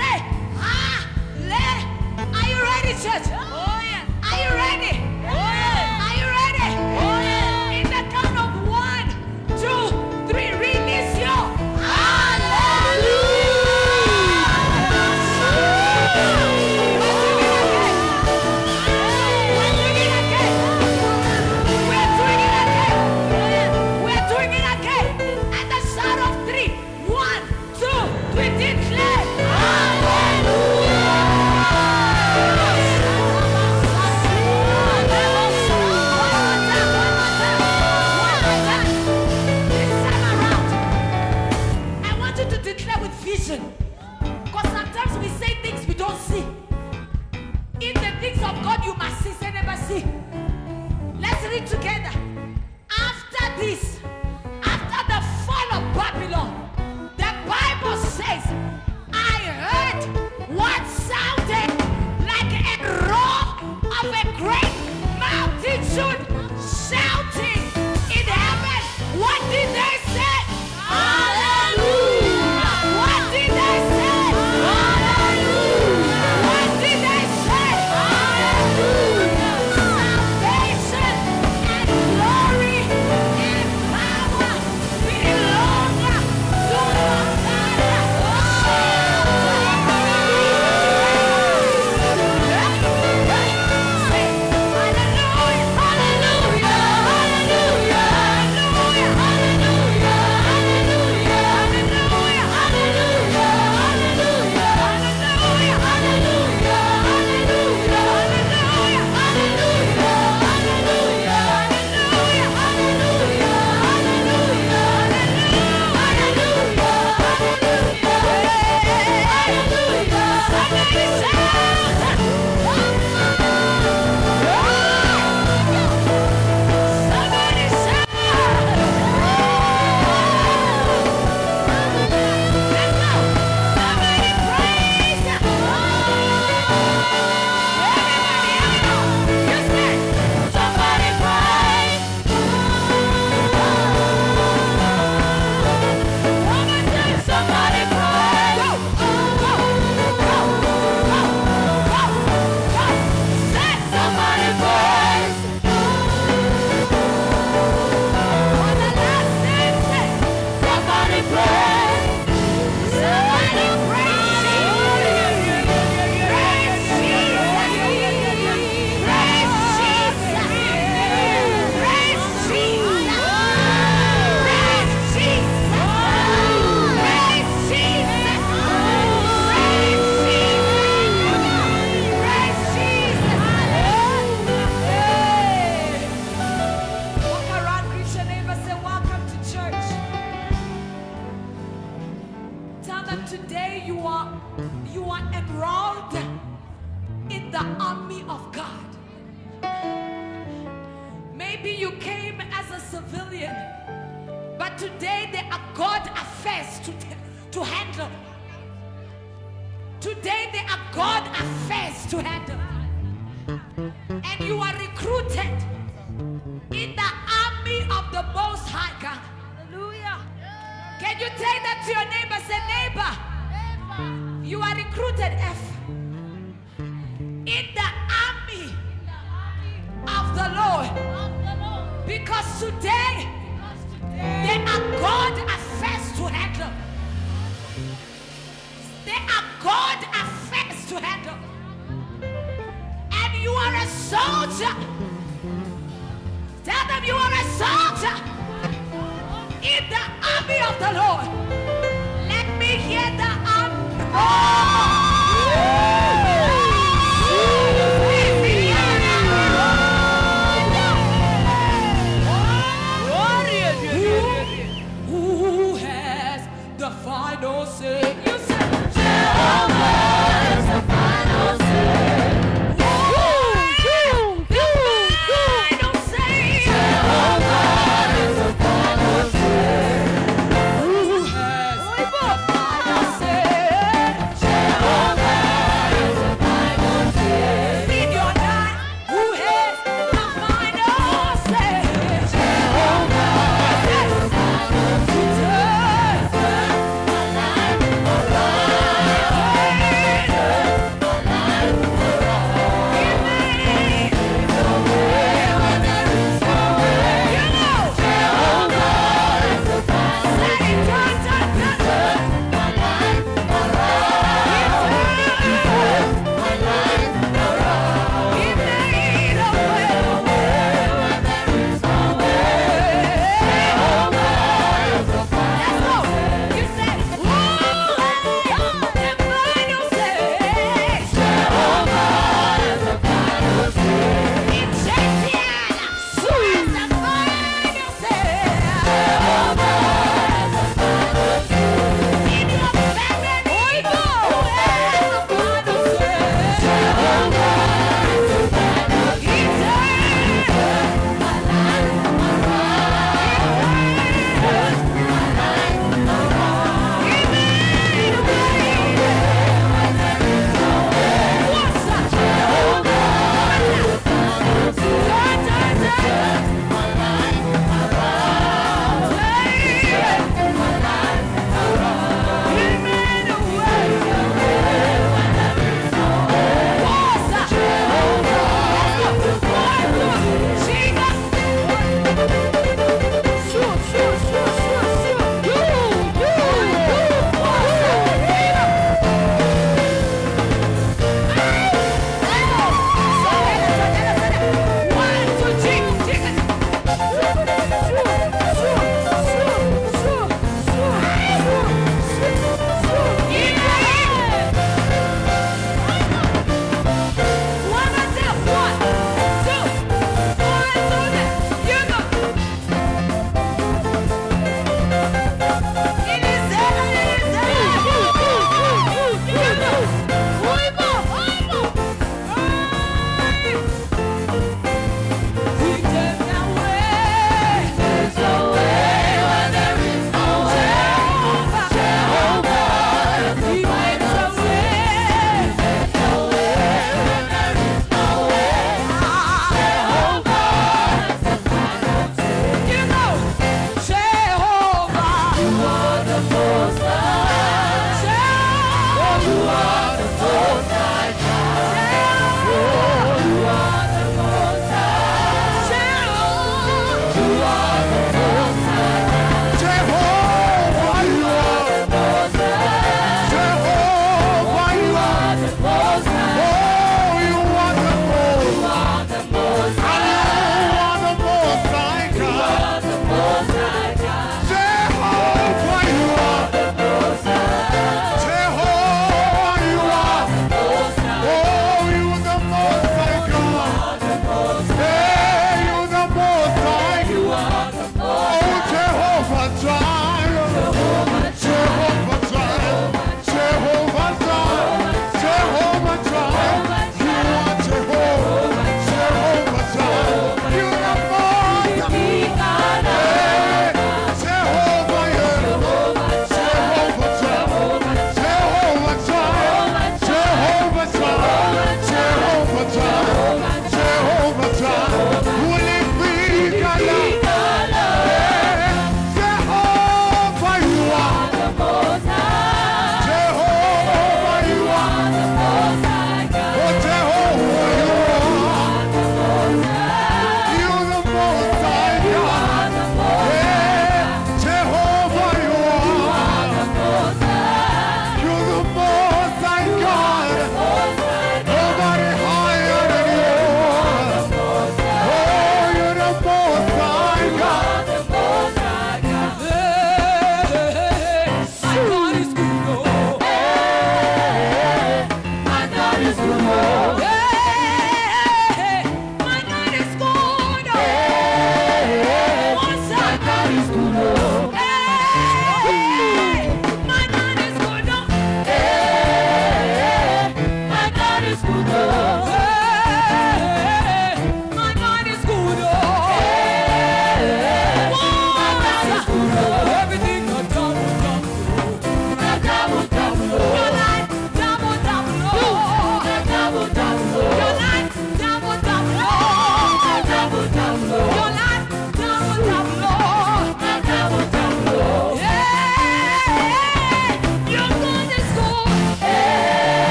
say, are you ready, church? Oh yeah. Are you ready? Oh yeah. Are you ready? Oh yeah. In the count of 1, 2, 3, release your We're doing it again. At the sound of 3, 1, 2, 3, declare This time around, I want you to declare with vision. Because sometimes we say things we don't see. In the things of God you must see, say never see. Let's read together. After this, after the fall of Babylon, the Bible says, I heard what sounded like a roar of a great multitude shouting in heaven. What did they say? Hallelujah! What did they say? Hallelujah! What did they say? Hallelujah! Salvation and glory and power belong to our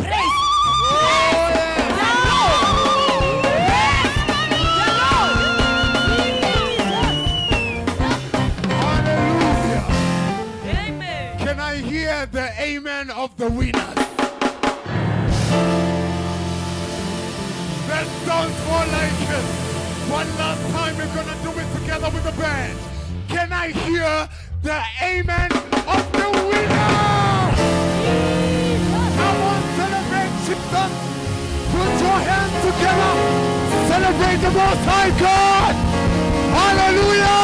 praise. Hallelujah. Amen. Can I hear the amen of the winners? That sounds more like it. One last time, we're gonna do it together with the band. Can I hear the amen of the winner? Come on, celebrate Jesus. Put your hands together. Celebrate the Most High God. Hallelujah.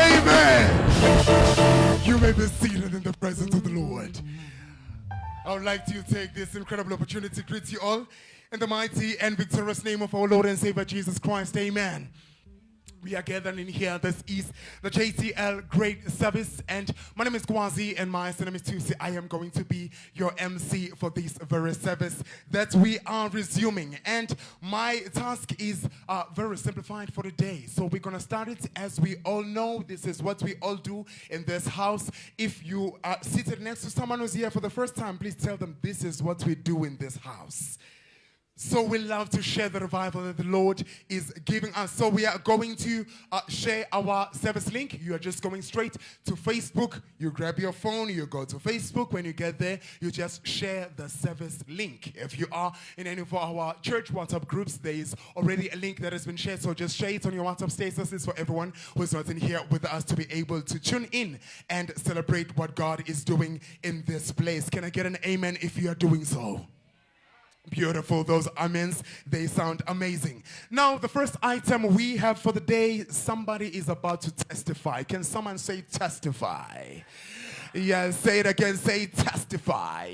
Amen. You may be seated in the presence of the Lord. I would like to take this incredible opportunity to greet you all in the mighty and victorious name of our Lord and Savior Jesus Christ. Amen. We are gathered in here. This is the JTL Great Service, and my name is Kwazi, and my name is Tusi. I am going to be your MC for this very service that we are resuming, and my task is very simplified for the day. So we're gonna start it. As we all know, this is what we all do in this house. If you are seated next to someone who's here for the first time, please tell them this is what we do in this house. So we love to share the revival that the Lord is giving us. So we are going to share our service link. You are just going straight to Facebook. You grab your phone, you go to Facebook. When you get there, you just share the service link. If you are in any of our church WhatsApp groups, there is already a link that has been shared. So just share it on your WhatsApp statuses for everyone who's not in here with us to be able to tune in and celebrate what God is doing in this place. Can I get an amen if you are doing so? Beautiful. Those amens, they sound amazing. Now, the first item we have for the day, somebody is about to testify. Can someone say testify? Yes, say it again, say testify.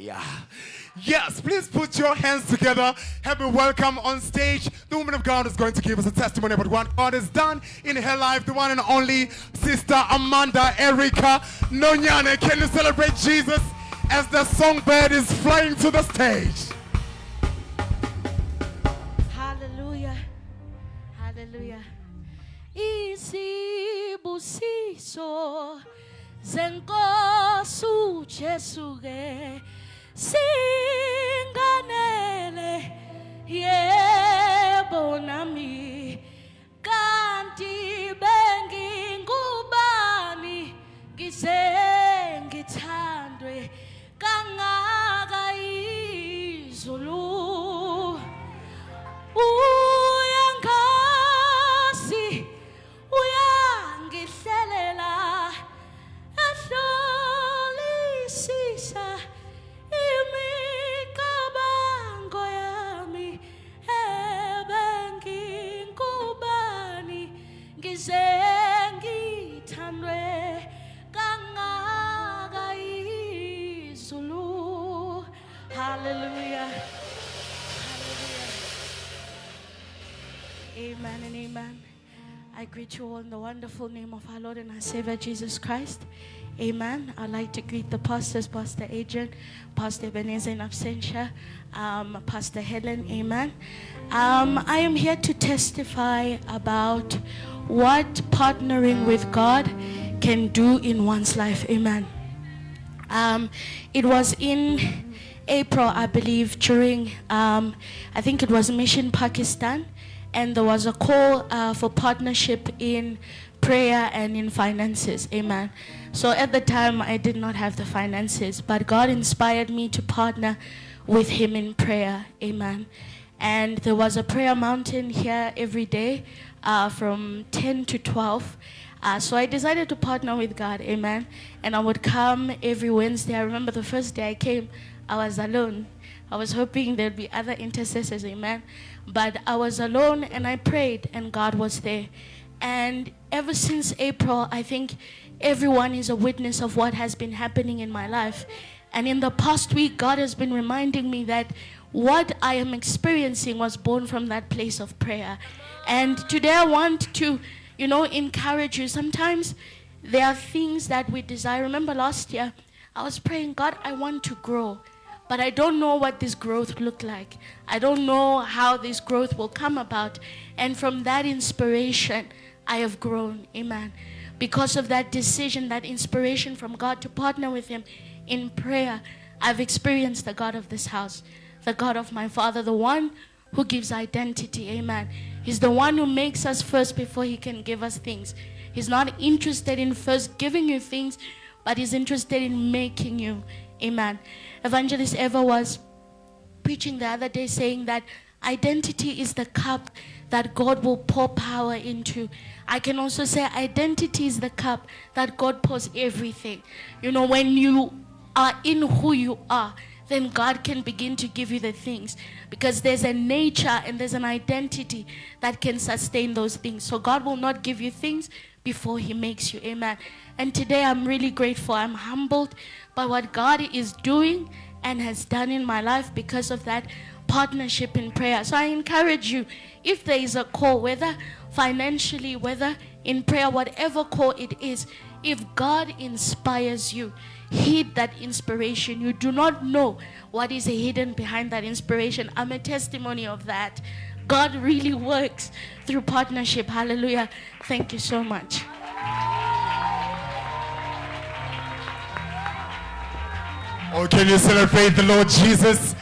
Yes, please put your hands together. Have a welcome on stage. The woman of God is going to give us a testimony about what God has done in her life. The one and only Sister Amanda Erica Nonyane. Can you celebrate Jesus as the songbird is flying to the stage? Hallelujah. Isibusiso zenkosi uJesu ke singanele yebo nami kanti bengingubani ngize ngithandwe kangaka izulu uyangazi uyangihlelela ahlolisisa imicabango yami ebengingubani ngize ngithandwe kangaka izulu. Hallelujah. Amen and amen. I greet you all in the wonderful name of our Lord and our Savior Jesus Christ. Amen. I'd like to greet the pastors, Pastor Adrian, Pastor Ebenezer in absentia, Pastor Helen. Amen. I am here to testify about what partnering with God can do in one's life. Amen. It was in April, I believe, during, I think it was Mission Pakistan. And there was a call for partnership in prayer and in finances. Amen. So at the time, I did not have the finances, but God inspired me to partner with Him in prayer. Amen. And there was a prayer mountain here every day from 10 to 12. So I decided to partner with God. Amen. And I would come every Wednesday. I remember the first day I came, I was alone. I was hoping there'd be other intercessors, amen. But I was alone and I prayed and God was there. And ever since April, I think everyone is a witness of what has been happening in my life. And in the past week, God has been reminding me that what I am experiencing was born from that place of prayer. And today I want to, encourage you. Sometimes there are things that we desire. Remember last year, I was praying, God, I want to grow. But I don't know what this growth looked like. I don't know how this growth will come about. And from that inspiration, I have grown. Amen. Because of that decision, that inspiration from God to partner with Him in prayer, I've experienced the God of this house, the God of my father, the one who gives identity. Amen. He's the one who makes us first before he can give us things. He's not interested in first giving you things, but he's interested in making you. Amen. Evangelist Eva was preaching the other day saying that identity is the cup that God will pour power into. I can also say identity is the cup that God pours everything. You know, when you are in who you are, then God can begin to give you the things, because there's a nature and there's an identity that can sustain those things. So God will not give you things before he makes you. Amen. And today I'm really grateful. I'm humbled by what God is doing and has done in my life because of that partnership in prayer. So I encourage you, if there is a call, whether financially, whether in prayer, whatever call it is, if God inspires you, heed that inspiration. You do not know what is hidden behind that inspiration. I'm a testimony of that. God really works through partnership. Hallelujah. Thank you so much. Oh, can you celebrate the Lord Jesus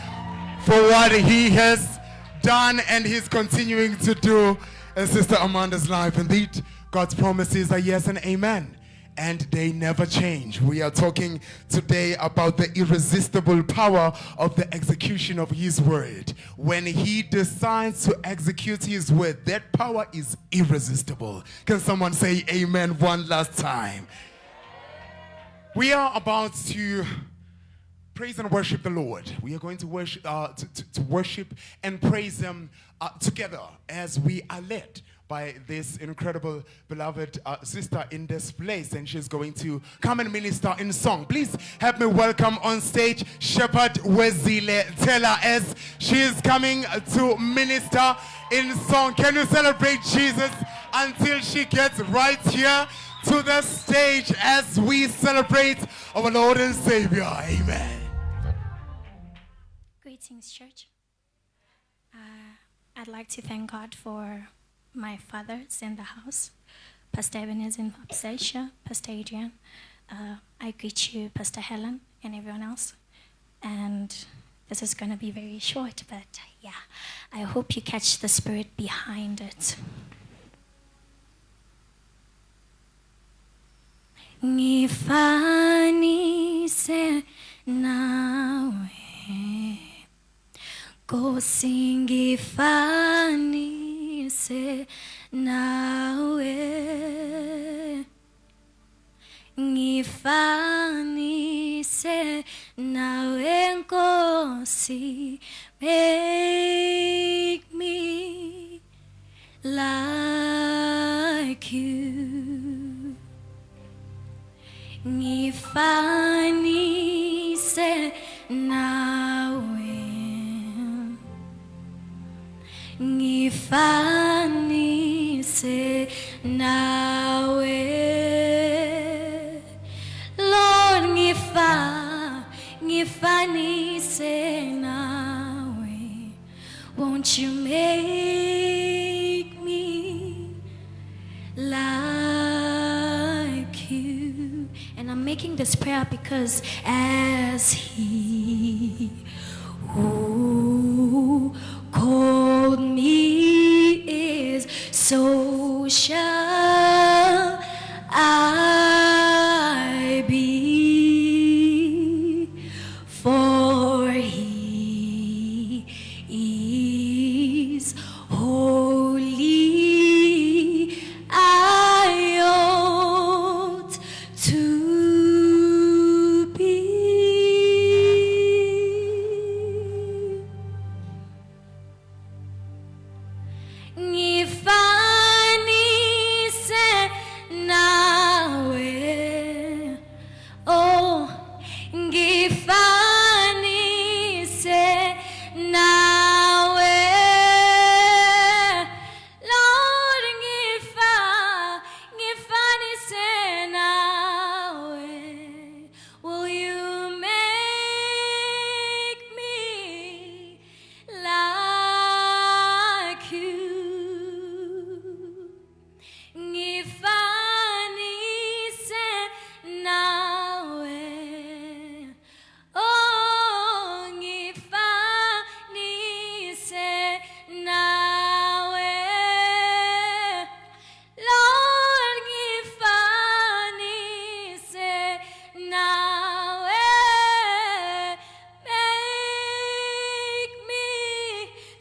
for what he has done and he's continuing to do in Sister Amanda's life? Indeed, God's promises are yes and amen, and they never change. We are talking today about the irresistible power of the execution of his word. When he decides to execute his word, that power is irresistible. Can someone say amen one last time? We are about to praise and worship the Lord. We are going to worship, to worship and praise him together as we are led by this incredible beloved sister in this place, and she's going to come and minister in song. Please help me welcome on stage Shepherd Wezile Tela as she is coming to minister in song. Can you celebrate Jesus until she gets right here to the stage as we celebrate our Lord and Savior? Amen. Greetings, church. I'd like to thank God for my fathers in the house, Pastor Ebenezer in absentia, Pastor Adrian. I greet you, Pastor Helen, and everyone else. And this is going to be very short, but yeah, I hope you catch the spirit behind it. Ngifanise nawe, Nkosi ngifanise nawe, ngifanise nawe Nkosi, make me like you. Ngifanise nawe, ngifanise nawe, Lord, ngifanise nawe. Won't you make me like you? And I'm making this prayer because as he who called me is, so shall I be, for he is holy. I ought to be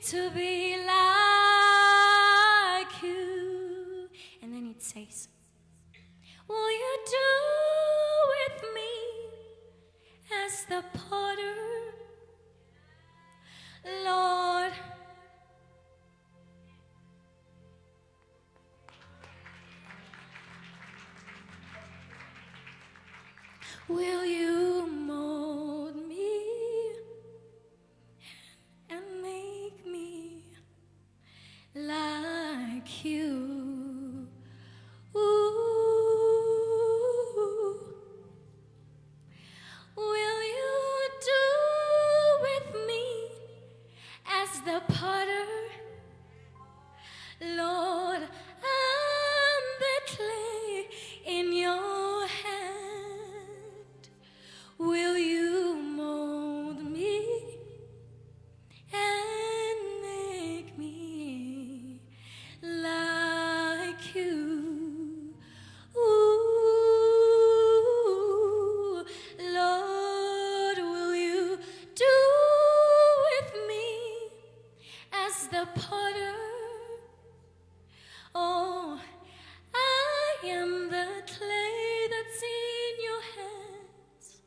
to be like you. And then it says, will you do with me as the potter, Lord? Will you mold me and make me like you? Ooh. Will you do with me as the potter, Lord? I'm the clay in your hand. Will you mold me and make me like you? Ooh, Lord, will you do with me as the potter? Oh, I am the clay that's in your hands.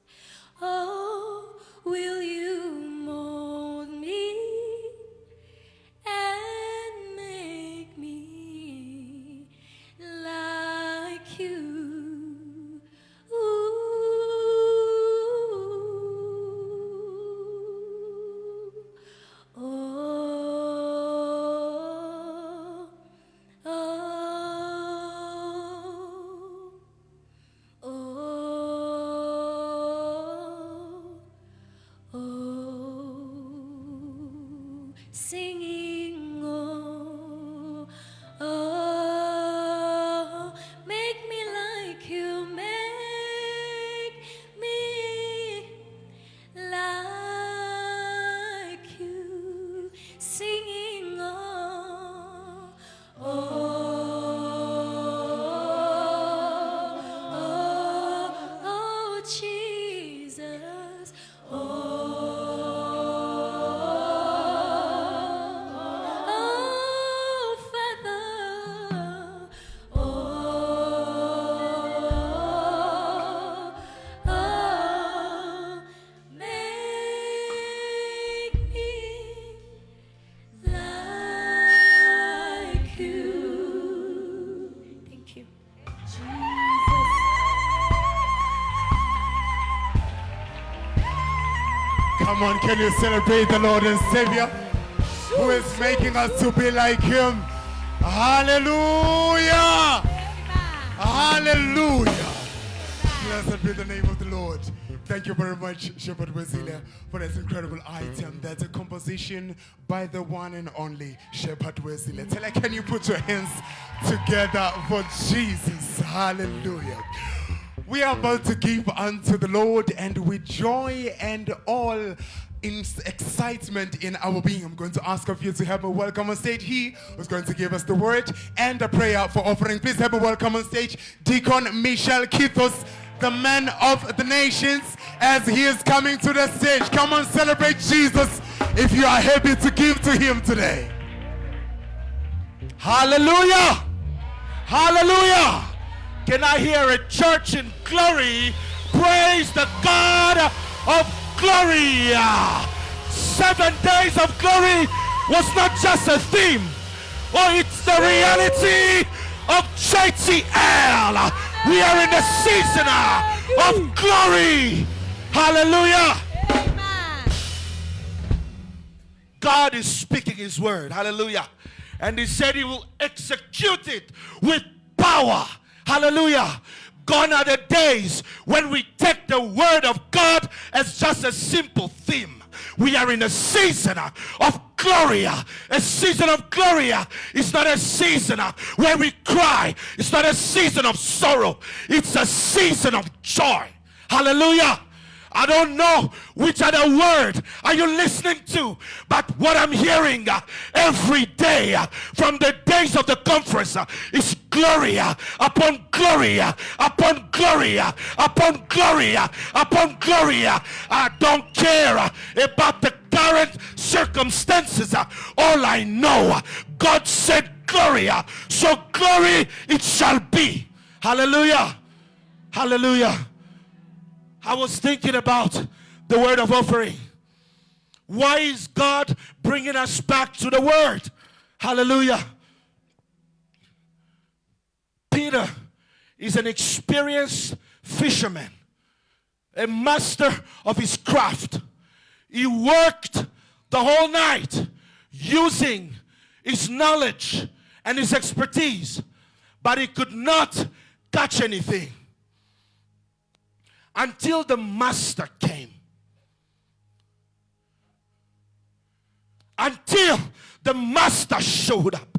Oh, will you mold me and make me like you? Ooh. Oh, oh, oh, oh, singing, oh, oh, make me like you, make me like you, singing, oh, oh, Jesus, oh, Father, make me like you. Thank you. Come on, can you celebrate the Lord and Savior who is making us to be like Him? Hallelujah! Hallelujah! Blessed be the name of the Lord. Thank you very much, Shepherd Wesley, for this incredible item. That's a composition by the one and only Shepherd Wesley. Tell her, can you put your hands together for Jesus? Hallelujah. We are about to give unto the Lord, and with joy and all in excitement in our being, I'm going to ask of you to help me welcome on stage He who's going to give us the word and a prayer for offering. Please help me welcome on stage Deacon Michel Kithos, the man of the nations, as he is coming to the stage. Come on, celebrate Jesus if you are happy to give to Him today. Hallelujah! Hallelujah! Can I hear a church in glory? Praise the God of glory! 7 days of glory was not just a theme. Oh, it's the reality of JTL. We are in the season of glory. Hallelujah! Amen. God is speaking His word. Hallelujah. And He said He will execute it with power. Hallelujah. Gone are the days when we take the word of God as just a simple theme. We are in a season of glory. A season of glory is not a season where we cry. It's not a season of sorrow. It's a season of joy. Hallelujah. I don't know which other word are you listening to, but what I'm hearing every day from the days of the conference is glory upon glory upon glory upon glory upon glory. I don't care about the current circumstances. circumstances. All I know, God said glory, so glory it shall be. Hallelujah. Hallelujah. I was thinking about the word of offering. Why is God bringing us back to the word? Hallelujah. Peter is an experienced fisherman, a master of his craft. He worked the whole night using his knowledge and his expertise, but he could not catch anything until the master came. Until the master showed up.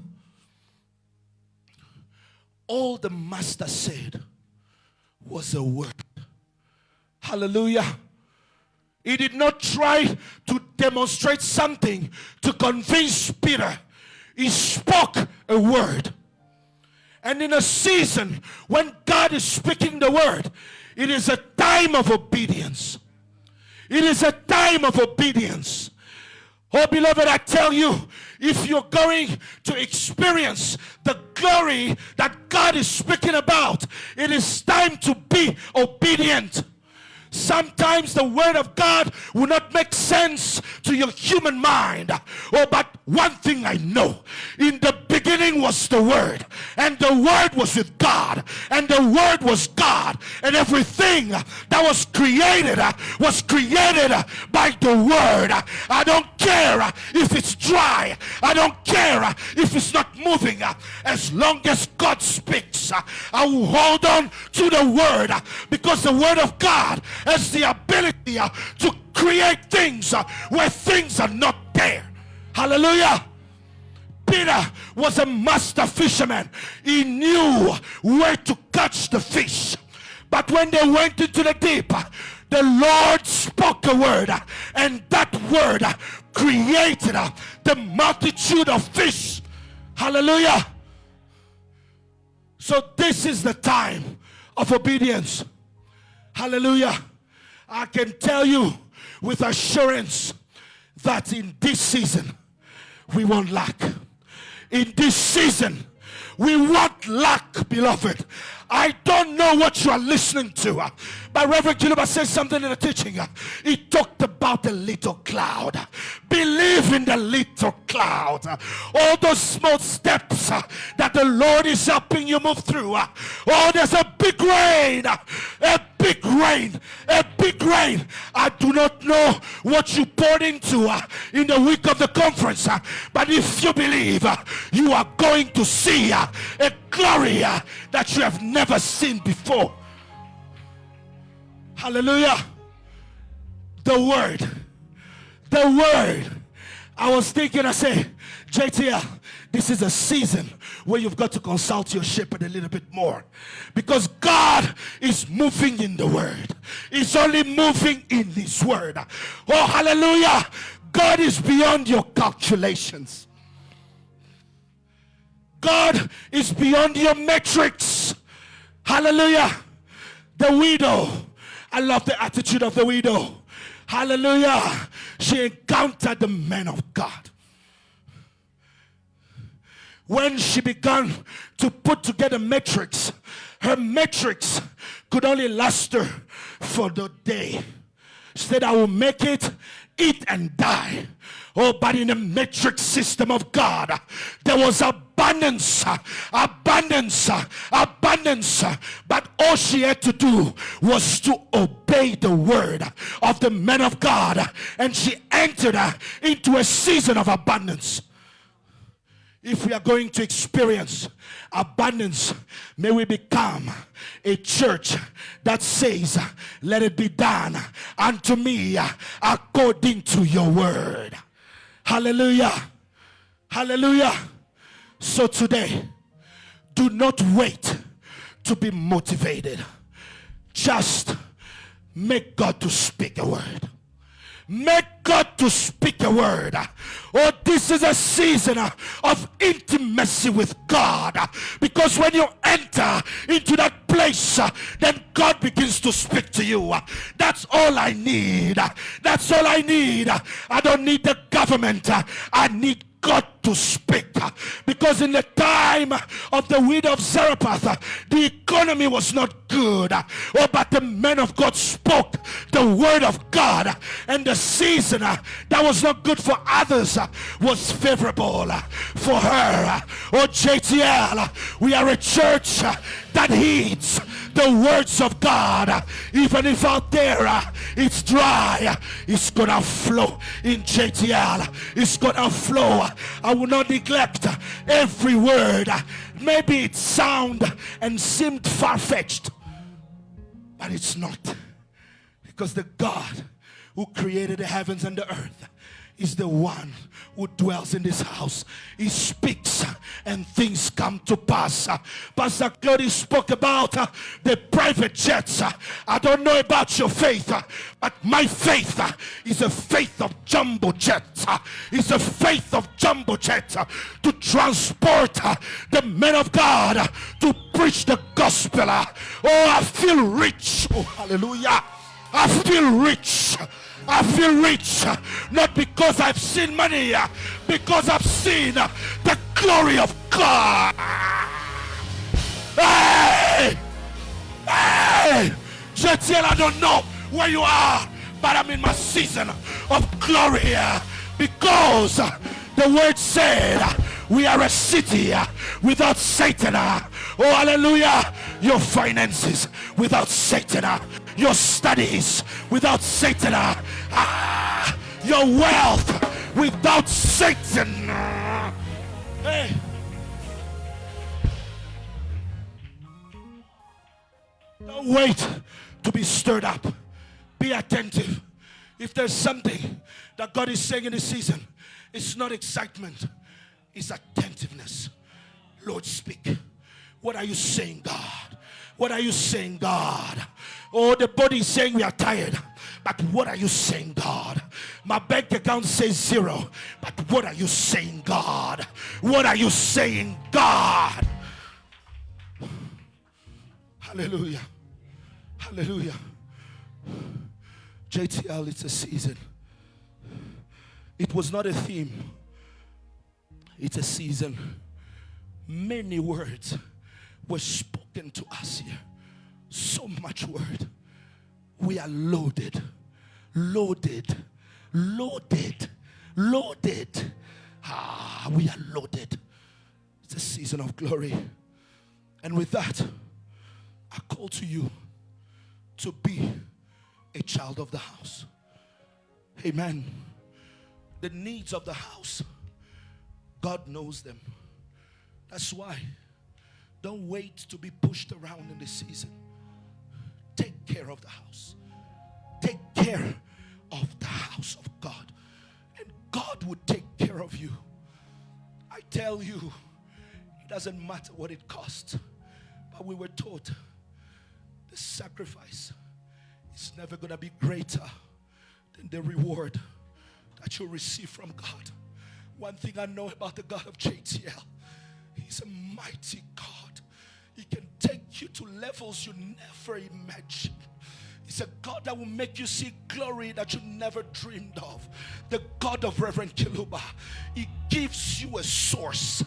All the master said was a word. Hallelujah. He did not try to demonstrate something to convince Peter. He spoke a word. And in a season when God is speaking the word, it is a time of obedience. It is a time of obedience. Oh, beloved, I tell you, if you're going to experience the glory that God is speaking about, it is time to be obedient. Sometimes the word of God will not make sense to your human mind. Oh, but one thing I know, in the beginning was the word, and the word was with God, and the word was God, and everything that was created by the word. I don't care if it's dry. I don't care if it's not moving. As long as God speaks, I will hold on to the word, because the word of God has the ability to create things where things are not there. Hallelujah. Peter was a master fisherman. He knew where to catch the fish. But when they went into the deep, the Lord spoke a word, and that word created the multitude of fish. Hallelujah. So this is the time of obedience. Hallelujah. I can tell you with assurance that in this season we won't lack. In this season we won't lack, beloved. I don't know what you are listening to, but Reverend Kiluba said something in the teaching. He talked about the little cloud. Believe in the little cloud. All those small steps that the Lord is helping you move through. Oh, there's a big rain. A big rain. A big rain. I do not know what you poured into in the week of the conference, but if you believe, you are going to see a glory that you have never seen before. Hallelujah. The word. I was thinking, I say, JTL, this is a season where you've got to consult your shepherd a little bit more, because God is moving in the word. He's only moving in his word. Oh, hallelujah. God is beyond your calculations. God is beyond your metrics. Hallelujah. The widow. I love the attitude of the widow. Hallelujah. She encountered the man of God. When she began to put together metrics, her metrics could only last her for the day. She said, I will make it, eat and die. Oh, but in the metric system of God, there was abundance. But all she had to do was to obey the word of the man of God, and she entered into a season of abundance. If we are going to experience abundance, may we become a church that says, let it be done unto me according to your word. Hallelujah. Hallelujah. So today, do not wait to be motivated. Just make God to speak a word. Make God to speak a word. Oh, this is a season of intimacy with God. Because when you enter into that place, then God begins to speak to you. That's all I need. That's all I need. I don't need the government. I need God to speak. Because in the time of the widow of Zarephath, the economy was not good. Oh, but the men of God spoke the word of God, and the season that was not good for others was favorable for her. Oh, JTL, we are a church that heeds the words of God. Even if out there it's dry, it's gonna flow in JTL. It's gonna flow. I will not neglect every word. Maybe it sound and seemed far-fetched, but it's not, because the God who created the heavens and the earth is the one who dwells in this house. He speaks and things come to pass. Pastor Claudia spoke about the private jets. I don't know about your faith, but my faith is a faith of jumbo jets. It's a faith of jumbo jets to transport the men of God to preach the gospel. Oh, I feel rich. Oh, hallelujah. I feel rich. I feel rich, not because I've seen money, because I've seen the glory of God. Hey! Hey! JTL, I don't know where you are, but I'm in my season of glory, because the word said we are a city without Satan. Oh, hallelujah. Your finances without Satan. Your studies without Satan. Your wealth without Satan. Hey. Don't wait to be stirred up. Be attentive. If there's something that God is saying in this season, it's not excitement, it's attentiveness. Lord, speak. What are you saying, God? What are you saying, God? Oh, the body is saying we are tired. But what are you saying, God? My bank account says 0. But what are you saying, God? What are you saying, God? Hallelujah. Hallelujah. JTL, it's a season. It was not a theme. It's a season. Many words were spoken to us here. So much word. We are loaded. Loaded. Loaded. Loaded. We are loaded. It's a season of glory. And with that, I call to you to be a child of the house. Amen. The needs of the house, God knows them. That's why don't wait to be pushed around in this season. Take care of the house. Take care of the house of God, and God would take care of you. I tell you, it doesn't matter what it costs, but we were taught the sacrifice is never going to be greater than the reward that you receive from God. One thing I know about the God of JTL, He's a mighty God. He can take you to levels you never imagined. He's a God that will make you see glory that you never dreamed of. The God of Reverend Kiluba, He gives you a source.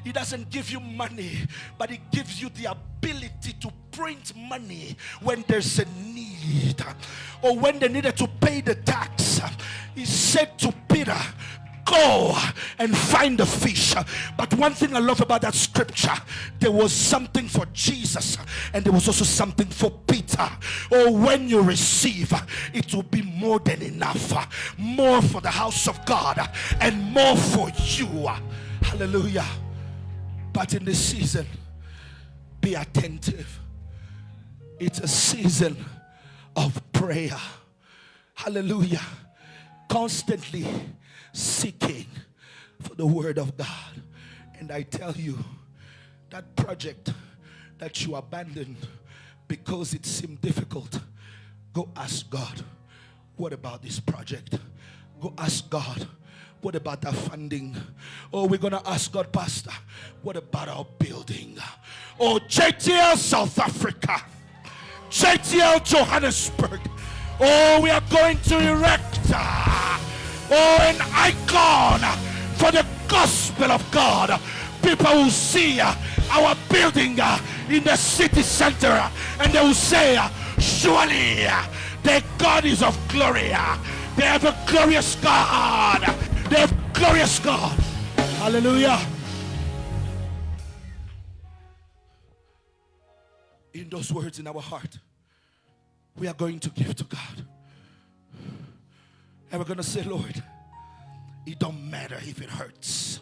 He doesn't give you money, but He gives you the ability to print money when there's a need, or when they needed to pay the tax. He said to Peter, go and find the fish. But one thing I love about that scripture, there was something for Jesus and there was also something for Peter. Oh, when you receive, it will be more than enough. More for the house of God and more for you. Hallelujah. But in this season, be attentive. It's a season of prayer. Hallelujah. Constantly seeking for the word of God. And I tell you, that project that you abandoned because it seemed difficult, go ask God, what about this project? Go ask God, what about our funding? Oh, we're going to ask God, Pastor, what about our building? Oh, JTL South Africa, JTL Johannesburg. Oh, we are going to erect an icon for the gospel of God. People will see our building in the city center, and they will say, surely the God is of glory. They have a glorious God. They have glorious God. Hallelujah. In those words in our heart, we are going to give to God. And we're going to say, Lord, it don't matter if it hurts,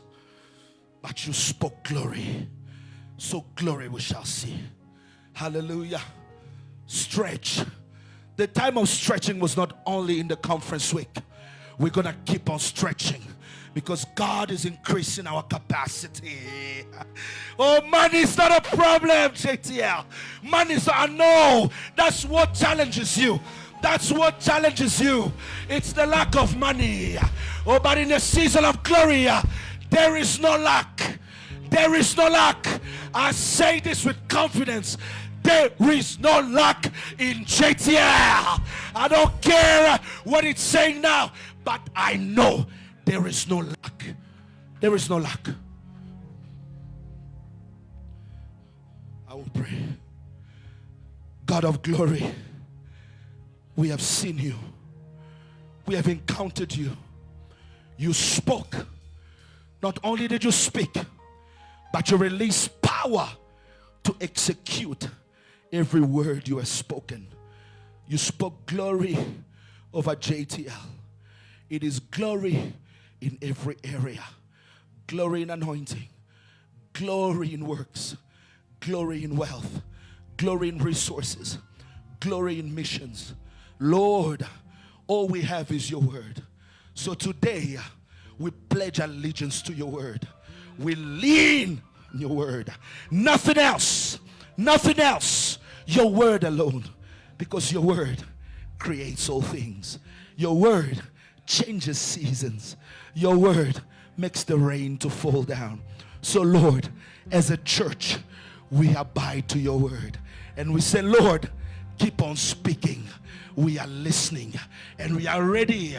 but you spoke glory. So glory we shall see. Hallelujah. Stretch. The time of stretching was not only in the conference week. We're going to keep on stretching because God is increasing our capacity. Oh, money is not a problem, JTL. Money is not, I know. That's what challenges you. That's what challenges you. It's the lack of money. Oh, but in the season of glory, there is no lack. There is no lack. I say this with confidence. There is no lack in JTL. I don't care what it's saying now, but I know there is no lack. There is no lack. I will pray. God of glory, we have seen you. We have encountered you. You spoke. Not only did you speak, but you released power to execute every word you have spoken. You spoke glory over JTL. It is glory in every area. Glory in anointing. Glory in works. Glory in wealth. Glory in resources. Glory in missions. Lord, all we have is your word. So today, we pledge allegiance to your word. We lean on your word. Nothing else. Nothing else. Your word alone. Because your word creates all things. Your word changes seasons. Your word makes the rain to fall down. So Lord, as a church, we abide to your word. And we say, Lord, keep on speaking. We are listening. And we are ready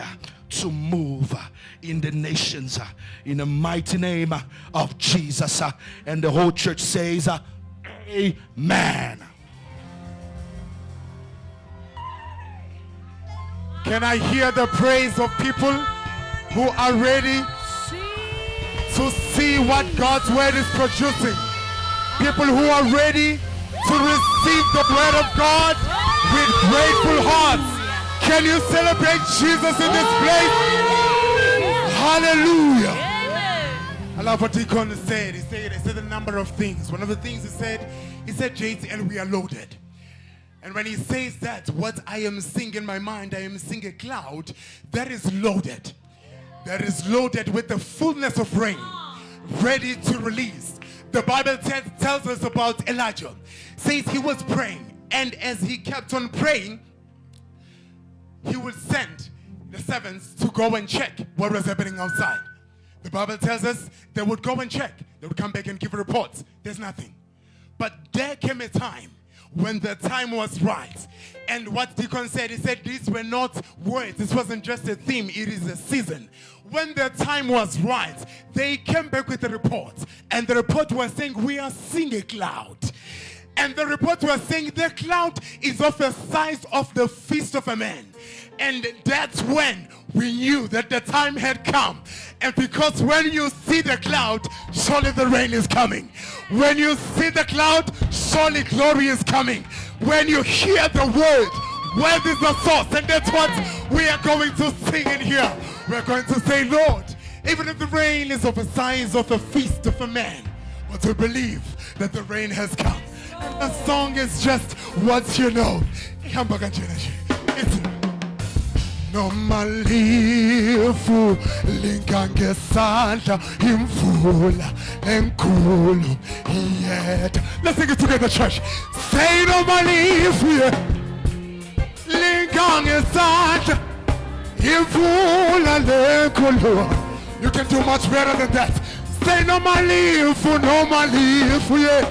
to move in the nations in the mighty name of Jesus. And the whole church says, amen. Can I hear the praise of people who are ready to see what God's word is producing? People who are ready to receive the word of God with grateful hearts. Can you celebrate Jesus in this place? Hallelujah. I love what Deacon said. He said a number of things. One of the things he said, JTL, we are loaded. And when he says that, what I am seeing in my mind, I am seeing a cloud that is loaded. That is loaded with the fullness of rain, ready to release. The Bible tells us about Elijah. Says he was praying, and as he kept on praying, he would send the servants to go and check what was happening outside. The Bible tells us they would go and check. They would come back and give reports. There's nothing. But there came a time when the time was right. And what Deacon said, he said these were not words. This wasn't just a theme. It is a season. When the time was right, they came back with a report. And the report was saying, we are seeing a cloud. And the report was saying the cloud is of the size of the fist of a man. And that's when we knew that the time had come. And because when you see the cloud, surely the rain is coming. When you see the cloud, surely glory is coming. When you hear the word, where is the source? And that's what we are going to sing in here. We're going to say, Lord, even if the rain is of the size of the fist of a man, but we believe that the rain has come. And the song is just what you know. It's noma lifu lingangesandla imvula enkulu yet. Let's sing it together, church. Say noma lifu lingangesandla Ifula lekulu. You can do much better than that. Say no malifu, yeah.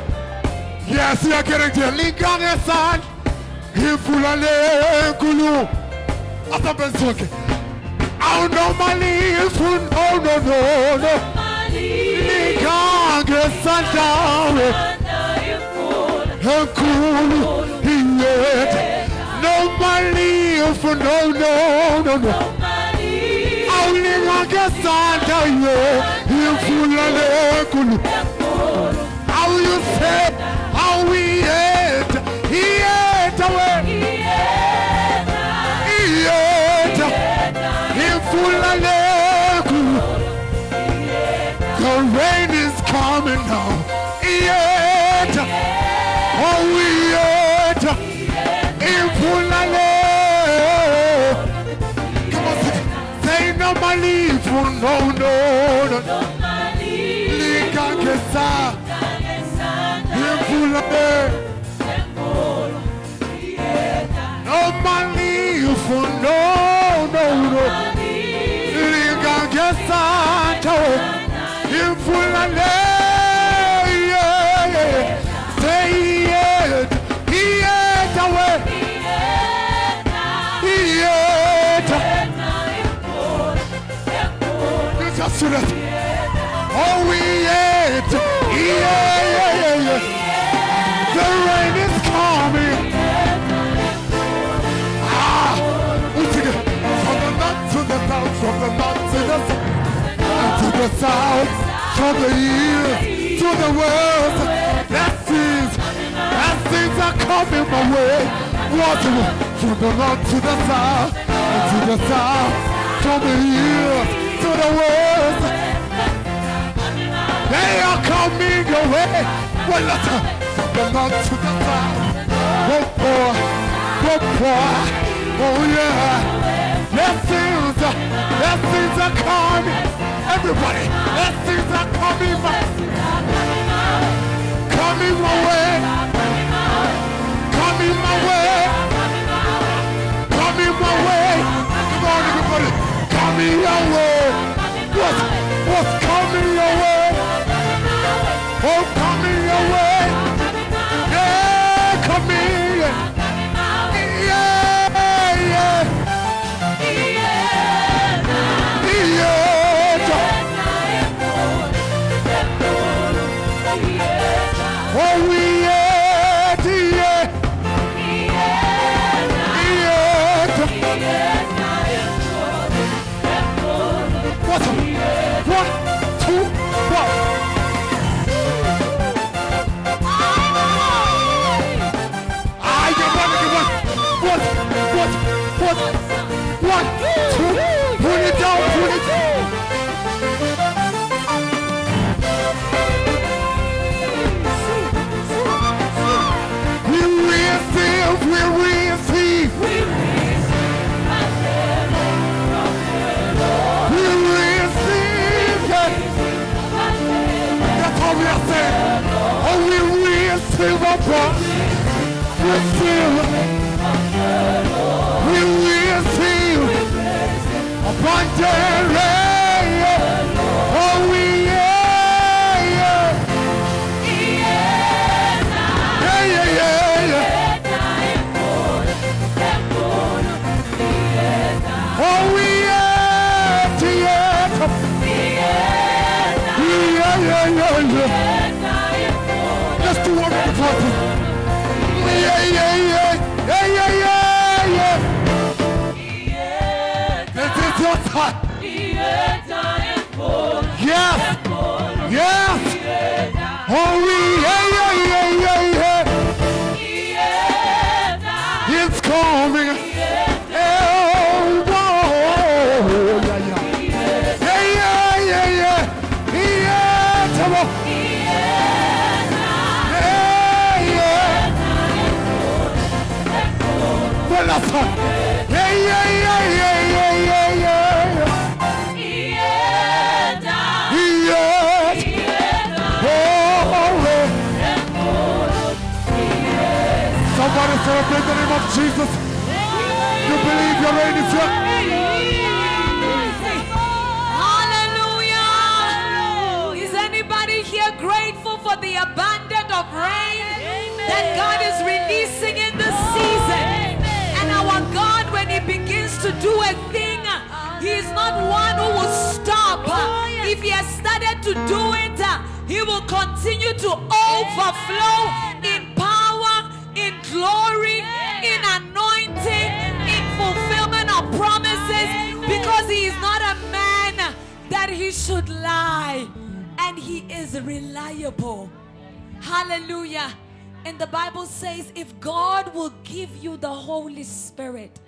Yes, you're getting there. Lingange san. Ifula lekulu. Atabensoke. Oh no malifu, no. Lingange san dawe. Lekulu, yeah. No malifu, no. Only like a Santa, you fool of how you said, how we ate, he ate away, he fool of the rain is coming now, he ate, oh we ate, he fool of no malifu, no. Likangesa, infulabe. No malifu, no. Likangesa, infulabe. Say it, he ate away. He ate. Just to that. Oh, we ate. Yeah. The rain is coming. Once again. From the north to the south, from the north to the south, and to the south, from the east to the west. Blessings are coming my way. From the north to the south, and to the south, from the east to the west, they are coming your way. Well, from the north to the south, oh yeah, blessings are coming. Everybody, blessings are coming my way, coming my way, coming my way. Come on, everybody. Coming your way. What's coming your way? Oh, coming your way. Yeah, coming. Yeah. Oh, we One, two, pull it down. We receive. That's all we are saying. Oh, we receive our promise. We receive abundant rain. Oh, we Oh, we Let's do one more time. This is your time. Yes. Oh, it's coming. Somebody celebrate the name of Jesus. You believe your reign is here? grateful for the abundance of rain that God is releasing in this season. And our God, when He begins to do a thing, He is not one who will stop. If He has started to do it, He will continue to overflow in power, in glory, in anointing, in fulfillment of promises, because He is not a man that He should lie, and He is reliable. Hallelujah. And the Bible says, if God will give you the Holy Spirit,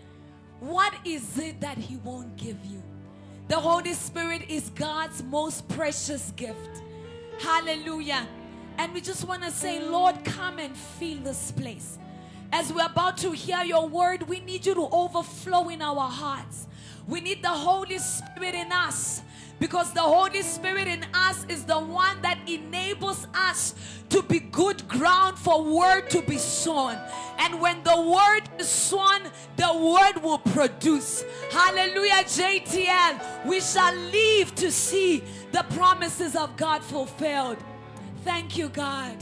what is it that He won't give you? The Holy Spirit is God's most precious gift. Hallelujah. And we just want to say, Lord, come and fill this place. As we're about to hear your word, we need you to overflow in our hearts. We need the Holy Spirit in us, because the Holy Spirit in us is the one that enables us to be good ground for word to be sown. And when the word is sown, the word will produce. Hallelujah, JTL. We shall live to see the promises of God fulfilled. Thank you, God.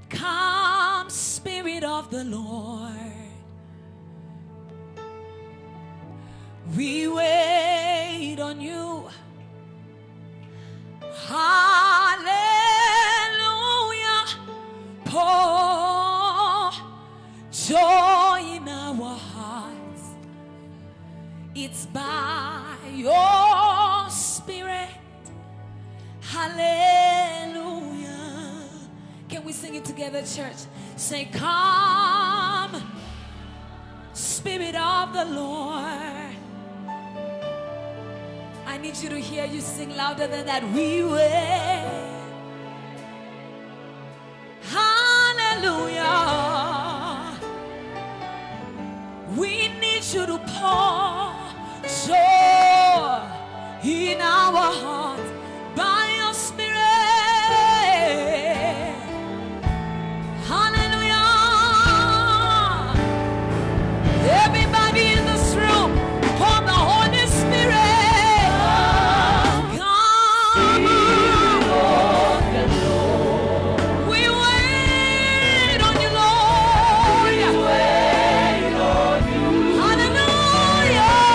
Come, Spirit of the Lord. We wait on you. Hallelujah. Pour joy in our hearts. It's by your Spirit. Hallelujah. Can we sing it together, church? Say, come, Spirit of the Lord. I need you to hear you sing louder than that. We wait. Hallelujah. We need you to pour joy in our hearts by your Spirit. Hallelujah. Everybody in this room, call the Holy Spirit. Hallelujah.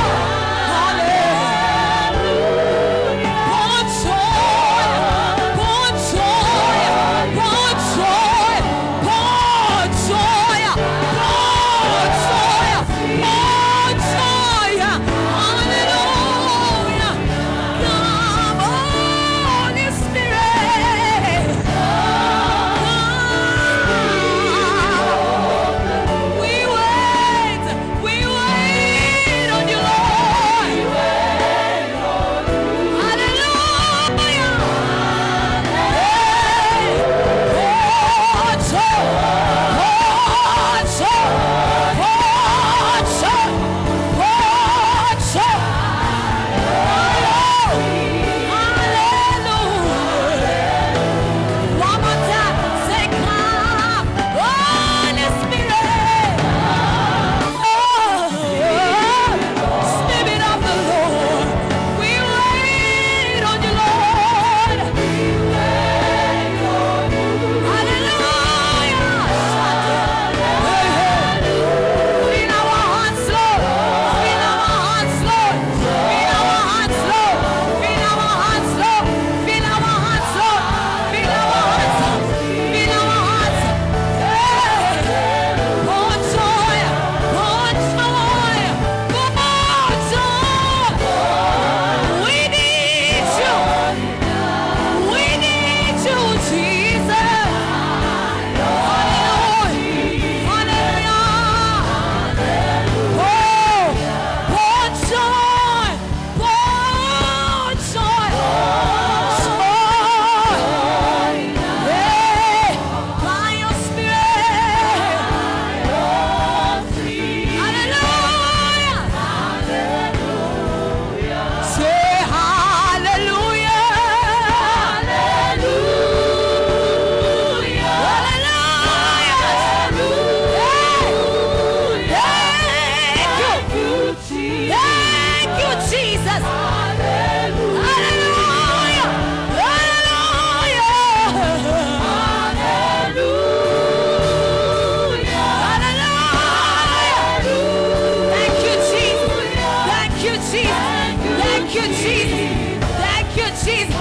please?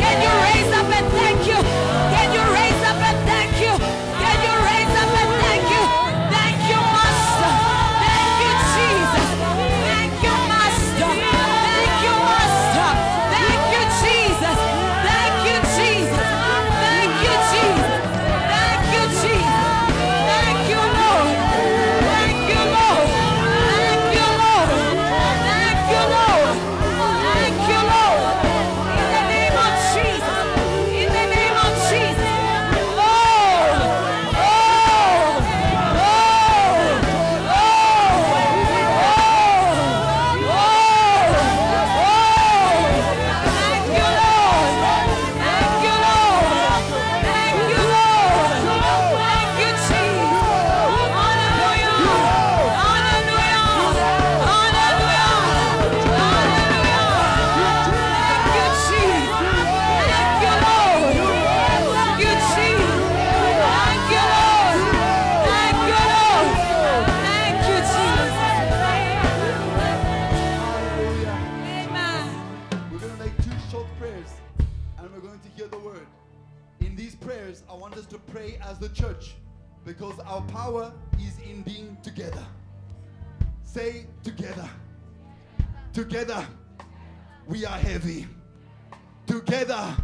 Can you raise up and thank you? Can you raise up and thank you? Can you raise up and thank you? Thank you, Master. Thank you, Jesus. Thank you, Master. Thank you, Master. Thank you, Jesus. Thank you, Jesus. Thank you, Jesus. Thank you, Jesus. Thank you, Lord. Thank you, Lord. Thank you, Lord. Thank you, Lord. Thank you, Lord. In the name of Jesus. In the name of Jesus. Oh, oh, oh, Thank you, Lord. Thank you, Lord. Thank you, Lord. Thank you, Jesus. Hallelujah. Hallelujah. Hallelujah. Hallelujah. Thank you, Jesus. Thank you, Lord. Thank you, Jesus. Thank you, Lord. Thank you, Lord. Thank you, Jesus. Amen. We're going to make 2 short prayers and we're going to hear the word. In these prayers, I want us to pray as the church because our power is in being together. Say together. Together, we are heavy. Together,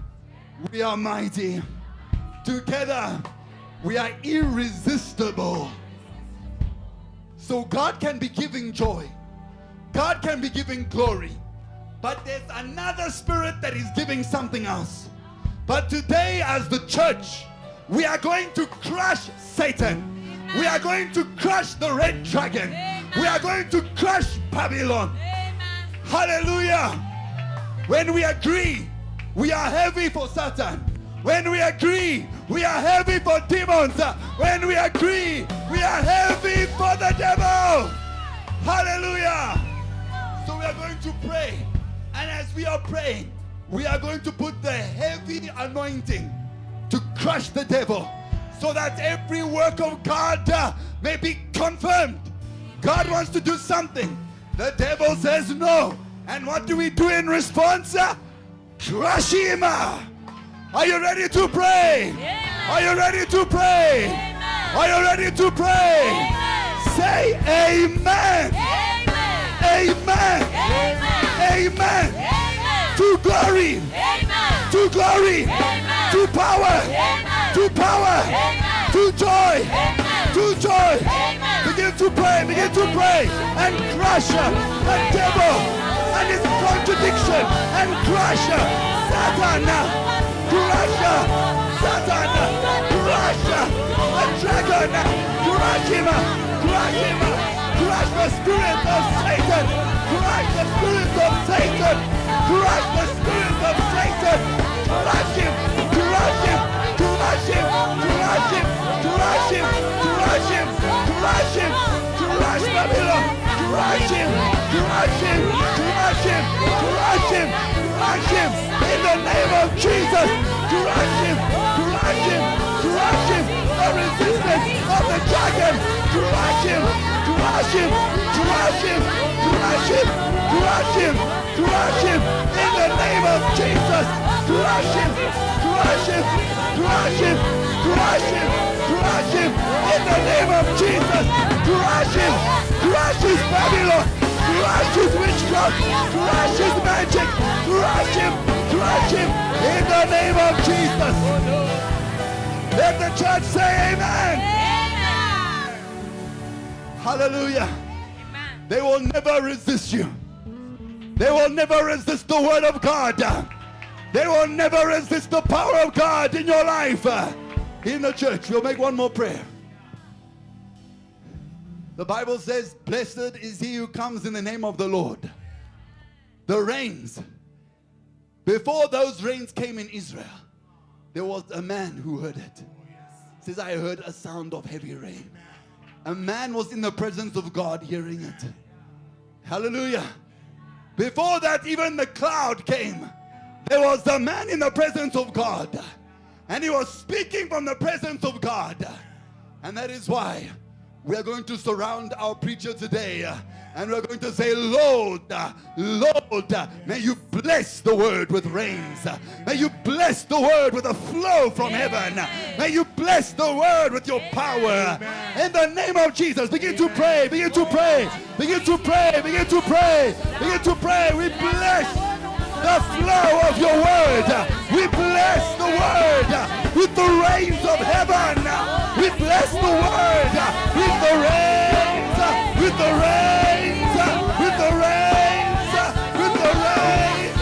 we are mighty. Together, we are irresistible. So God can be giving joy. God can be giving glory. But there's another spirit that is giving something else. But today as the church, we are going to crush Satan. We are going to crush the red dragon. We are going to crush Babylon. Hallelujah. When we agree, we are heavy for Satan. When we agree, we are heavy for demons. When we agree, we are heavy for the devil. Hallelujah. So we are going to pray. And as we are praying, we are going to put the heavy anointing to crush the devil so that every work of God may be confirmed. God wants to do something. The devil says no. And what do we do in response? Crush him. Are you ready to pray? Are you ready to pray? Are you ready to pray? Say amen. Amen. Amen. To glory. To glory. To power. To power. To joy. To joy. Begin to pray. Begin to pray. And crush the devil and his contradiction. And crush Satan. Crush Satan. Crush the dragon. Crush him. Crush him. Crush the spirit of Satan. Crush the spirit of Satan. Crush the spirit of Satan. Crush him. Crush him. Crush him. Crush him. Crush him. Crush him. Crush him. Crush Babylon. Crush him. Crush him. Crush him. Crush him. Crush him. In the name of Jesus. Crush him. Crush him. Crush him. The resistance of the dragon. Crush him. Crush him. Crush him. Crush him. Crush him. Crush him. In the name of Jesus. Crush him. Crush him. Crush him. Crush him. Crush him. In the name of Jesus. Crush him. Crush his Babylon. Crush his witchcraft. Crush his magic. Crush him. Crush him. In the name of Jesus. Let the church say amen. Hallelujah. Amen. They will never resist you. They will never resist the word of God. They will never resist the power of God in your life. In the church, we'll make one more prayer. The Bible says, blessed is he who comes in the name of the Lord. The rains. Before those rains came in Israel, there was a man who heard it. It says, I heard a sound of heavy rain. A man was in the presence of God hearing it. Hallelujah. Before that, even the cloud came. There was the man in the presence of God. And he was speaking from the presence of God. And that is why we are going to surround our preacher today. And we're going to say, Lord, Lord, may you bless the word with rains. May you bless the word with a flow from heaven. May you bless the word with your power. In the name of Jesus, begin to pray, begin to pray, begin to pray, begin to pray, begin to pray. We bless the flow of your word. We bless the word with the rains of heaven. We bless the word with the rains, with the rains, with the rains, with the rains,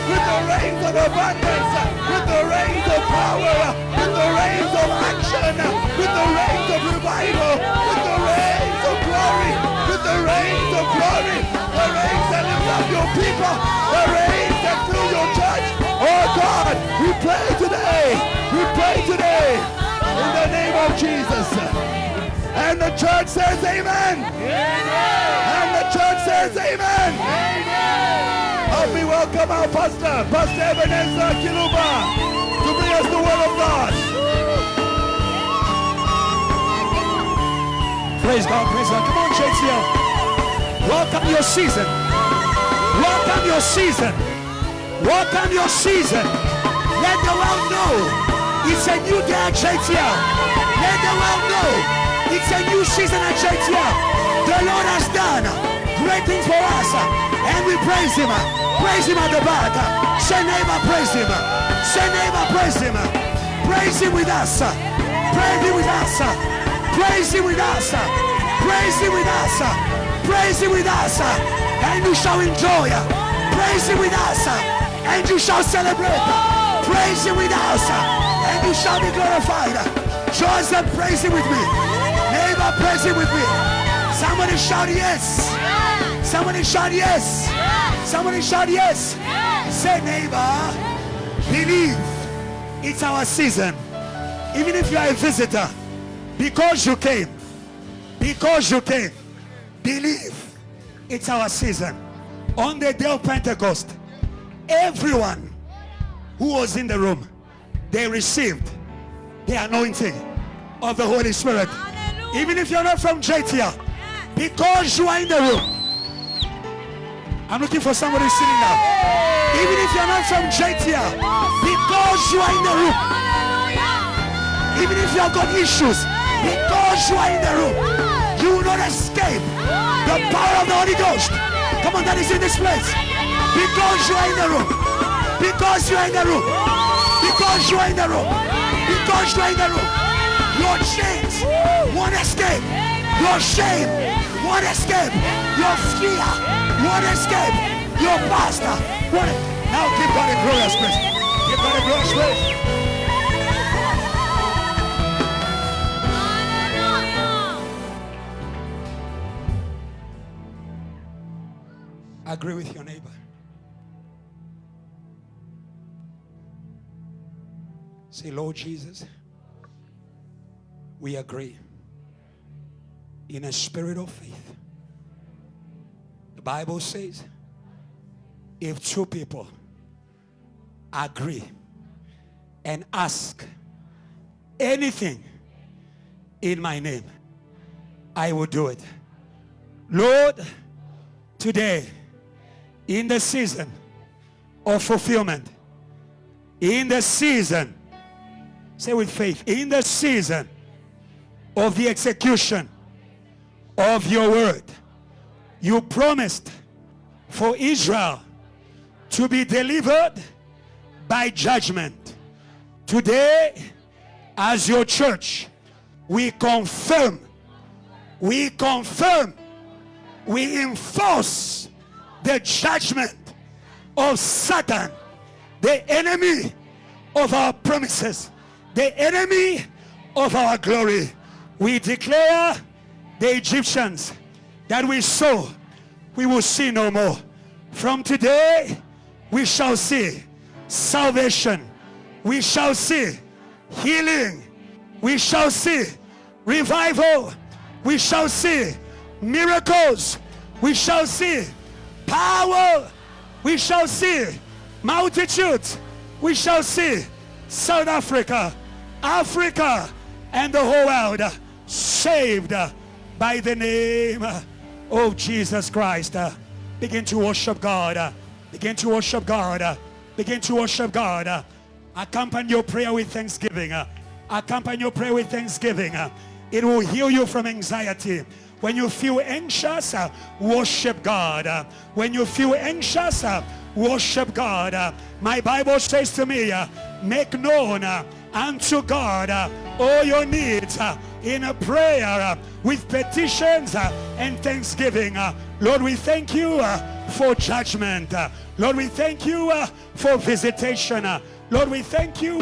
with the rains of abundance, with the rains of power, with the rains of action, with the rains of revival, with the rains of glory, with the rains of glory, the rains that lift up your people, the rains that fill your church. Oh God, we pray today, in the name of Jesus. And the church says amen. And the church says amen. Help me welcome our pastor, Pastor Ebenezer Kiluba, to bring us the word of God. Praise God, praise God. Come on, JCL. Welcome your season. Welcome your season. Welcome your season. Let the world know it's a new day at JTL. Let the world know it's a new season at JTL. The Lord has done great things for us, and we praise him. Praise him at the back. Say neighbor, praise him. Say neighbor, praise him. Praise him with us. Praise him with us. Praise him with us. Praise him with us. Praise him with us. And you shall enjoy. Praise him with us. And you shall celebrate. Praise him with us. And you shall be glorified. Joseph, praise him with me. Neighbor, praise him with me. Somebody shout yes. Somebody shout yes. Somebody shout yes. Say neighbor, believe it's our season. Even if you are a visitor, because you came, believe it's our season. On the day of Pentecost, everyone who was in the room, they received the anointing of the Holy Spirit. Hallelujah. Even if you're not from JTL, because you are in the room. I'm looking for somebody sitting down. Even if you're not from JTL, because you are in the room. Even if you have got issues, because you are in the room, you will not escape the power of the Holy Ghost. Come on, that is in this place. Because you are in the room. Because you are in the room. Because you are in the room. Because you are in the room. Your chains won't escape. Your shame won't escape. Your fear won't escape. Your pastor won't. Now give God a glorious praise. Give God a glorious praise. Agree with your neighbor. Say, Lord Jesus, we agree in a spirit of faith. The Bible says, if two people agree and ask anything in my name, I will do it. Lord, today, in the season of fulfillment, in the season, say with faith, in the season of the execution of your word, you promised for Israel to be delivered by judgment. Today, as your church, we confirm, we enforce the judgment of Satan, the enemy of our promises, the enemy of our glory. We declare the Egyptians that we saw, we will see no more. From today, we shall see salvation. We shall see healing. We shall see revival. We shall see miracles. We shall see power. We shall see multitudes. We shall see South Africa, Africa, and the whole world saved by the name of Jesus Christ. Begin to worship God. Begin to worship God. Begin to worship God. Accompany your prayer with thanksgiving. Accompany your prayer with thanksgiving. It will heal you from anxiety. When you feel anxious, worship God. When you feel anxious, worship God. My Bible says to me, make known unto God all your needs in a prayer with petitions and thanksgiving. Lord, we thank you for judgment. Lord, we thank you for visitation. Lord, we thank you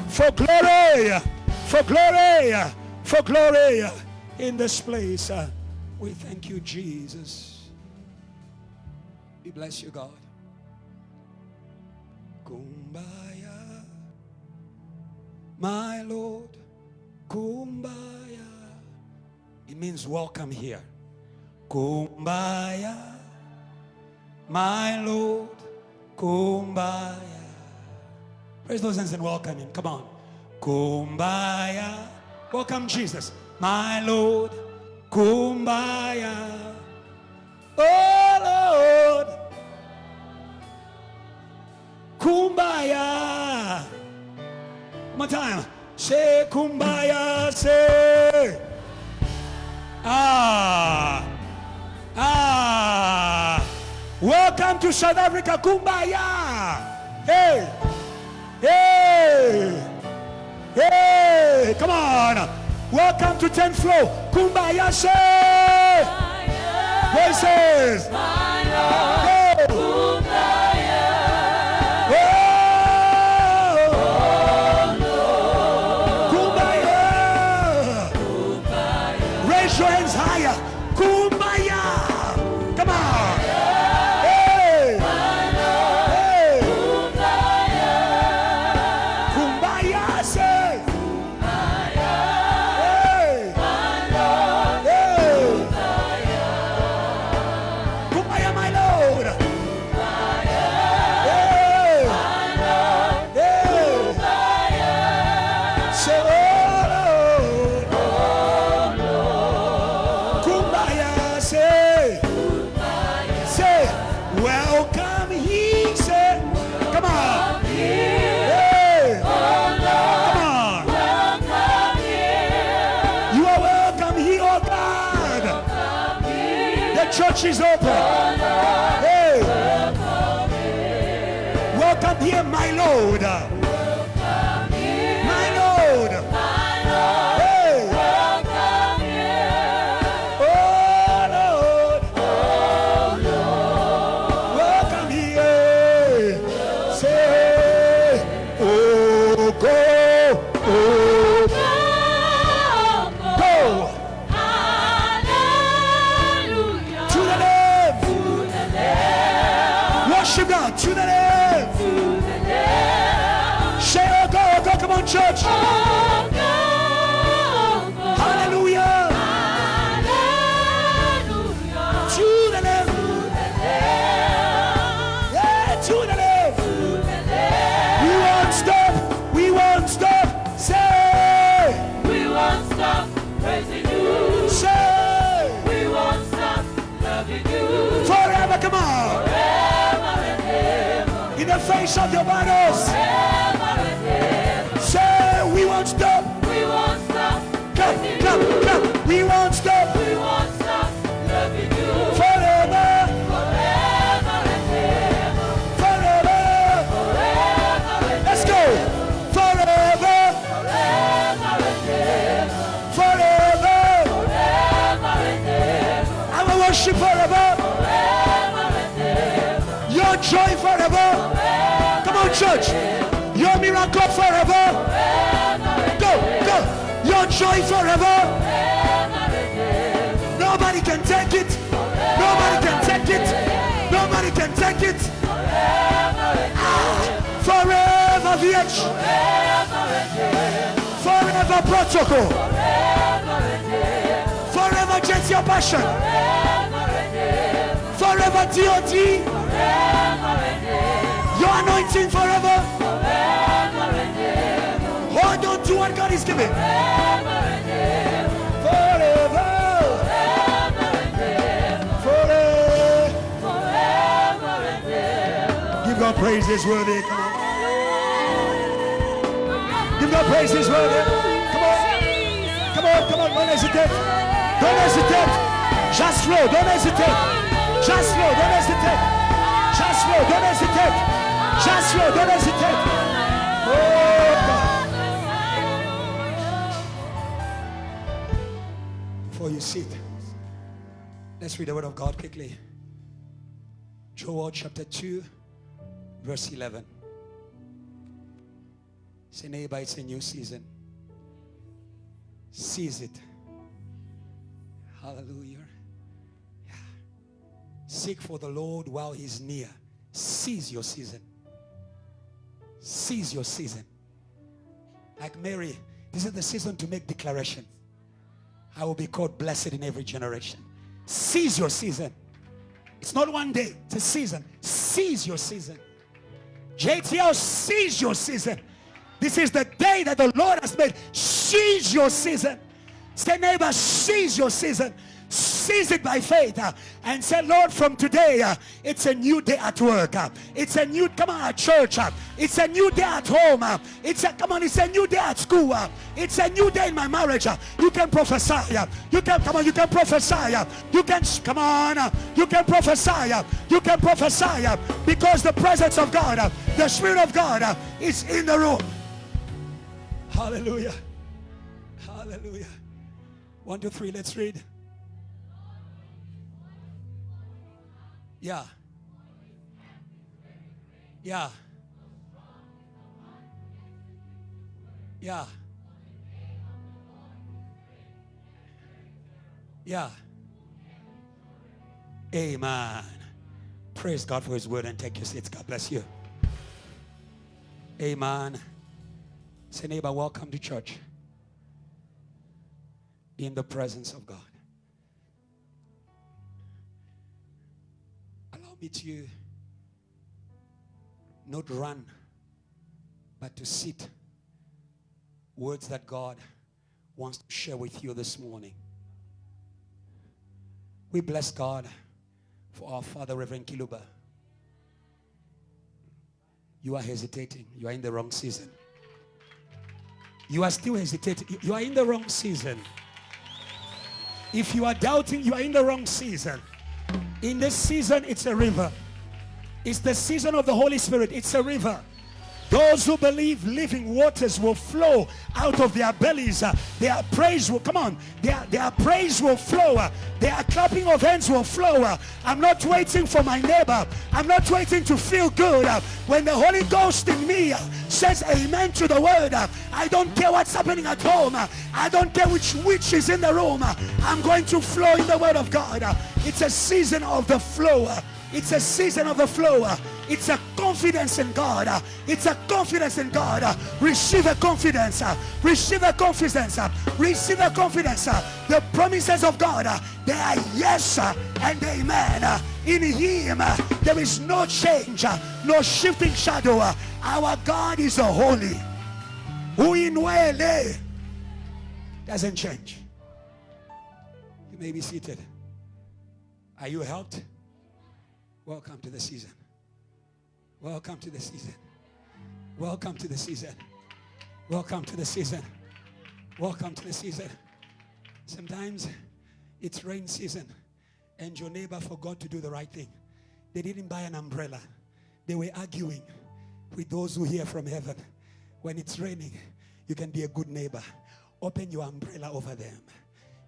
for glory, for glory, for glory in this place. We thank you, Jesus. We bless you, God. Kumbaya, my Lord, Kumbaya. It means welcome here. Kumbaya, my Lord, Kumbaya. Raise those hands and welcome him. Come on. Kumbaya. Welcome Jesus. My Lord, Kumbaya. Oh Lord, Kumbaya. One more time. Say Kumbaya. Say. Welcome to South Africa. Kumbaya. Hey. Hey. Hey. Come on. Welcome to 10th floor. Kumbaya. Say. Voices. Raise your hands higher. Kumbaya. Come on. Hey. Hey. Kumbaya. Say. Hey. Hey. Kumbaya, my Lord. Hey. Hey. Say, oh Lord. Kumbaya, say. Say, welcome he, say. Come on. Hey. Come on. You are welcome here, oh God. The church is open. Hey. Welcome here, my Lord. My Lord. Hey. Oh Lord. Welcome here. Say, oh go, oh go to the left. Worship God to the left. Say, oh go, come on, church. Hallelujah. To the left. Yeah, to the left. We won't stop. We won't stop. Say. We won't stop praising you. Say. We won't stop loving you. Forever, come on. Forever and ever. In the face of your battles. Forever and ever. Say, we won't stop. We won't stop Come, praising come, you. come. We won't stop. We won't stop loving you. Forever, Forever and ever. forever. Forever and Let's go. Forever, forever and ever. forever. Forever and ever. I will worship forever. Forever and ever. Your joy forever. Come on, church. Your miracle forever. Go, go. Your joy forever. Nobody can take it. Nobody can take it. Nobody can take it. Forever VH. Forever protocol. Forever just your passion. Forever DOT. Your anointing forever. Hold on to what God is giving. Forever. praise is worthy. Come on. Give God praise is worthy. Come on. Come on, come on. Don't hesitate. Don't hesitate. Just flow. Don't hesitate. Just flow. Don't hesitate. Just flow. Don't hesitate. Just flow. Don't hesitate. Oh, God. Before you sit, let's read the word of God quickly. Joel chapter 2, verse 11. Say, neighbor, it's a new season. Seize it. Hallelujah. Yeah. Seek for the Lord while he's near. Seize your season. Seize your season. Like Mary, this is the season to make declarations. I will be called blessed in every generation. Seize your season. It's not one day, it's a season. Seize your season. JTL, seize your season. This is the day that the Lord has made. Seize your season. Say, neighbor, seize your season. Seize it by faith and say, Lord, from today it's a new day at work. It's a new, come on, at church. It's a new day at home. It's a new day at school. It's a new day in my marriage. You can prophesy. You can, come on, you can prophesy. You can, come on, you can prophesy. You can prophesy because the presence of God, the Spirit of God is in the room. Hallelujah. Hallelujah. 1, 2, 3, let's read. Yeah. Yeah. Yeah. Yeah. Amen. Praise God for his word and take your seats. God bless you. Amen. Say, neighbor, welcome to church. In the presence of God. Allow me to not run, but to sit. Words that God wants to share with you this morning. We bless God for our Father, Reverend Kiluba. You are hesitating. You are in the wrong season. You are still hesitating. You are in the wrong season. If you are doubting, you are in the wrong season. In this season, it's a river. It's the season of the Holy Spirit. It's a river. Those who believe living waters will flow out of their bellies. Their praise will, come on, their praise will flow. Their clapping of hands will flow. I'm not waiting for my neighbor. I'm not waiting to feel good. When the Holy Ghost in me says amen to the word, I don't care what's happening at home. I don't care which witch is in the room. I'm going to flow in the word of God. It's a season of the flow. It's a season of the flow. It's a confidence in God. It's a confidence in God. Receive a confidence. Receive a confidence. Receive a confidence. The promises of God, they are yes and amen. In him, there is no change, no shifting shadow. Our God is a holy. Who in way doesn't change. You may be seated. Are you helped? Welcome to the season. Welcome to the season. Welcome to the season. Welcome to the season. Welcome to the season. Sometimes it's rain season and your neighbor forgot to do the right thing. They didn't buy an umbrella. They were arguing with those who hear from heaven. When it's raining, you can be a good neighbor. Open your umbrella over them.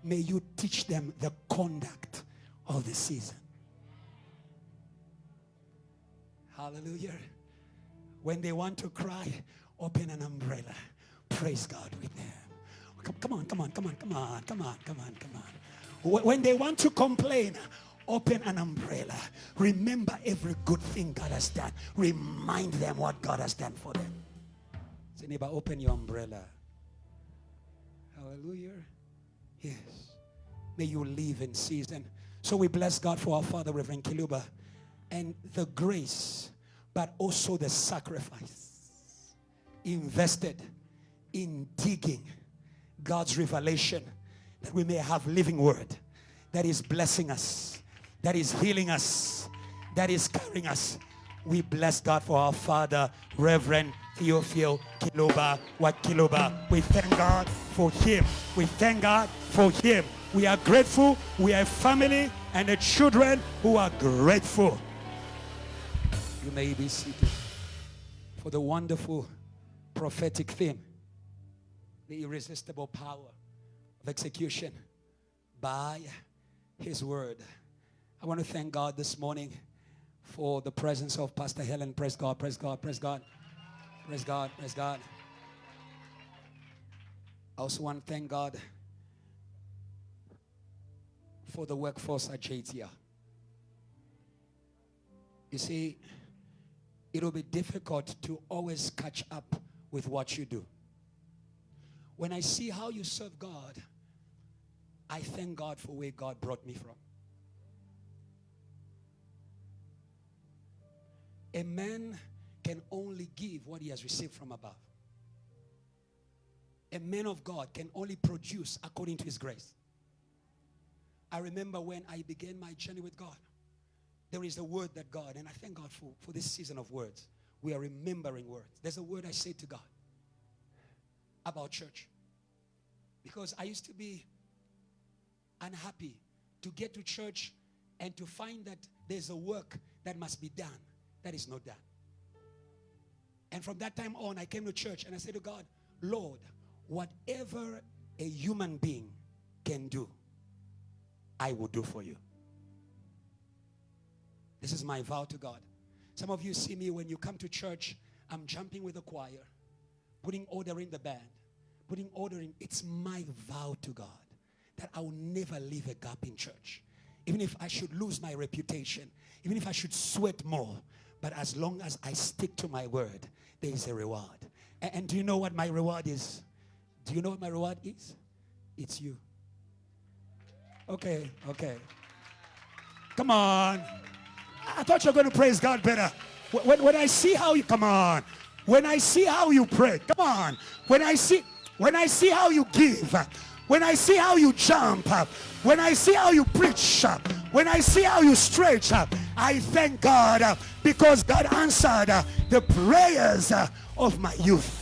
May you teach them the conduct of the season. Hallelujah. When they want to cry, open an umbrella. Praise God with them. Come on. When they want to complain, open an umbrella. Remember every good thing God has done. Remind them what God has done for them. Say, neighbor, open your umbrella. Hallelujah. Yes. May you live in season. So we bless God for our Father, Reverend Kiluba, and the grace, but also the sacrifice invested in digging God's revelation, that we may have living word that is blessing us, that is healing us, that is carrying us. We bless God for our father, Reverend Theophil Kiluba. What Kiluba? We thank God for him. We thank God for him. We are grateful. We are a family and the children who are grateful. You may be seated for the wonderful prophetic theme, the irresistible power of execution by his word. I want to thank God this morning for the presence of Pastor Helen. Praise God, praise God, praise God. Praise God, praise God. I also want to thank God for the workforce at JTR. You see, it will be difficult to always catch up with what you do. When I see how you serve God, I thank God for where God brought me from. A man can only give what he has received from above. A man of God can only produce according to his grace. I remember when I began my journey with God, there is a word that God, and I thank God for this season of words. We are remembering words. There's a word I say to God about church. Because I used to be unhappy to get to church and to find that there's a work that must be done that is not done. And from that time on, I came to church and I said to God, Lord, whatever a human being can do, I will do for you. This is my vow to God. Some of you see me when you come to church, I'm jumping with the choir, putting order in the band, putting order in. It's my vow to God that I will never leave a gap in church. Even if I should lose my reputation, even if I should sweat more, but as long as I stick to my word, there is a reward. And do you know what my reward is? Do you know what my reward is? It's you. Okay. Come on. I thought you were going to praise God better. When I see how you, come on. When I see how you pray, come on. When I see how you give, when I see how you jump, when I see how you preach, when I see how you stretch, I thank God because God answered the prayers of my youth.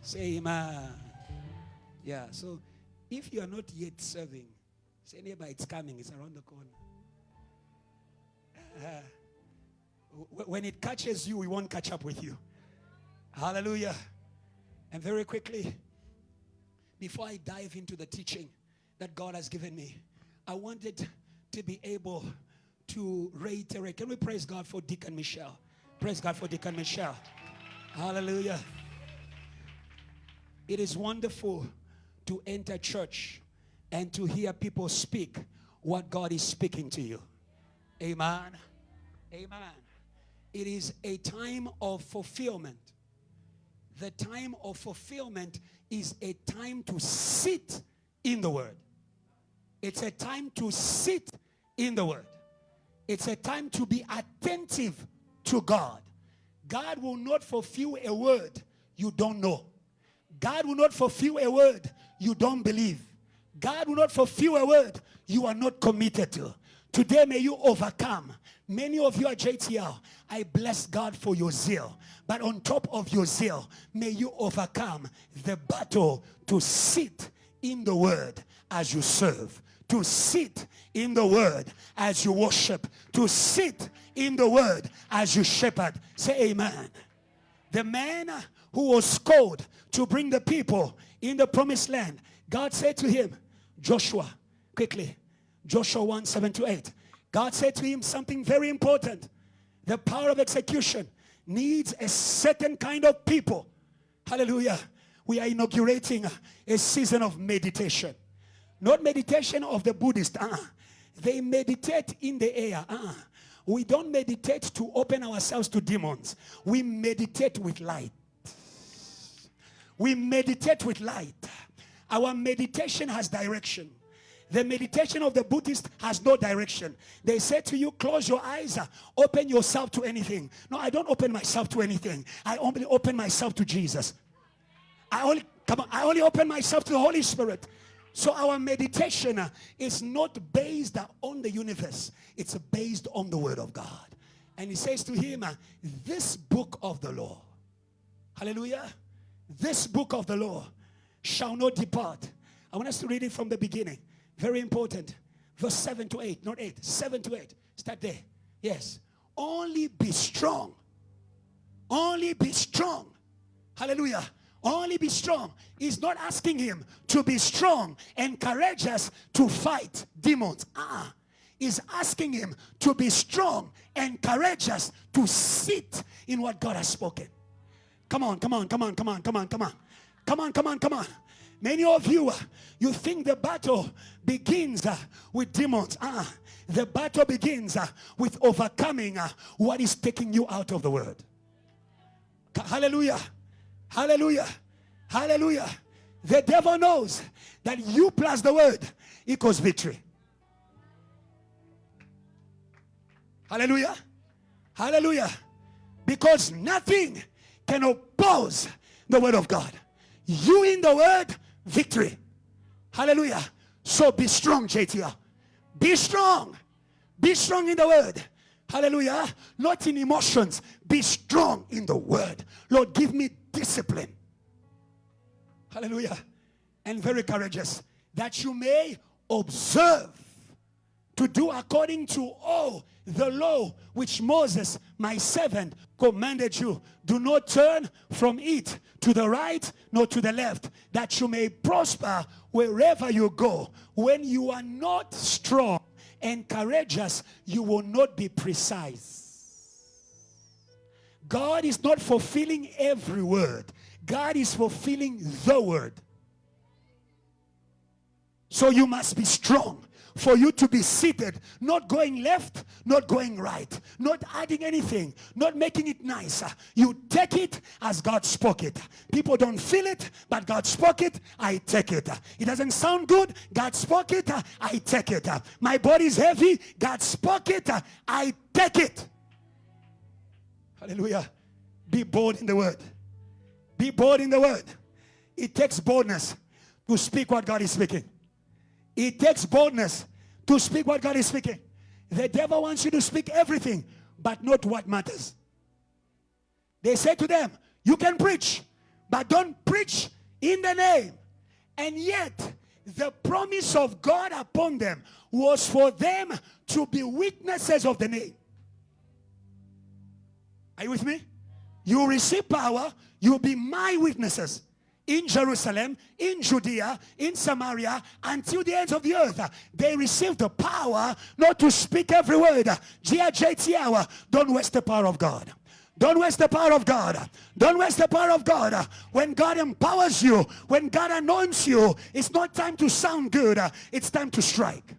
Say amen. Yeah, so if you are not yet serving, say neighbor, it's coming, it's around the corner. When it catches you, we won't catch up with you. Hallelujah. And very quickly, before I dive into the teaching that God has given me, I wanted to be able to reiterate. Can we praise God for Deacon Michelle? Praise God for Deacon Michelle. Hallelujah. It is wonderful to enter church and to hear people speak what God is speaking to you. Amen. Amen. It is a time of fulfillment. The time of fulfillment is a time to sit in the word. It's a time to sit in the word. It's a time to be attentive to God. God will not fulfill a word you don't know. God will not fulfill a word you don't believe. God will not fulfill a word you are not committed to. Today may you overcome. Many of you are JTL. I bless God for your zeal. But on top of your zeal, may you overcome the battle to sit in the word as you serve. To sit in the word as you worship. To sit in the word as you shepherd. Say amen. The man who was called to bring the people in the promised land, God said to him, Joshua, quickly, Joshua 1:7-8. God said to him something very important. The power of execution needs a certain kind of people. Hallelujah. We are inaugurating a season of meditation. Not meditation of the Buddhists. They meditate in the air. We don't meditate to open ourselves to demons. We meditate with light. We meditate with light. Our meditation has direction. The meditation of the Buddhist has no direction. They say to you, close your eyes, open yourself to anything. No, I don't open myself to anything. I only open myself to Jesus. I only open myself to the Holy Spirit. So our meditation is not based on the universe. It's based on the Word of God. And he says to him, this book of the law, hallelujah, this book of the law shall not depart. I want us to read it from the beginning. Very important. Verse 7 to 8, not 8, 7 to 8. Start there. Yes. Only be strong. Only be strong. Hallelujah. Only be strong. He's not asking him to be strong and courageous to fight demons. He's asking him to be strong and courageous to sit in what God has spoken. Come on, come on, come on, come on, come on, come on. Come on, come on, come on. Many of you, you think the battle begins with demons. The battle begins with overcoming what is taking you out of the word. Hallelujah. Hallelujah. Hallelujah. The devil knows that you plus the word equals victory. Hallelujah. Hallelujah. Because nothing can oppose the word of God. You in the word, victory. Hallelujah. So be strong, JTL. Be strong. Be strong in the word. Hallelujah. Not in emotions. Be strong in the word. Lord, give me discipline. Hallelujah. And very courageous, that you may observe to do according to all the law which Moses, my servant, commanded you. Do not turn from it to the right nor to the left, that you may prosper wherever you go. When you are not strong and courageous, you will not be precise. God is not fulfilling every word. God is fulfilling the word. So you must be strong for you to be seated, not going left, not going right, not adding anything, not making it nicer. You take it as God spoke it. People don't feel it, but God spoke it, I take it. It doesn't sound good, God spoke it, I take it. My body is heavy, God spoke it, I take it. Hallelujah. Be bold in the word. Be bold in the word. It takes boldness to speak what God is speaking. It takes boldness to speak what God is speaking. The devil wants you to speak everything, but not what matters. They say to them, you can preach, but don't preach in the name. And yet, the promise of God upon them was for them to be witnesses of the name. Are you with me? You receive power, you'll be my witnesses. In Jerusalem, in Judea, in Samaria, until the ends of the earth. They received the power not to speak every word. Don't waste the power of God. Don't waste the power of God. Don't waste the power of God. When God empowers you, when God anoints you, it's not time to sound good. It's time to strike.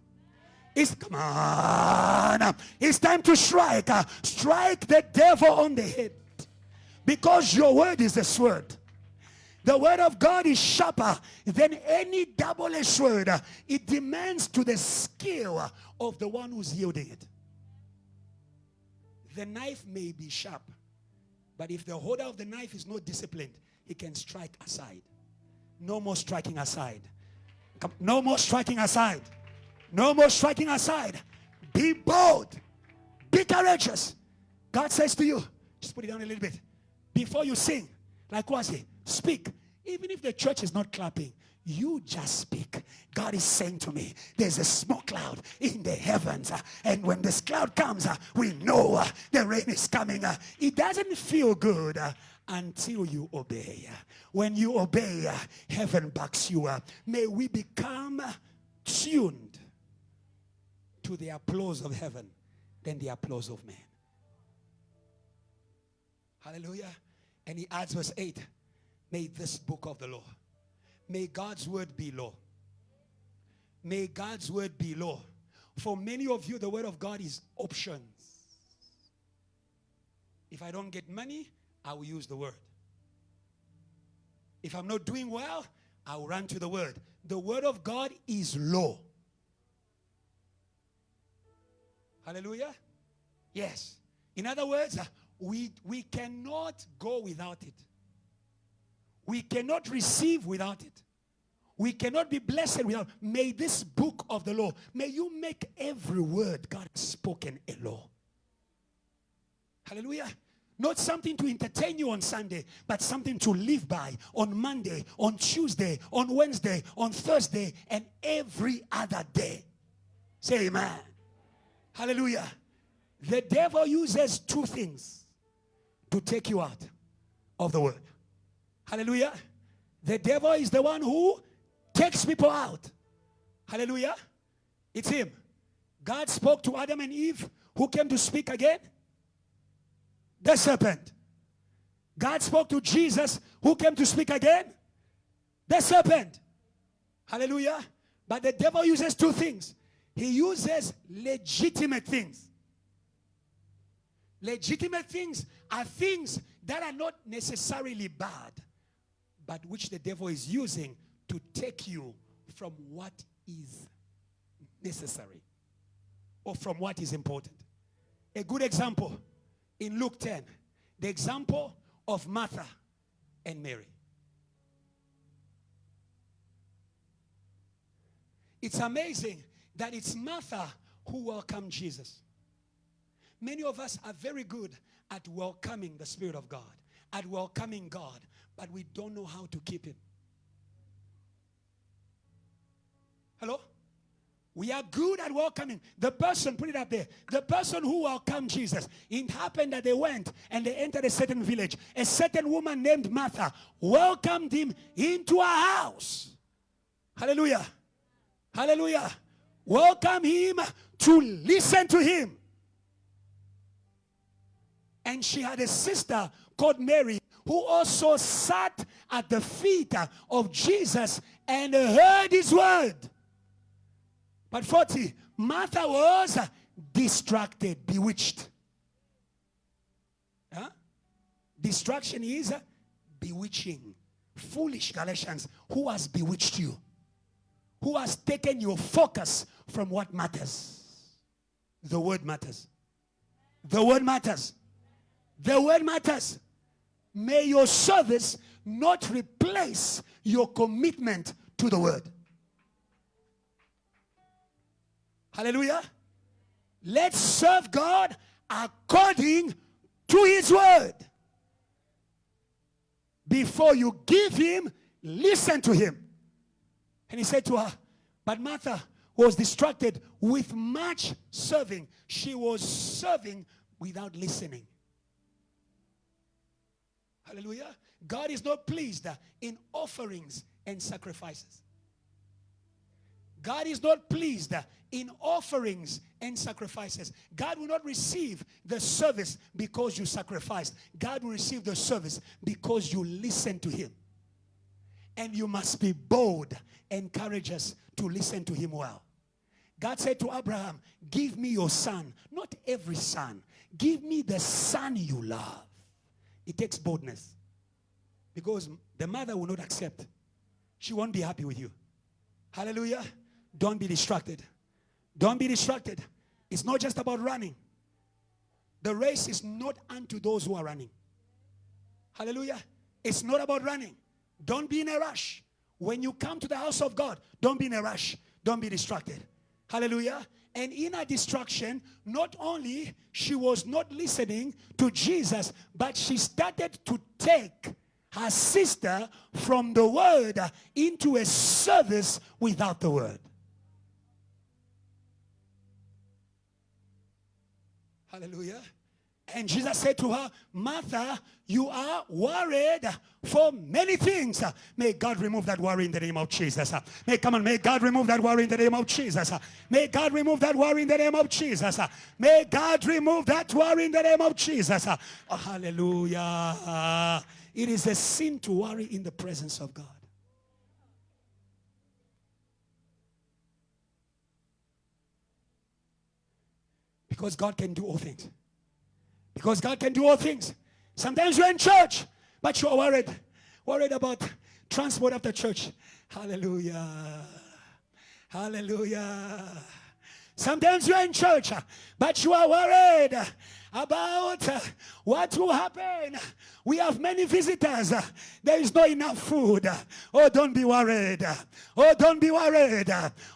Come on. It's time to strike. Strike the devil on the head. Because your word is the sword. The word of God is sharper than any double-edged sword. It demands to the skill of the one who's yielding it. The knife may be sharp, but if the holder of the knife is not disciplined, he can strike aside. No more striking aside. No more striking aside. No more striking aside. Be bold. Be courageous. God says to you, just put it down a little bit. Before you sing, like what say? Speak. Even if the church is not clapping, you just speak. God is saying to me, there's a smoke cloud in the heavens. And when this cloud comes, we know the rain is coming. It doesn't feel good until you obey. When you obey, heaven backs you up. May we become tuned to the applause of heaven than the applause of man. Hallelujah. And he adds verse 8. May this book of the law, may God's word be law. May God's word be law. For many of you, the word of God is options. If I don't get money, I will use the word. If I'm not doing well, I will run to the word. The word of God is law. Hallelujah. Yes. In other words, we cannot go without it. We cannot receive without it. We cannot be blessed without. May this book of the law, may you make every word God has spoken a law. Hallelujah. Not something to entertain you on Sunday, but something to live by on Monday, on Tuesday, on Wednesday, on Thursday, and every other day. Say amen. Hallelujah. The devil uses two things to take you out of the word. Hallelujah. The devil is the one who takes people out. Hallelujah. It's him. God spoke to Adam and Eve. Who came to speak again? The serpent. God spoke to Jesus. Who came to speak again? The serpent. Hallelujah. But the devil uses two things. He uses legitimate things. Legitimate things are things that are not necessarily bad, but which the devil is using to take you from what is necessary or from what is important. A good example in Luke 10, the example of Martha and Mary. It's amazing that it's Martha who welcomed Jesus. Many of us are very good at welcoming the Spirit of God, at welcoming God, but we don't know how to keep him. Hello? We are good at welcoming. The person, put it up there, the person who welcomed Jesus. It happened that they went and they entered a certain village. A certain woman named Martha welcomed him into her house. Hallelujah. Hallelujah. Welcome him to listen to him. And she had a sister called Mary who also sat at the feet of Jesus and heard his word. But 40, Martha was distracted, bewitched. Huh? Distraction is bewitching. Foolish Galatians, who has bewitched you? Who has taken your focus from what matters? The word matters. The word matters. The word matters. May your service not replace your commitment to the word. Hallelujah. Let's serve God according to his word. Before you give him, listen to him. And he said to her, but Martha was distracted with much serving. She was serving without listening. Hallelujah. God is not pleased in offerings and sacrifices. God is not pleased in offerings and sacrifices. God will not receive the service because you sacrificed. God will receive the service because you listen to him. And you must be bold and courageous to listen to him well. God said to Abraham, give me your son. Not every son. Give me the son you love. It takes boldness. Because the mother will not accept. She won't be happy with you. Hallelujah. Don't be distracted. Don't be distracted. It's not just about running. The race is not unto those who are running. Hallelujah. It's not about running. Don't be in a rush. When you come to the house of God, don't be in a rush. Don't be distracted. Hallelujah. And in her distraction, not only she was not listening to Jesus, but she started to take her sister from the word into a service without the word. Hallelujah. And Jesus said to her, Martha, you are worried for many things. May God remove that worry in the name of Jesus. May God remove that worry in the name of Jesus. May God remove that worry in the name of Jesus. May God remove that worry in the name of Jesus. Oh, hallelujah. It is a sin to worry in the presence of God. Because God can do all things. Because God can do all things. Sometimes you're in church, but you're worried about transport after church. Hallelujah. Hallelujah. Sometimes you're in church, but you are worried about what will happen. We have many visitors. There is not enough food. Oh, don't be worried. Oh, don't be worried.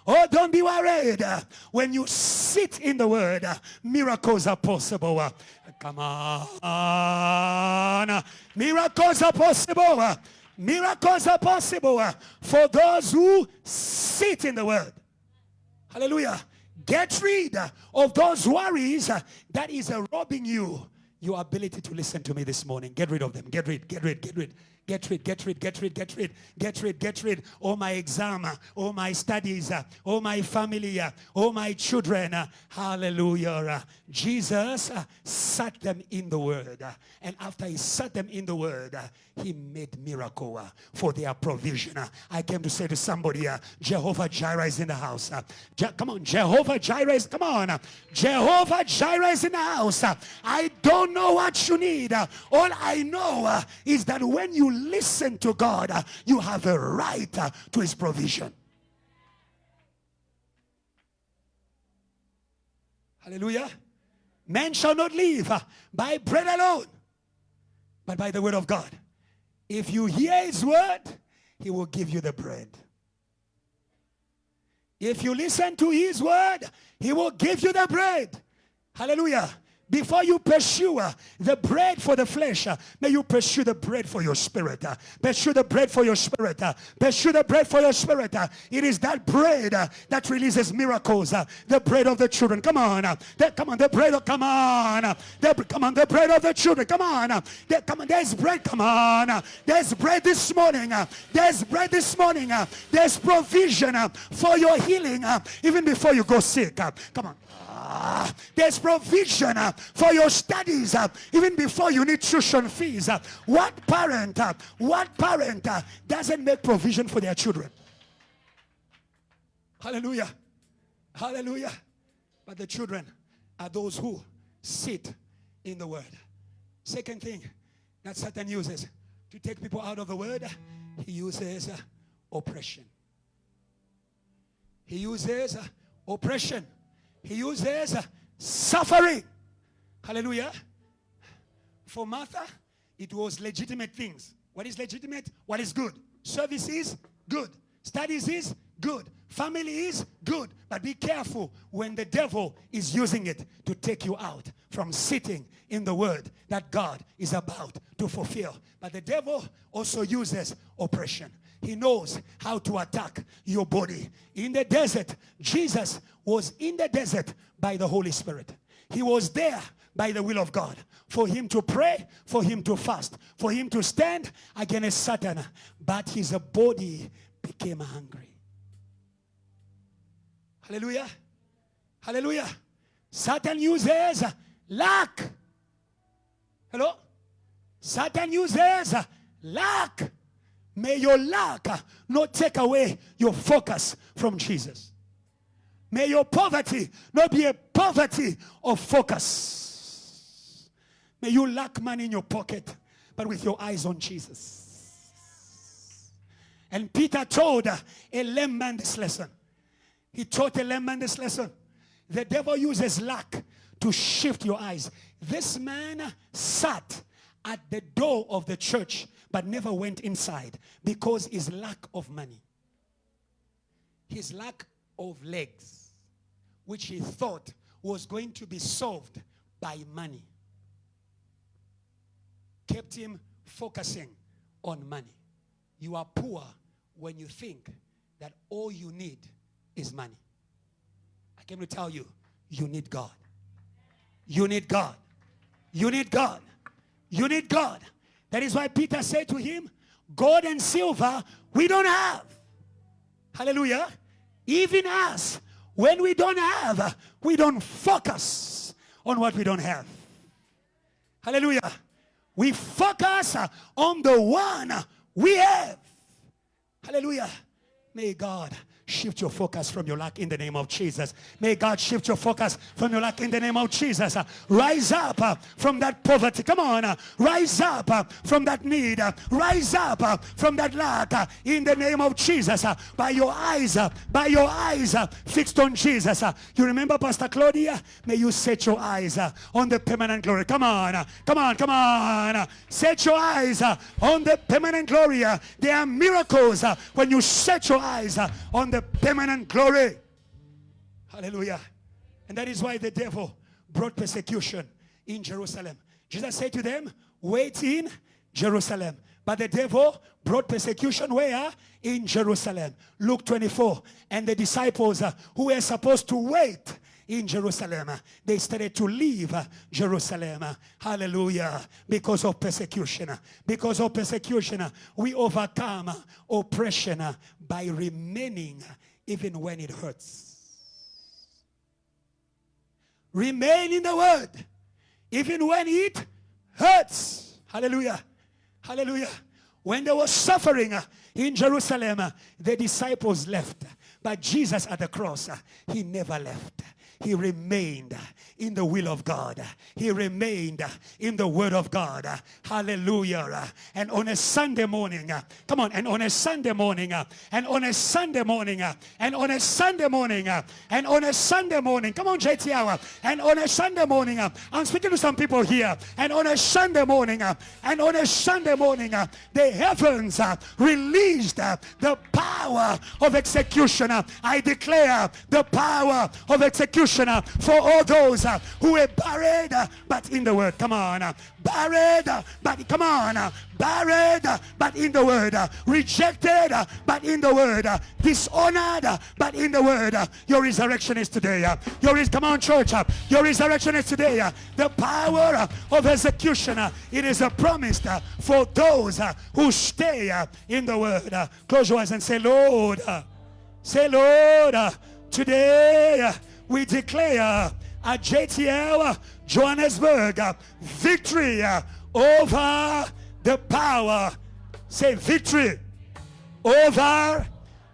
Oh, don't be worried. When you sit in the word, miracles are possible. Come on. Miracles are possible. Miracles are possible for those who sit in the word. Hallelujah. Get rid of those worries that is robbing you your ability to listen to me this morning. Get rid of them. Get rid. All my exam, all my studies, all my family, all my children. Hallelujah. Jesus sat them in the word. And after he sat them in the word, he made miracle for their provision. I came to say to somebody, Jehovah Jireh is in the house. Come on, Jehovah Jireh is, come on. Jehovah Jireh is in the house. I don't know what you need. All I know is that when you listen to God, you have a right to his provision. Hallelujah. Man shall not live by bread alone, but by the word of God. If you hear his word, he will give you the bread. If you listen to his word, he will give you the bread. Hallelujah. Before you pursue the bread for the flesh, may you pursue the bread for your spirit. Pursue the bread for your spirit. Pursue the bread for your spirit. It is that bread that releases miracles. The bread of the children. Come on. Come on. The bread of, come on. Come on. The bread of the children. Come on. Come on. There's bread. Come on. There's bread this morning. There's bread this morning. There's provision for your healing even before you go sick. Come on. There's provision for your studies even before you need tuition fees. What parent doesn't make provision for their children? Hallelujah. Hallelujah. But the children are those who sit in the word. Second thing that Satan uses to take people out of the word, he uses oppression. He uses oppression. He uses suffering. Hallelujah. For Martha, it was legitimate things. What is legitimate? What is good? Service is good. Studies is good. Family is good. But be careful when the devil is using it to take you out from sitting in the word that God is about to fulfill. But the devil also uses oppression. He knows how to attack your body. In the desert, Jesus was in the desert by the Holy Spirit. He was there by the will of God. For him to pray, for him to fast, for him to stand against Satan. But his body became hungry. Hallelujah. Hallelujah. Satan uses lack. Hello? Satan uses lack. May your lack not take away your focus from Jesus. May your poverty not be a poverty of focus. May you lack money in your pocket, but with your eyes on Jesus. And Peter told a lame man this lesson. He taught a lame man this lesson. The devil uses lack to shift your eyes. This man sat at the door of the church but never went inside because his lack of money, his lack of legs, which he thought was going to be solved by money, kept him focusing on money. You are poor when you think that all you need is money. I came to tell you, you need God. You need God. You need God. You need God. That is why Peter said to him, gold and silver we don't have. Hallelujah. Even us, when we don't have, we don't focus on what we don't have. Hallelujah. We focus on the one we have. Hallelujah. May God shift your focus from your lack in the name of Jesus. May God shift your focus from your lack in the name of Jesus. Rise up from that poverty. Come on. Rise up from that need. Rise up from that lack in the name of Jesus. By your eyes fixed on Jesus. You remember Pastor Claudia? May you set your eyes on the permanent glory. Come on. Come on. Come on. Set your eyes on the permanent glory. There are miracles when you set your eyes on the permanent glory. Hallelujah. And that is why the devil brought persecution in Jerusalem. Jesus said to them, wait in Jerusalem. But the devil brought persecution where? In Jerusalem. Luke 24. And the disciples who were supposed to wait in Jerusalem, they started to leave Jerusalem. Hallelujah. Because of persecution. Because of persecution, we overcome oppression by remaining even when it hurts. Remain in the word even when it hurts. Hallelujah. Hallelujah. When there was suffering in Jerusalem, the disciples left. But Jesus at the cross, he never left. He remained in the will of God. He remained in the word of God. Hallelujah. And on a Sunday morning, come on, and on a Sunday morning, and on a Sunday morning, and on a Sunday morning, and on a Sunday morning, come on, JT Hour, and on a Sunday morning, I'm speaking to some people here, and on a Sunday morning, and on a Sunday morning, the heavens released the power of execution. I declare the power of execution for all those who were buried but in the word. Come on. Buried but come on. Buried but in the word. Rejected but in the word. Dishonored but in the word. Your resurrection is today. Come on, church. Your resurrection is today. The power of execution. It is a promise for those who stay in the word. Close your eyes and say, Lord. Say, Lord, today we declare at JTL Johannesburg victory over the power. Say victory over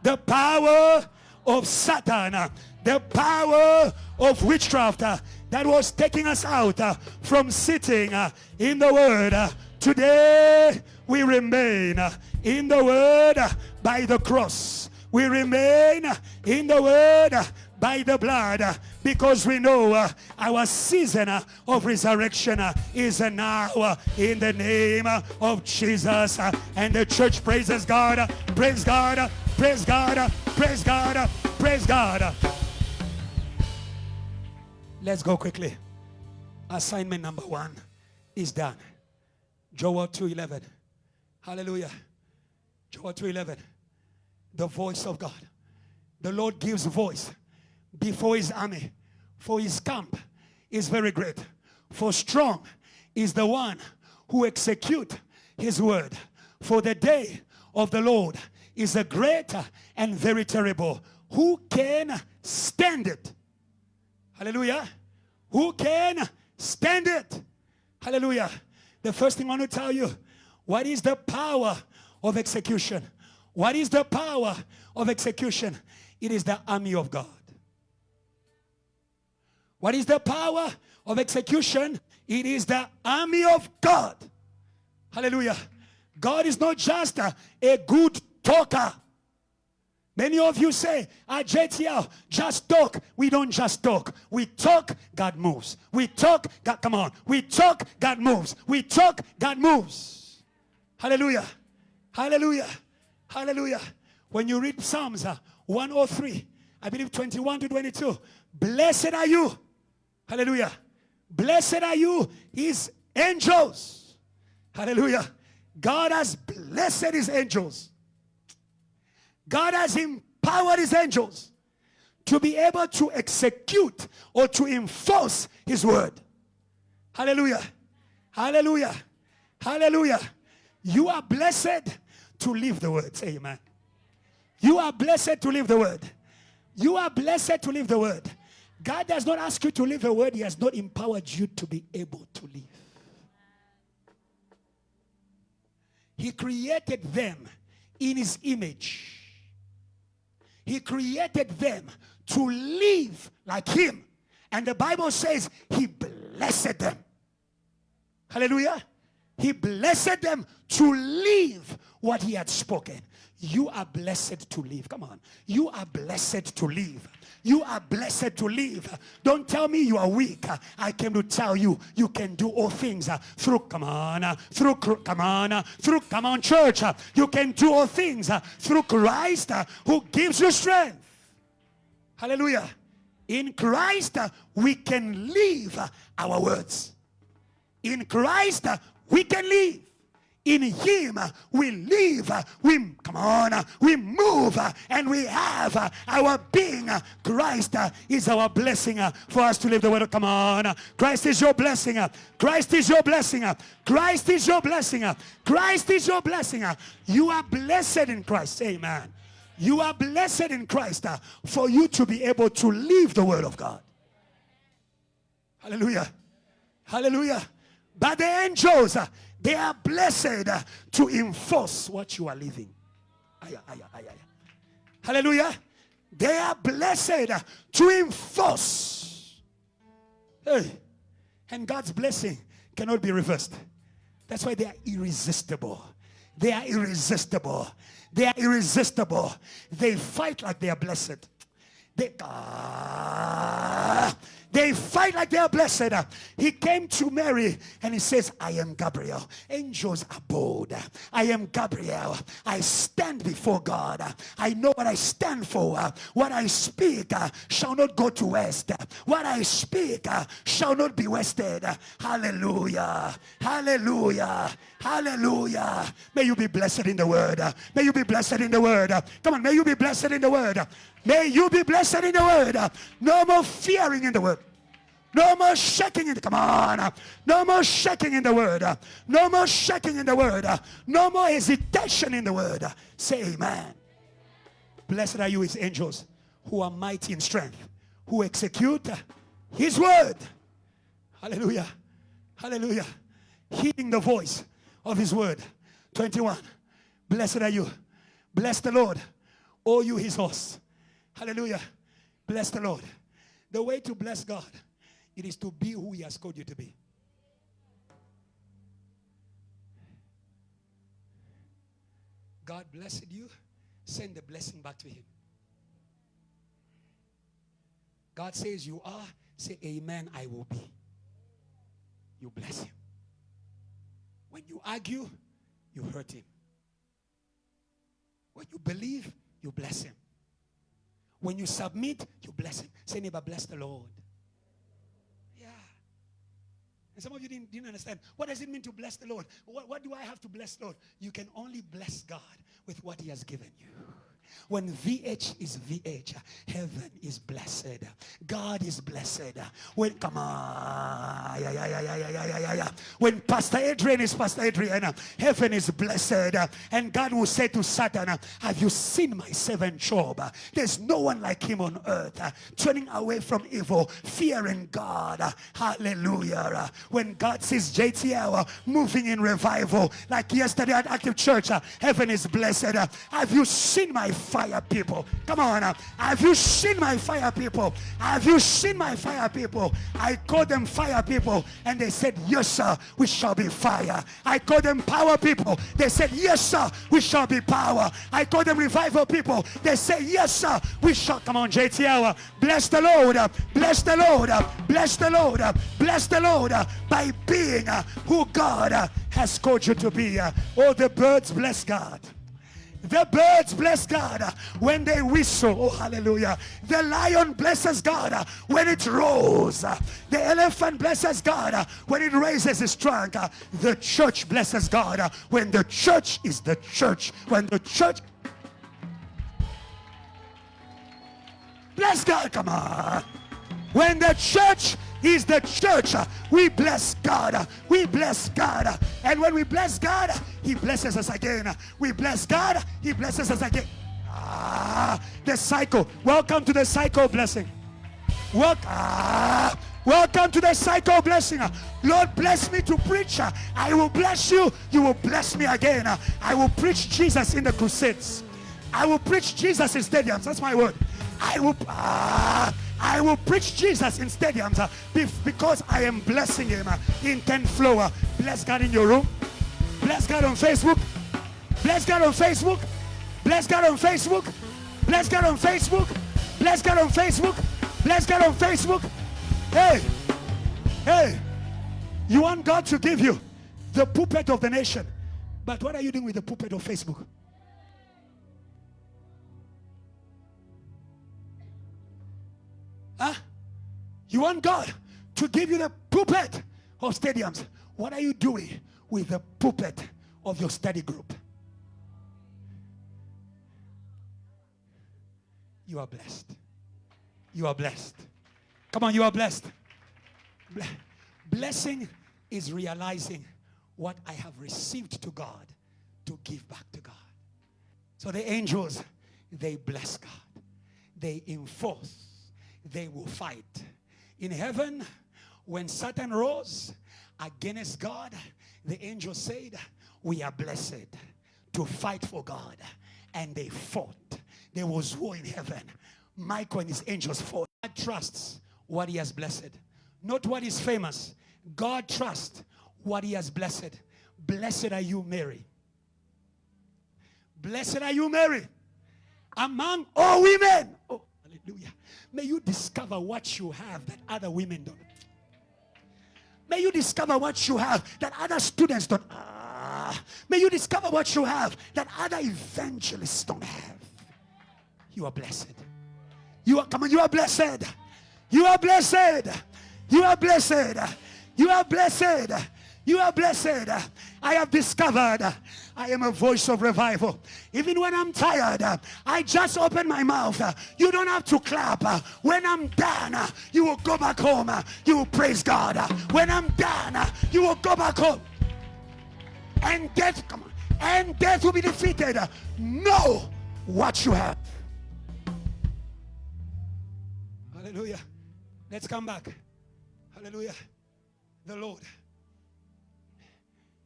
the power of Satan, the power of witchcraft that was taking us out from sitting in the word. Today we remain in the word by the cross. We remain in the word by the blood, because we know our season of resurrection is now in the name of Jesus. And the church praises God, praise God, praise God, praise God, praise God. Let's go quickly. Assignment number 1 is done. Joel 2:11. Hallelujah. Joel 2:11. The voice of God. The Lord gives voice before his army, for his camp is very great. For strong is the one who execute his word. For the day of the Lord is a great and very terrible. Who can stand it? Hallelujah. Who can stand it? Hallelujah. The first thing I want to tell you, what is the power of execution? What is the power of execution? It is the army of God. What is the power of execution? It is the army of God. Hallelujah. God is not just a good talker. Many of you say, JTL, just talk. We don't just talk. We talk, God moves. We talk, God, come on. We talk, God moves. We talk, God moves. Hallelujah. Hallelujah. Hallelujah. When you read Psalms 103, I believe 21 to 22, blessed are you. Hallelujah. Blessed are you, his angels. Hallelujah. God has blessed his angels. God has empowered his angels to be able to execute or to enforce his word. Hallelujah. Hallelujah. Hallelujah. You are blessed to live the word. Say amen. You are blessed to live the word. You are blessed to live the word. God does not ask you to live the word. He has not empowered you to be able to live. He created them in his image. He created them to live like him. And the Bible says he blessed them. Hallelujah. He blessed them to live what he had spoken. You are blessed to live. Come on. You are blessed to live. You are blessed to live. Don't tell me you are weak. I came to tell you, you can do all things through, come on, church. You can do all things through Christ who gives you strength. Hallelujah. In Christ, we can live our words. In Christ, we can live. In him we live, we move, and we have our being. Christ is our blessing for us to live the word. Come on. Christ is your blessing. Christ is your blessing. Christ is your blessing. Christ is your blessing. You are blessed in Christ. Amen. You are blessed in Christ for you to be able to live the word of God. Hallelujah. Hallelujah. But the angels, they are blessed to enforce what you are living. Hallelujah. They are blessed to enforce. Hey. And God's blessing cannot be reversed. That's why they are irresistible. They are irresistible. They are irresistible. They fight like they are blessed. They fight like they are blessed. He came to Mary and he says, I am Gabriel. Angels are bold. I am Gabriel. I stand before God. I know what I stand for. What I speak shall not go to waste. What I speak shall not be wasted. Hallelujah. Hallelujah. Hallelujah. May you be blessed in the word. May you be blessed in the word. Come on, may you be blessed in the word. May you be blessed in the word. No more fearing in the word. No more shaking in the, come on. No more shaking in the word. No more shaking in the word. No more hesitation in the word. Say amen. Blessed are you, his angels, who are mighty in strength, who execute his word. Hallelujah. Hallelujah. Hearing the voice of his word. 21. Blessed are you. Bless the Lord, all you his hosts. Hallelujah. Bless the Lord. The way to bless God, it is to be who he has called you to be. God blessed you. Send the blessing back to him. God says you are. Say amen, I will be. You bless him. When you argue, you hurt him. When you believe, you bless him. When you submit, you bless him. Say, neighbor, bless the Lord. Yeah. And some of you didn't understand. What does it mean to bless the Lord? What do I have to bless the Lord? You can only bless God with what he has given you. When VH is VH, heaven is blessed. God is blessed. When, come on. When Pastor Adrian is Pastor Adrian, heaven is blessed. And God will say to Satan, have you seen my servant Job? There's no one like him on earth. Turning away from evil, fearing God. Hallelujah. When God sees JTL moving in revival, like yesterday at Active Church, heaven is blessed. Have you seen my fire people? Come on. Have you seen my fire people? Have you seen my fire people? I call them fire people and they said, yes sir, we shall be fire. I call them power people. They said, yes sir, we shall be power. I call them revival people. They say, yes sir, we shall. Come on, JTL. Bless the Lord. Bless the Lord. Bless the Lord. Bless the Lord by being who God has called you to be. Oh, the birds bless God. The birds bless God when they whistle. Oh, hallelujah. The lion blesses God when it roars. The elephant blesses God when it raises its trunk. The church blesses God when the church is the church. When the church... Bless God, come on. When the church is the church, we bless God. We bless God. And when we bless God, he blesses us again. We bless God, he blesses us again. The cycle. Welcome to the cycle blessing. Welcome to the cycle blessing. Lord, bless me to preach. I will bless you. You will bless me again. I will preach Jesus in the crusades. I will preach Jesus in stadiums. That's my word. I will preach Jesus in stadiums because I am blessing him in 10th floor. Bless God in your room. Bless God on Facebook. Bless God on Facebook. Bless God on Facebook. Bless God on Facebook. Bless God on Facebook. Bless God on Facebook. Hey, you want God to give you the pulpit of the nation, but what are you doing with the pulpit of Facebook? You want God to give you the pulpit of stadiums. What are you doing with the puppet of your study group? You are blessed. You are blessed. Come on, you are blessed. Blessing is realizing what I have received to God to give back to God. So the angels, they bless God. They enforce. They will fight. In heaven, when Satan rose against God, the angels said, we are blessed to fight for God. And they fought. There was war in heaven. Michael and his angels fought. God trusts what he has blessed, not what is famous. God trusts what he has blessed. Blessed are you, Mary. Blessed are you, Mary, among all women. Oh, hallelujah. May you discover what you have that other women don't. May you discover what you have that other students don't. May you discover what you have that other evangelists don't have. You are blessed. You are, come on, you are blessed. You are blessed. You are blessed. You are blessed. You are blessed. I have discovered I am a voice of revival. Even when I'm tired, I just open my mouth. You don't have to clap. When I'm done, you will go back home. You will praise God. When I'm done, you will go back home. And death, come on, and death will be defeated. Know what you have. Hallelujah. Let's come back. Hallelujah. The Lord.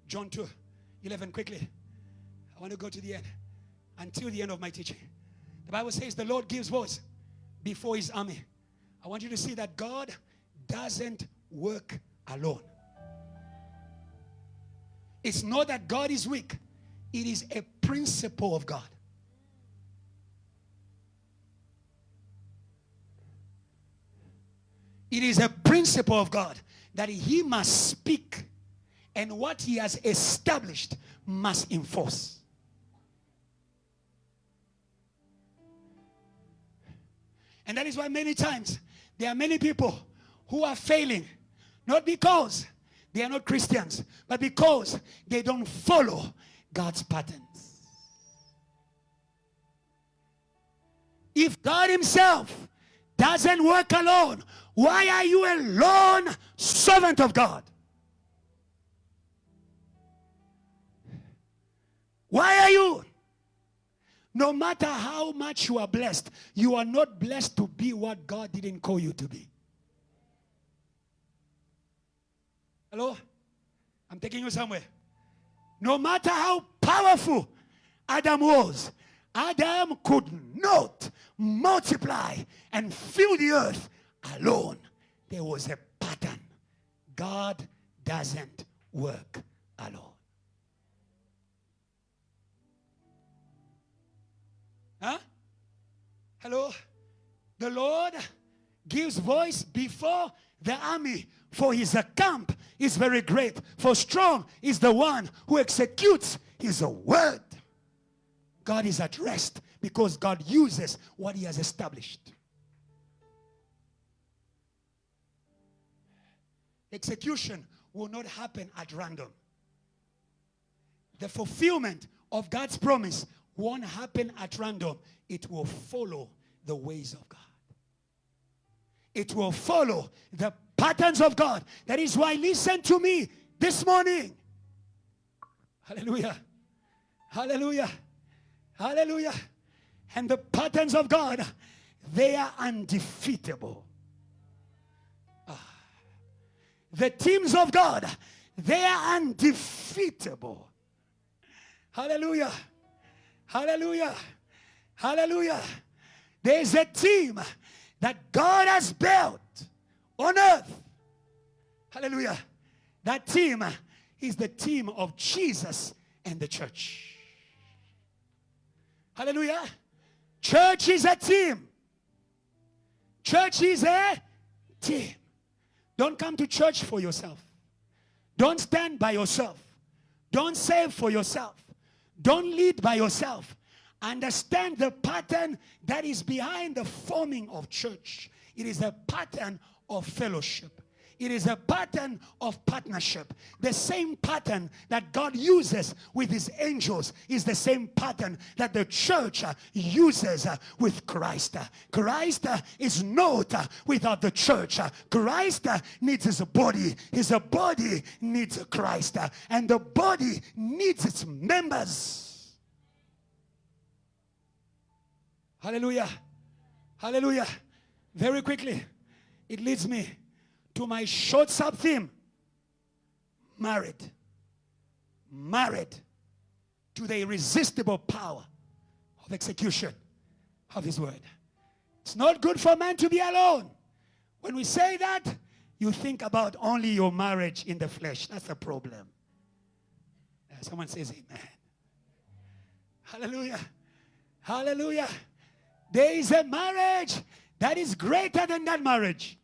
John 2:11 quickly. I want to go to the end. Until the end of my teaching. The Bible says the Lord gives voice before his army. I want you to see that God doesn't work alone. It's not that God is weak. It is a principle of God. It is a principle of God that he must speak, and what he has established must enforce. And that is why many times there are many people who are failing, not because they are not Christians, but because they don't follow God's patterns. If God himself doesn't work alone, why are you a lone servant of God? Why are you? No matter how much you are blessed, you are not blessed to be what God didn't call you to be. Hello? I'm taking you somewhere. No matter how powerful Adam was, Adam could not multiply and fill the earth alone. There was a pattern. God doesn't work alone. Huh? Hello? The Lord gives voice before the army, for his camp is very great. For strong is the one who executes his word. God is at rest because God uses what he has established. Execution will not happen at random. The fulfillment of God's promise won't happen at random. It will follow the ways of God. It will follow the patterns of God. That is why, listen to me this morning. Hallelujah. Hallelujah. Hallelujah. And the patterns of God, they are undefeatable. The teams of God, they are undefeatable. Hallelujah. Hallelujah. Hallelujah. There's a team that God has built on earth. Hallelujah. That team is the team of Jesus and the church. Hallelujah. Church is a team. Church is a team. Don't come to church for yourself. Don't stand by yourself. Don't save for yourself. Don't lead by yourself. Understand the pattern that is behind the forming of church. It is a pattern of fellowship. It is a pattern of partnership. The same pattern that God uses with his angels is the same pattern that the church uses with Christ. Christ is not without the church. Christ needs his body. His body needs Christ. And the body needs its members. Hallelujah. Hallelujah. Very quickly, it leads me to my short sub-theme. Married to the irresistible power of execution of his word. It's not good for man to be alone. When we say that, you think about only your marriage in the flesh. That's a problem. Someone says amen. Hallelujah. Hallelujah. There is a marriage that is greater than that marriage.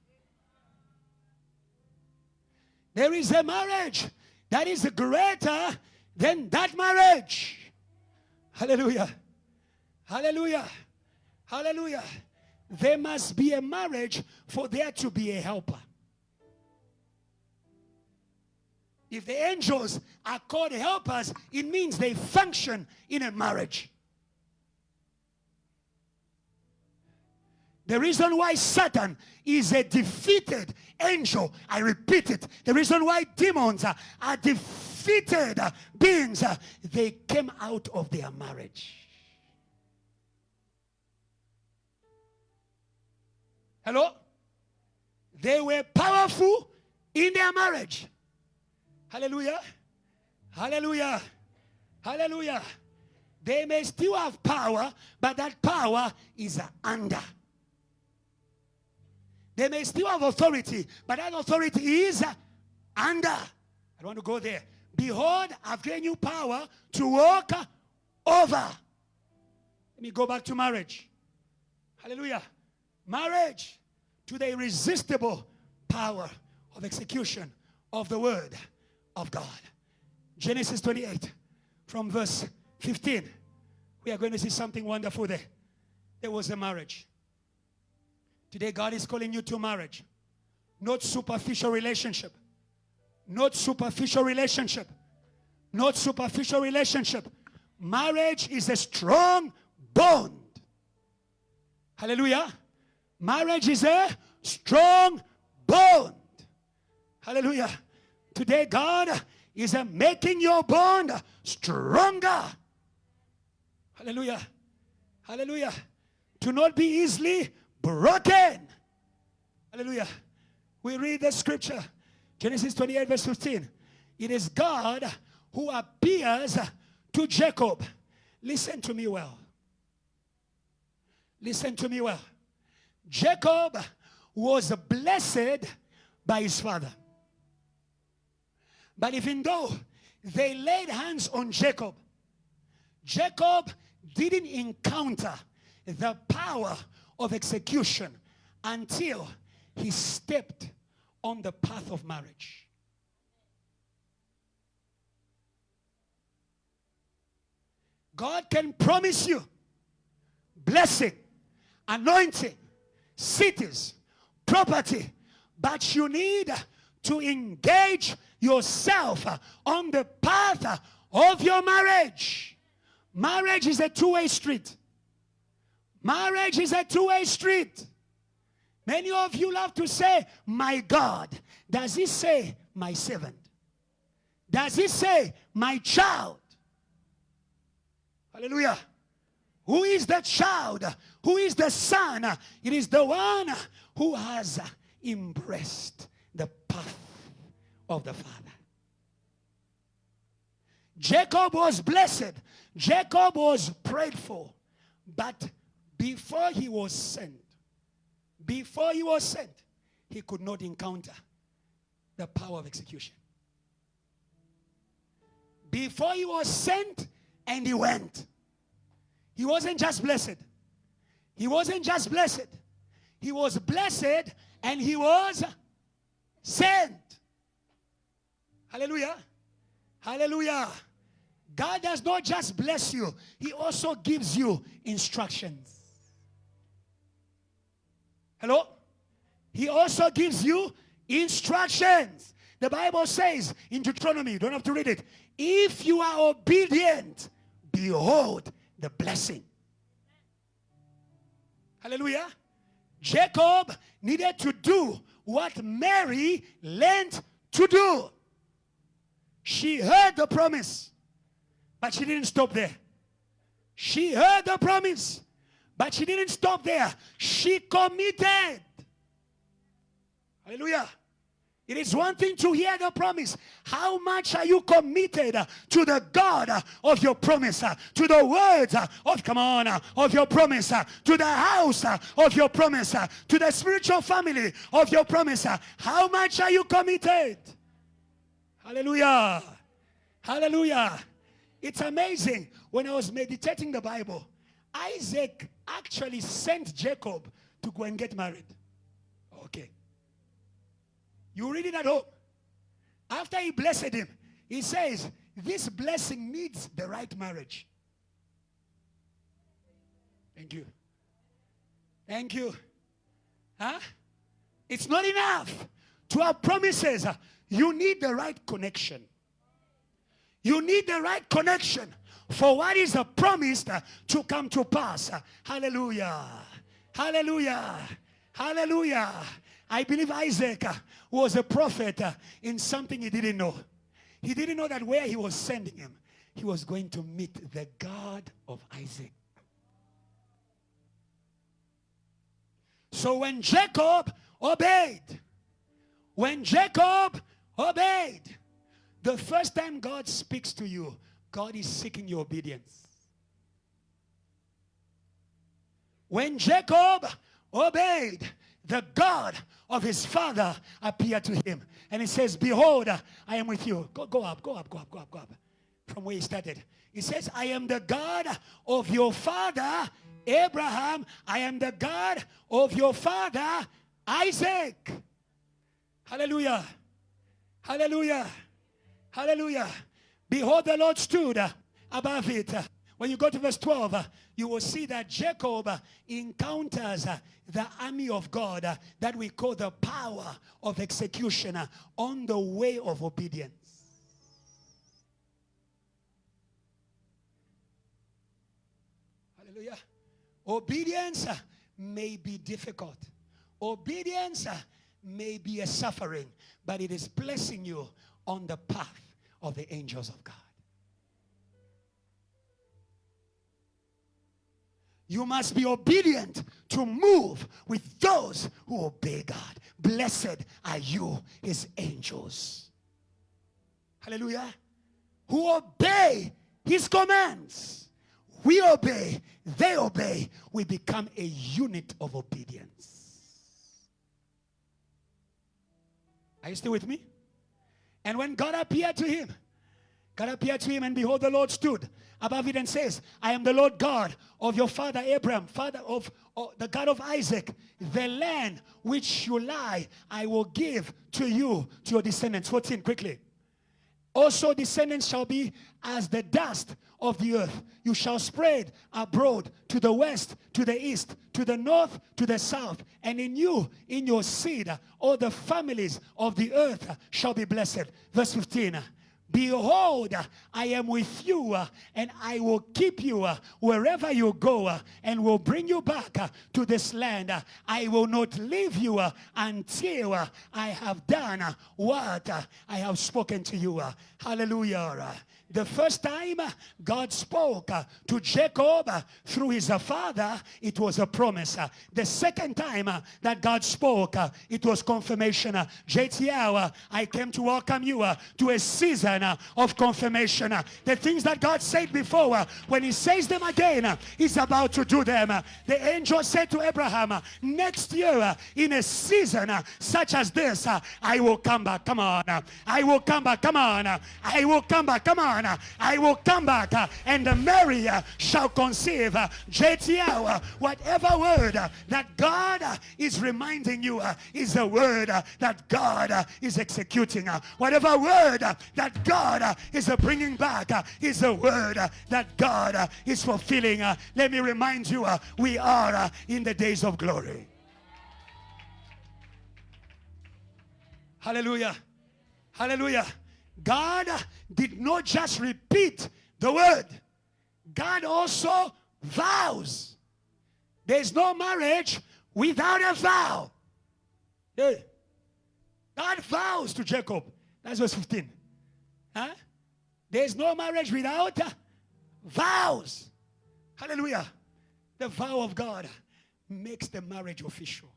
There is a marriage that is greater than that marriage. Hallelujah. Hallelujah. Hallelujah. There must be a marriage for there to be a helper. If the angels are called helpers, it means they function in a marriage. The reason why Satan is a defeated angel, I repeat it, the reason why demons are defeated beings, they came out of their marriage. Hello? They were powerful in their marriage. Hallelujah. Hallelujah. Hallelujah. They may still have power, but that power is under. They may still have authority, but that authority is under. I don't want to go there. Behold, I've given you power to walk over. Let me go back to marriage. Hallelujah. Marriage to the irresistible power of execution of the word of God. Genesis 28 from verse 15. We are going to see something wonderful there. There was a marriage. Today God is calling you to marriage. Not superficial relationship. Not superficial relationship. Not superficial relationship. Marriage is a strong bond. Hallelujah. Marriage is a strong bond. Hallelujah. Today God is making your bond stronger. Hallelujah. Hallelujah. To not be easily broken. Hallelujah. We read the scripture. Genesis 28 verse 15. It is God who appears to Jacob. Listen to me well. Listen to me well. Jacob was blessed by his father. But even though they laid hands on Jacob, Jacob didn't encounter the power of execution until he stepped on the path of marriage. God can promise you blessing, anointing, cities, property, but you need to engage yourself on the path of your marriage. Marriage is a two-way street. Marriage is a two-way street. Many of you love to say, my God. Does he say, my servant? Does he say, my child? Hallelujah. Who is the child? Who is the son? It is the one who has embraced the path of the Father. Jacob was blessed. Jacob was prayed for. But before he was sent, he could not encounter the power of execution. Before he was sent and he went, he wasn't just blessed. He wasn't just blessed. He was blessed and he was sent. Hallelujah. Hallelujah. God does not just bless you. He also gives you instructions. Hello? He also gives you Instructions. The Bible says in Deuteronomy, you don't have to read it. If you are obedient, behold the blessing. Hallelujah. Jacob needed to do what Mary learned to do. She heard the promise, but she didn't stop there. She heard the promise, but she didn't stop there. She committed. Hallelujah. It is one thing to hear the promise. How much are you committed to the God of your promise, to the words of your promise, to the house of your promise, to the spiritual family of your promise? How much are you committed? Hallelujah. Hallelujah. It's amazing. When I was meditating the Bible, Isaac actually sent Jacob to go and get married. Okay. You read it at home. After he blessed him, he says, this blessing needs the right marriage. Thank you. Thank you. Huh? It's not enough to have promises. You need the right connection. You need the right connection for what is promised to come to pass. Hallelujah. Hallelujah. Hallelujah. I believe Isaac was a prophet in something he didn't know. He didn't know that where he was sending him, he was going to meet the God of Isaac. So when Jacob obeyed, the first time God speaks to you, God is seeking your obedience. When Jacob obeyed, the God of his father appeared to him. And he says, behold, I am with you. Go up. From where he started. He says, I am the God of your father, Abraham. I am the God of your father, Isaac. Hallelujah. Hallelujah. Hallelujah. Behold, the Lord stood above it. When you go to verse 12, you will see that Jacob encounters the army of God that we call the power of execution on the way of obedience. Hallelujah. Obedience may be difficult. Obedience may be a suffering, but it is blessing you on the path of the angels of God. You must be obedient to move with those who obey God. Blessed are you, his angels. Hallelujah. Who obey his commands. We obey, they obey. We become a unit of obedience. Are you still with me? And when God appeared to him, and behold, the Lord stood above it and says, I am the Lord God of your father Abraham, father of the God of Isaac. The land which you lie, I will give to you, to your descendants. 14, quickly. Also descendants shall be as the dust of the earth. You shall spread abroad to the west, to the east, to the north, to the south. And in you, in your seed, all the families of the earth shall be blessed. Verse 15. Behold, I am with you, and I will keep you wherever you go, and will bring you back to this land. I will not leave you until I have done what I have spoken to you. Hallelujah. The first time God spoke to Jacob through his father, it was a promise. The second time that God spoke, it was confirmation. JTL, I came to welcome you to a season of confirmation. The things that God said before, when he says them again, he's about to do them. The angel said to Abraham, next year in a season such as this, I will come back. Come on. I will come back. Come on. I will come back. Come on. I will come back and Mary shall conceive. JTL, whatever word that God is reminding you is a word that God is executing. Whatever word that God is bringing back is a word that God is fulfilling. Let me remind you, we are in the days of glory. Hallelujah. Hallelujah. God did not just repeat the word. God also vows. There's no marriage without a vow. Hey. God vows to Jacob. That's verse 15. Huh? There's no marriage without vows. Hallelujah. The vow of God makes the marriage official.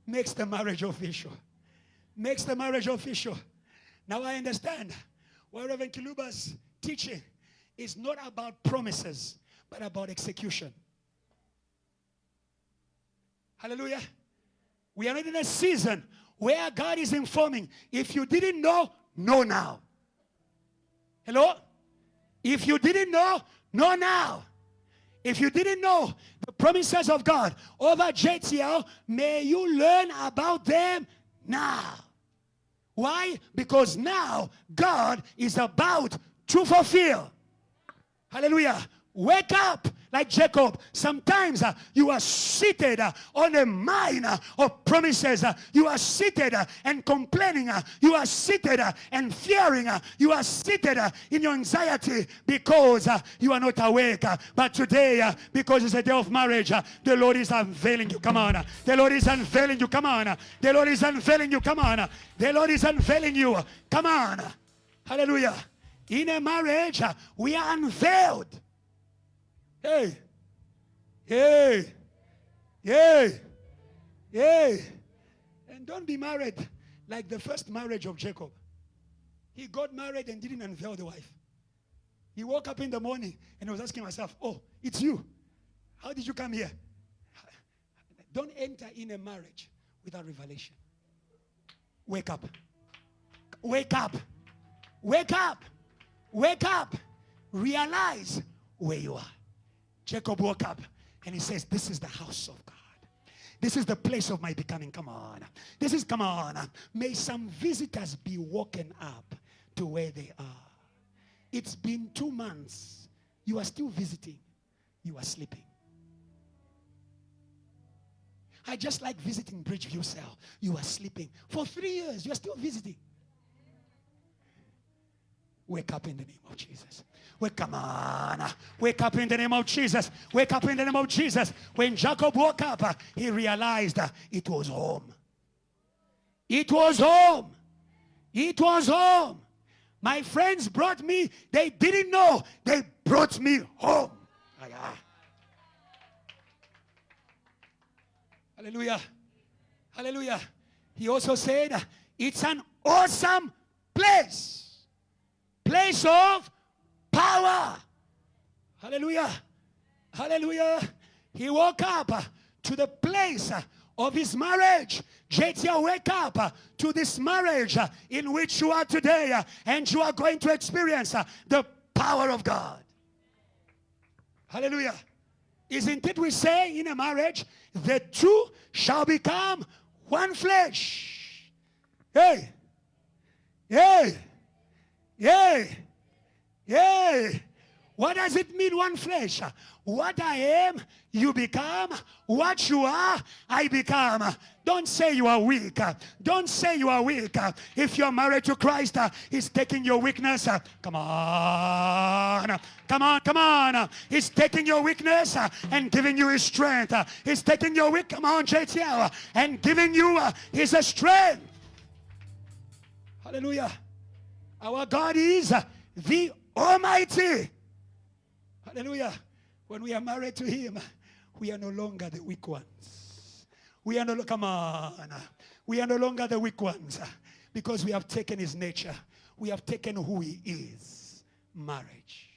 Makes the marriage official. Makes the marriage official. Now I understand why Reverend Kiluba's teaching is not about promises, but about execution. Hallelujah. We are not in a season where God is informing. If you didn't know, know now. Hello? If you didn't know, know now. If you didn't know the promises of God over JTL, may you learn about them now. Why? Because now God is about to fulfill. Hallelujah. Wake up like Jacob. Sometimes you are seated on a mine of promises. You are seated and complaining. You are seated and fearing. You are seated in your anxiety because you are not awake. But today, because it's a day of marriage, the Lord is unveiling you. Come on. The Lord is unveiling you. Come on. The Lord is unveiling you. Come on. The Lord is unveiling you. Come on. Hallelujah. In a marriage, we are unveiled. Hey, hey, hey, hey. And don't be married like the first marriage of Jacob. He got married and didn't unveil the wife. He woke up in the morning and was asking himself, oh, it's you. How did you come here? Don't enter in a marriage without revelation. Wake up. Wake up. Wake up. Wake up. Realize where you are. Jacob woke up and he says, this is the house of God. This is the place of my becoming. Come on. This is, come on. May some visitors be woken up to where they are. It's been 2 months. You are still visiting. You are sleeping. I just like visiting Bridgeview Cell. You are sleeping. For 3 years, you are still visiting. Wake up in the name of Jesus. Come on. Wake up in the name of Jesus. Wake up in the name of Jesus. When Jacob woke up, he realized it was home. It was home. It was home. My friends brought me. They didn't know. They brought me home. Hallelujah. Hallelujah. He also said, it's an awesome place. Place of power. Hallelujah. Hallelujah. He woke up to the place of his marriage. JTL, wake up to this marriage in which you are today, and you are going to experience the power of God. Hallelujah. Isn't it we say in a marriage, the two shall become one flesh? Hey. Hey. Yay! Yay! What does it mean, one flesh? What I am, you become. What you are, I become. Don't say you are weak. Don't say you are weak. If you're married to Christ, He's taking your weakness. Come on. Come on, come on. He's taking your weakness and giving you His strength. He's taking your weak, come on, JTL, and giving you His strength. Hallelujah. Our God is the Almighty. Hallelujah. When we are married to Him, we are no longer the weak ones. We are no, come on. We are no longer the weak ones because we have taken His nature. We have taken who He is. Marriage.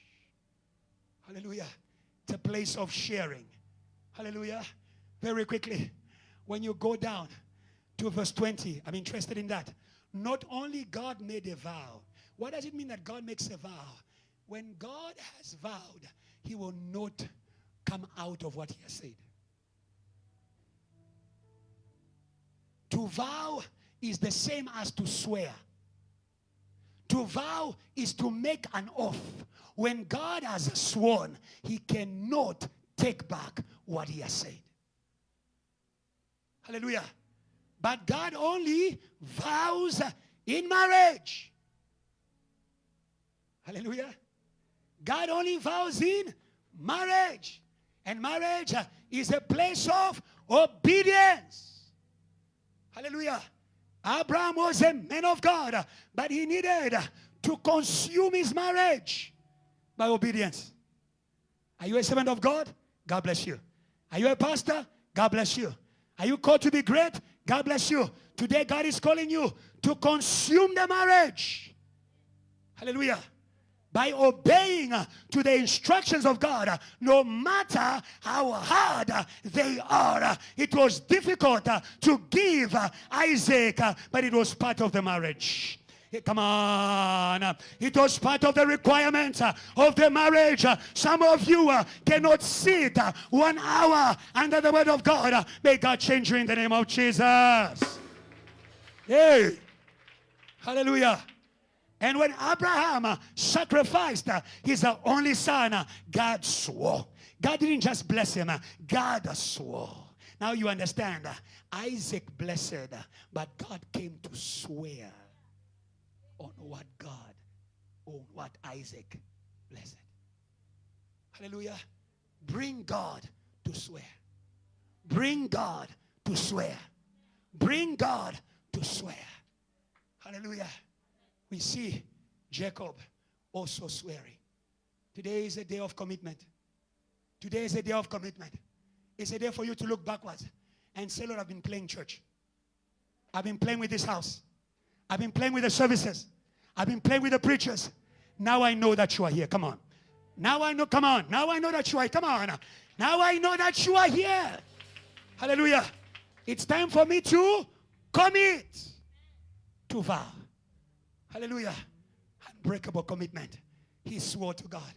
Hallelujah. It's a place of sharing. Hallelujah. Very quickly, when you go down to verse 20, I'm interested in that. Not only God made a vow. What does it mean that God makes a vow? When God has vowed, He will not come out of what He has said. To vow is the same as to swear. To vow is to make an oath. When God has sworn, He cannot take back what He has said. Hallelujah. But God only vows in marriage. Hallelujah. God only vows in marriage. And marriage is a place of obedience. Hallelujah. Abraham was a man of God, but he needed to consume his marriage by obedience. Are you a servant of God? God bless you. Are you a pastor? God bless you. Are you called to be great? God bless you. Today God is calling you to consume the marriage. Hallelujah. By obeying to the instructions of God, no matter how hard they are. It was difficult to give Isaac, but it was part of the marriage. Come on. It was part of the requirements of the marriage. Some of you cannot sit 1 hour under the word of God. May God change you in the name of Jesus. Hey. Hallelujah. And when Abraham sacrificed his only son, God swore. God didn't just bless him. God swore. Now you understand. Isaac blessed, but God came to swear on what Isaac blessed. Hallelujah. Bring God to swear. Bring God to swear. Bring God to swear. Hallelujah. We see Jacob also swearing. Today is a day of commitment. Today is a day of commitment. It's a day for you to look backwards and say, Lord, I've been playing church. I've been playing with this house. I've been playing with the services. I've been playing with the preachers. Now I know that you are here. Come on. Now I know. Come on. Now I know that you are here. Come on. Now I know that you are here. Hallelujah. It's time for me to commit to vow. Hallelujah. Unbreakable commitment. He swore to God.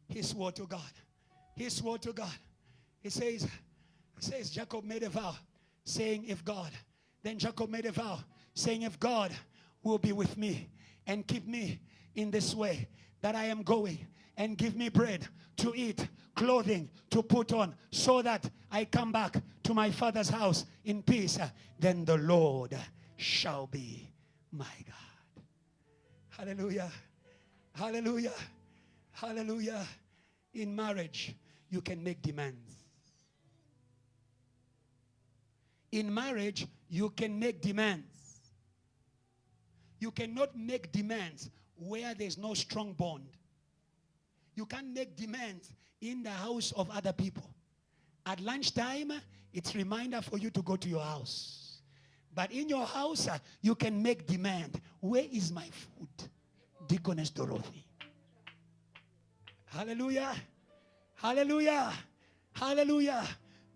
He swore to God. He swore to God. It says Jacob made a vow saying if God. Then Jacob made a vow saying if God will be with me and keep me in this way that I am going and give me bread to eat, clothing to put on so that I come back to my father's house in peace, then the Lord shall be my God. Hallelujah. Hallelujah. Hallelujah. In marriage, you can make demands. In marriage, you can make demands. You cannot make demands where there's no strong bond. You can't make demands in the house of other people. At lunchtime, it's a reminder for you to go to your house. But in your house, you can make demand. Where is my food? Deaconess Dorothy. Hallelujah. Hallelujah. Hallelujah.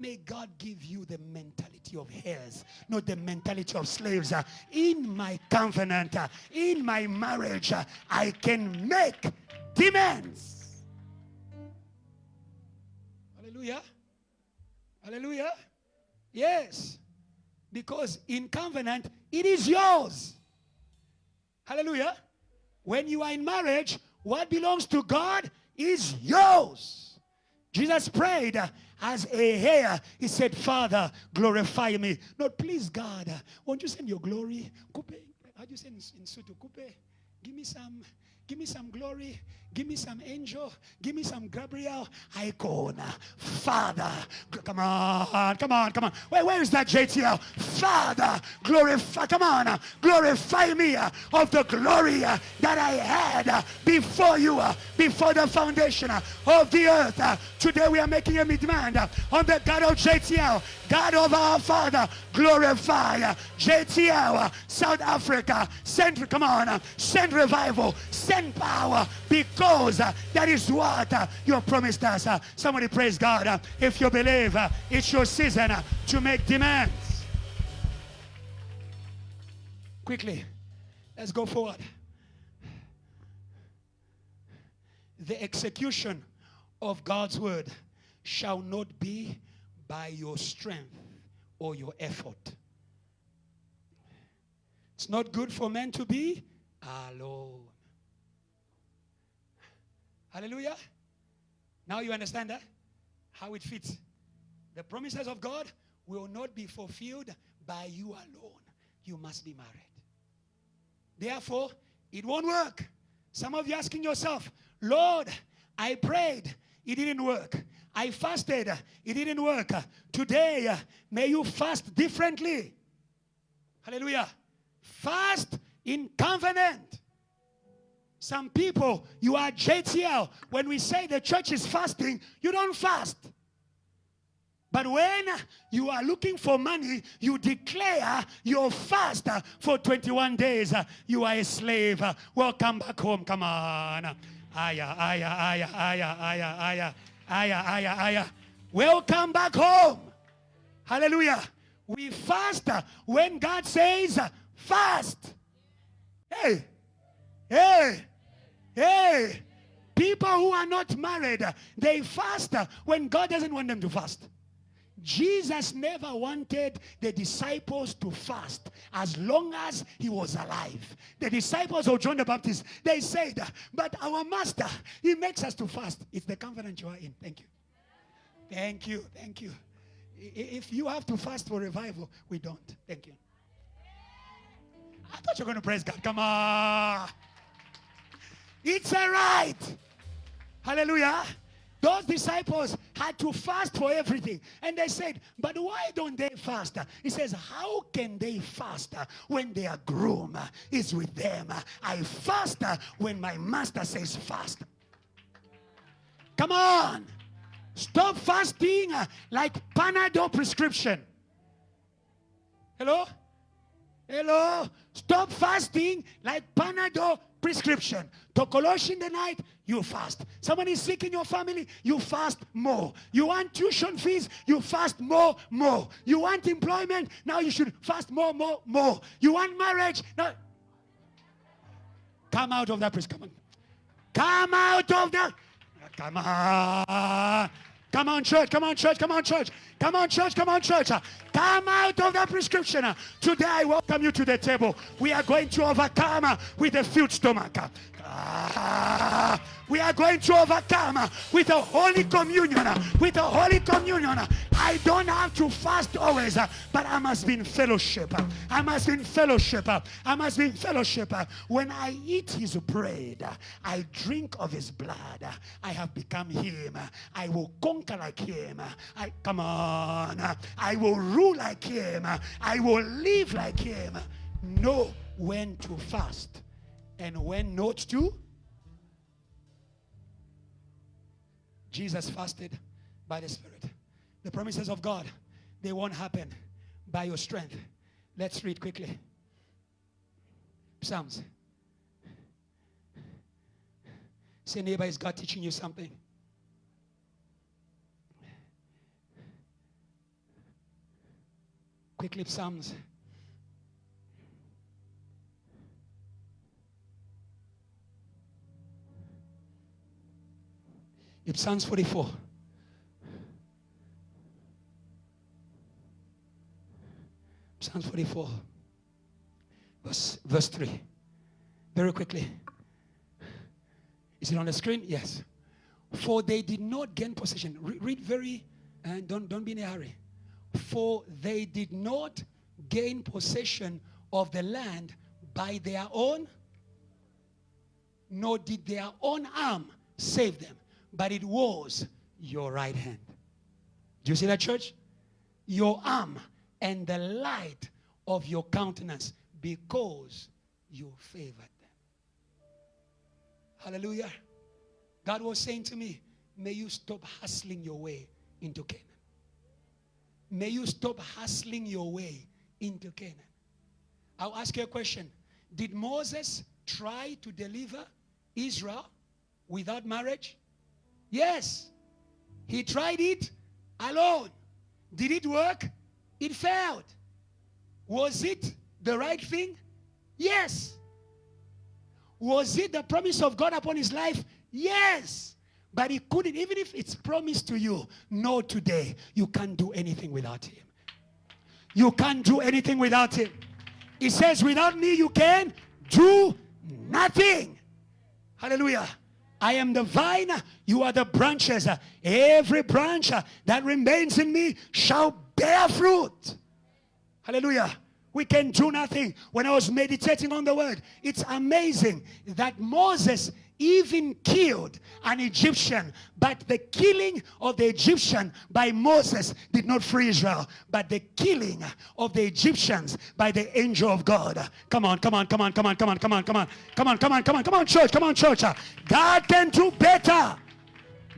May God give you the mentality of heirs, not the mentality of slaves. In my covenant, in my marriage, I can make demands. Hallelujah. Hallelujah. Yes. Because in covenant, it is yours. Hallelujah. When you are in marriage, what belongs to God is yours. Jesus prayed as a heir. He said, Father, glorify me. Not please God. Won't you send your glory? How do you say in Sutu? Give me some glory. Give me some angel. Give me some Gabriel. Icon. Father. Come on. Where is that JTL? Father, glorify. Come on. Glorify me of the glory that I had before you, before the foundation of the earth. Today we are making a demand on the God of JTL. God of our Father, glorify JTL, South Africa. Send revival, send power, because that is what you have promised us. Somebody praise God. If you believe, it's your season to make demands. Quickly, let's go forward. The execution of God's word shall not be by your strength or your effort. It's not good for men to be alone. Hallelujah. Now you understand that? How it fits. The promises of God will not be fulfilled by you alone. You must be married. Therefore, it won't work. Some of you asking yourself, Lord, I prayed, it didn't work. I fasted, it didn't work. Today, may you fast differently. Hallelujah. Fast in covenant. Some people, you are JTL. When we say the church is fasting, you don't fast. But when you are looking for money, you declare your fast for 21 days. You are a slave. Welcome back home. Come on. Aya, aya, aya, aya, aya, aya, aya, aya, aya. Welcome back home. Hallelujah. We fast when God says fast. Hey. Hey. Hey. People who are not married, they fast when God doesn't want them to fast. Jesus never wanted the disciples to fast as long as he was alive. The disciples of John the Baptist, they said, but our master, he makes us to fast. It's the covenant you are in. Thank you. Thank you. Thank you. If you have to fast for revival, we don't. Thank you. I thought you were going to praise God. Come on. It's a right. Hallelujah. Those disciples had to fast for everything. And they said, but why don't they fast? He says, how can they fast when their groom is with them? I fast when my master says fast. Come on. Stop fasting like Panadol prescription. Hello? Hello? Stop fasting like Panadol prescription. Tokolosh in the night, you fast. Someone is sick in your family, you fast more. You want tuition fees, you fast more. You want employment, now you should fast more. You want marriage, now come out of that prescription. Come out of that. Come on. Come on, church. Come on, church. Come on, church. Come on, church. Come on, church. Come out of that prescription. Today, I welcome you to the table. We are going to overcome with a filled stomach. We are going to overcome with a holy communion. With a holy communion. I don't have to fast always, but I must be in fellowship. I must be in fellowship. I must be in fellowship. When I eat his bread, I drink of his blood. I have become him. I will conquer like him. Come on. I will rule like him. I will live like him. Know when to fast and when not to. Jesus fasted by the Spirit. The promises of God, they won't happen by your strength. Let's read quickly. Psalms. Say, neighbor, is God teaching you something? Quickly, Psalms. It's Psalms 44. Psalms 44. Verse 3. Very quickly. Is it on the screen? Yes. For they did not gain possession. Read very, and don't be in a hurry. For they did not gain possession of the land by their own, nor did their own arm save them, but it was your right hand. Do you see that, church? Your arm and the light of your countenance, because you favored them. Hallelujah. God was saying to me, may you stop hustling your way into Canaan. May you stop hustling your way into Canaan. I'll ask you a question. Did Moses try to deliver Israel without marriage? Yes. He tried it alone. Did it work? It failed. Was it the right thing? Yes. Was it the promise of God upon his life? Yes. But he couldn't, even if it's promised to you, know today, you can't do anything without him. You can't do anything without him. He says, without me, you can do nothing. Hallelujah. I am the vine, you are the branches. Every branch that remains in me shall bear fruit. Hallelujah. We can do nothing. When I was meditating on the word, it's amazing that Moses even killed an Egyptian, but the killing of the Egyptian by Moses did not free Israel, but the killing of the Egyptians by the angel of God. Come on, come on, come on, come on, come on, come on, come on, come on, come on, come on, come on, church, come on, church. God can do better.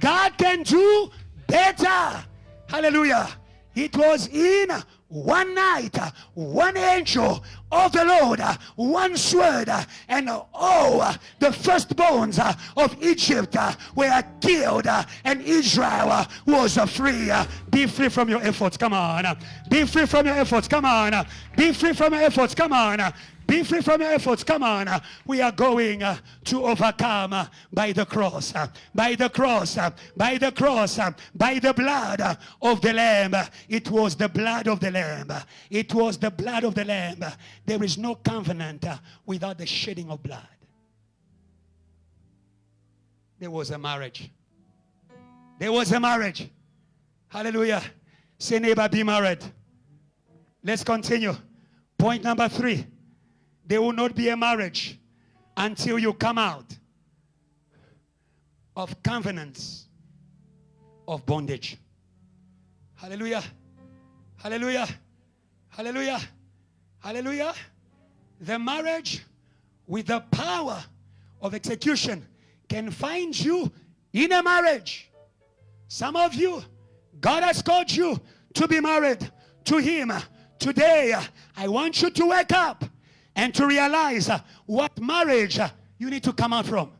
God can do better. Hallelujah. It was in one night, one angel of the Lord, one sword, and all the firstborns of Egypt were killed, and Israel was free. Be free from your efforts, come on. Be free from your efforts, come on. Be free from your efforts, come on. Be free from your efforts. Come on. We are going to overcome by the cross. By the cross. By the cross. By the blood of the Lamb. It was the blood of the Lamb. It was the blood of the Lamb. There is no covenant without the shedding of blood. There was a marriage. There was a marriage. Hallelujah. Say, neighbor, be married. Let's continue. Point number 3. There will not be a marriage until you come out of covenants of bondage. Hallelujah. Hallelujah. Hallelujah. Hallelujah. The marriage with the power of execution can find you in a marriage. Some of you, God has called you to be married to Him. Today, I want you to wake up and to realize what marriage you need to come out from.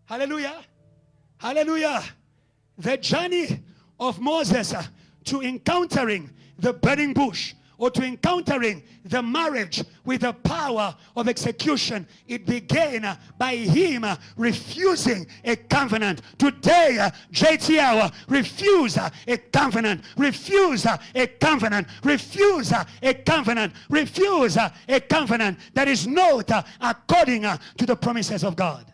Hallelujah. Hallelujah. The journey of Moses to encountering the burning bush, or to encountering the marriage with the power of execution, it began by him refusing a covenant. Today, JTL, refuse a covenant. Refuse a covenant. Refuse a covenant. Refuse a covenant that is not according to the promises of God.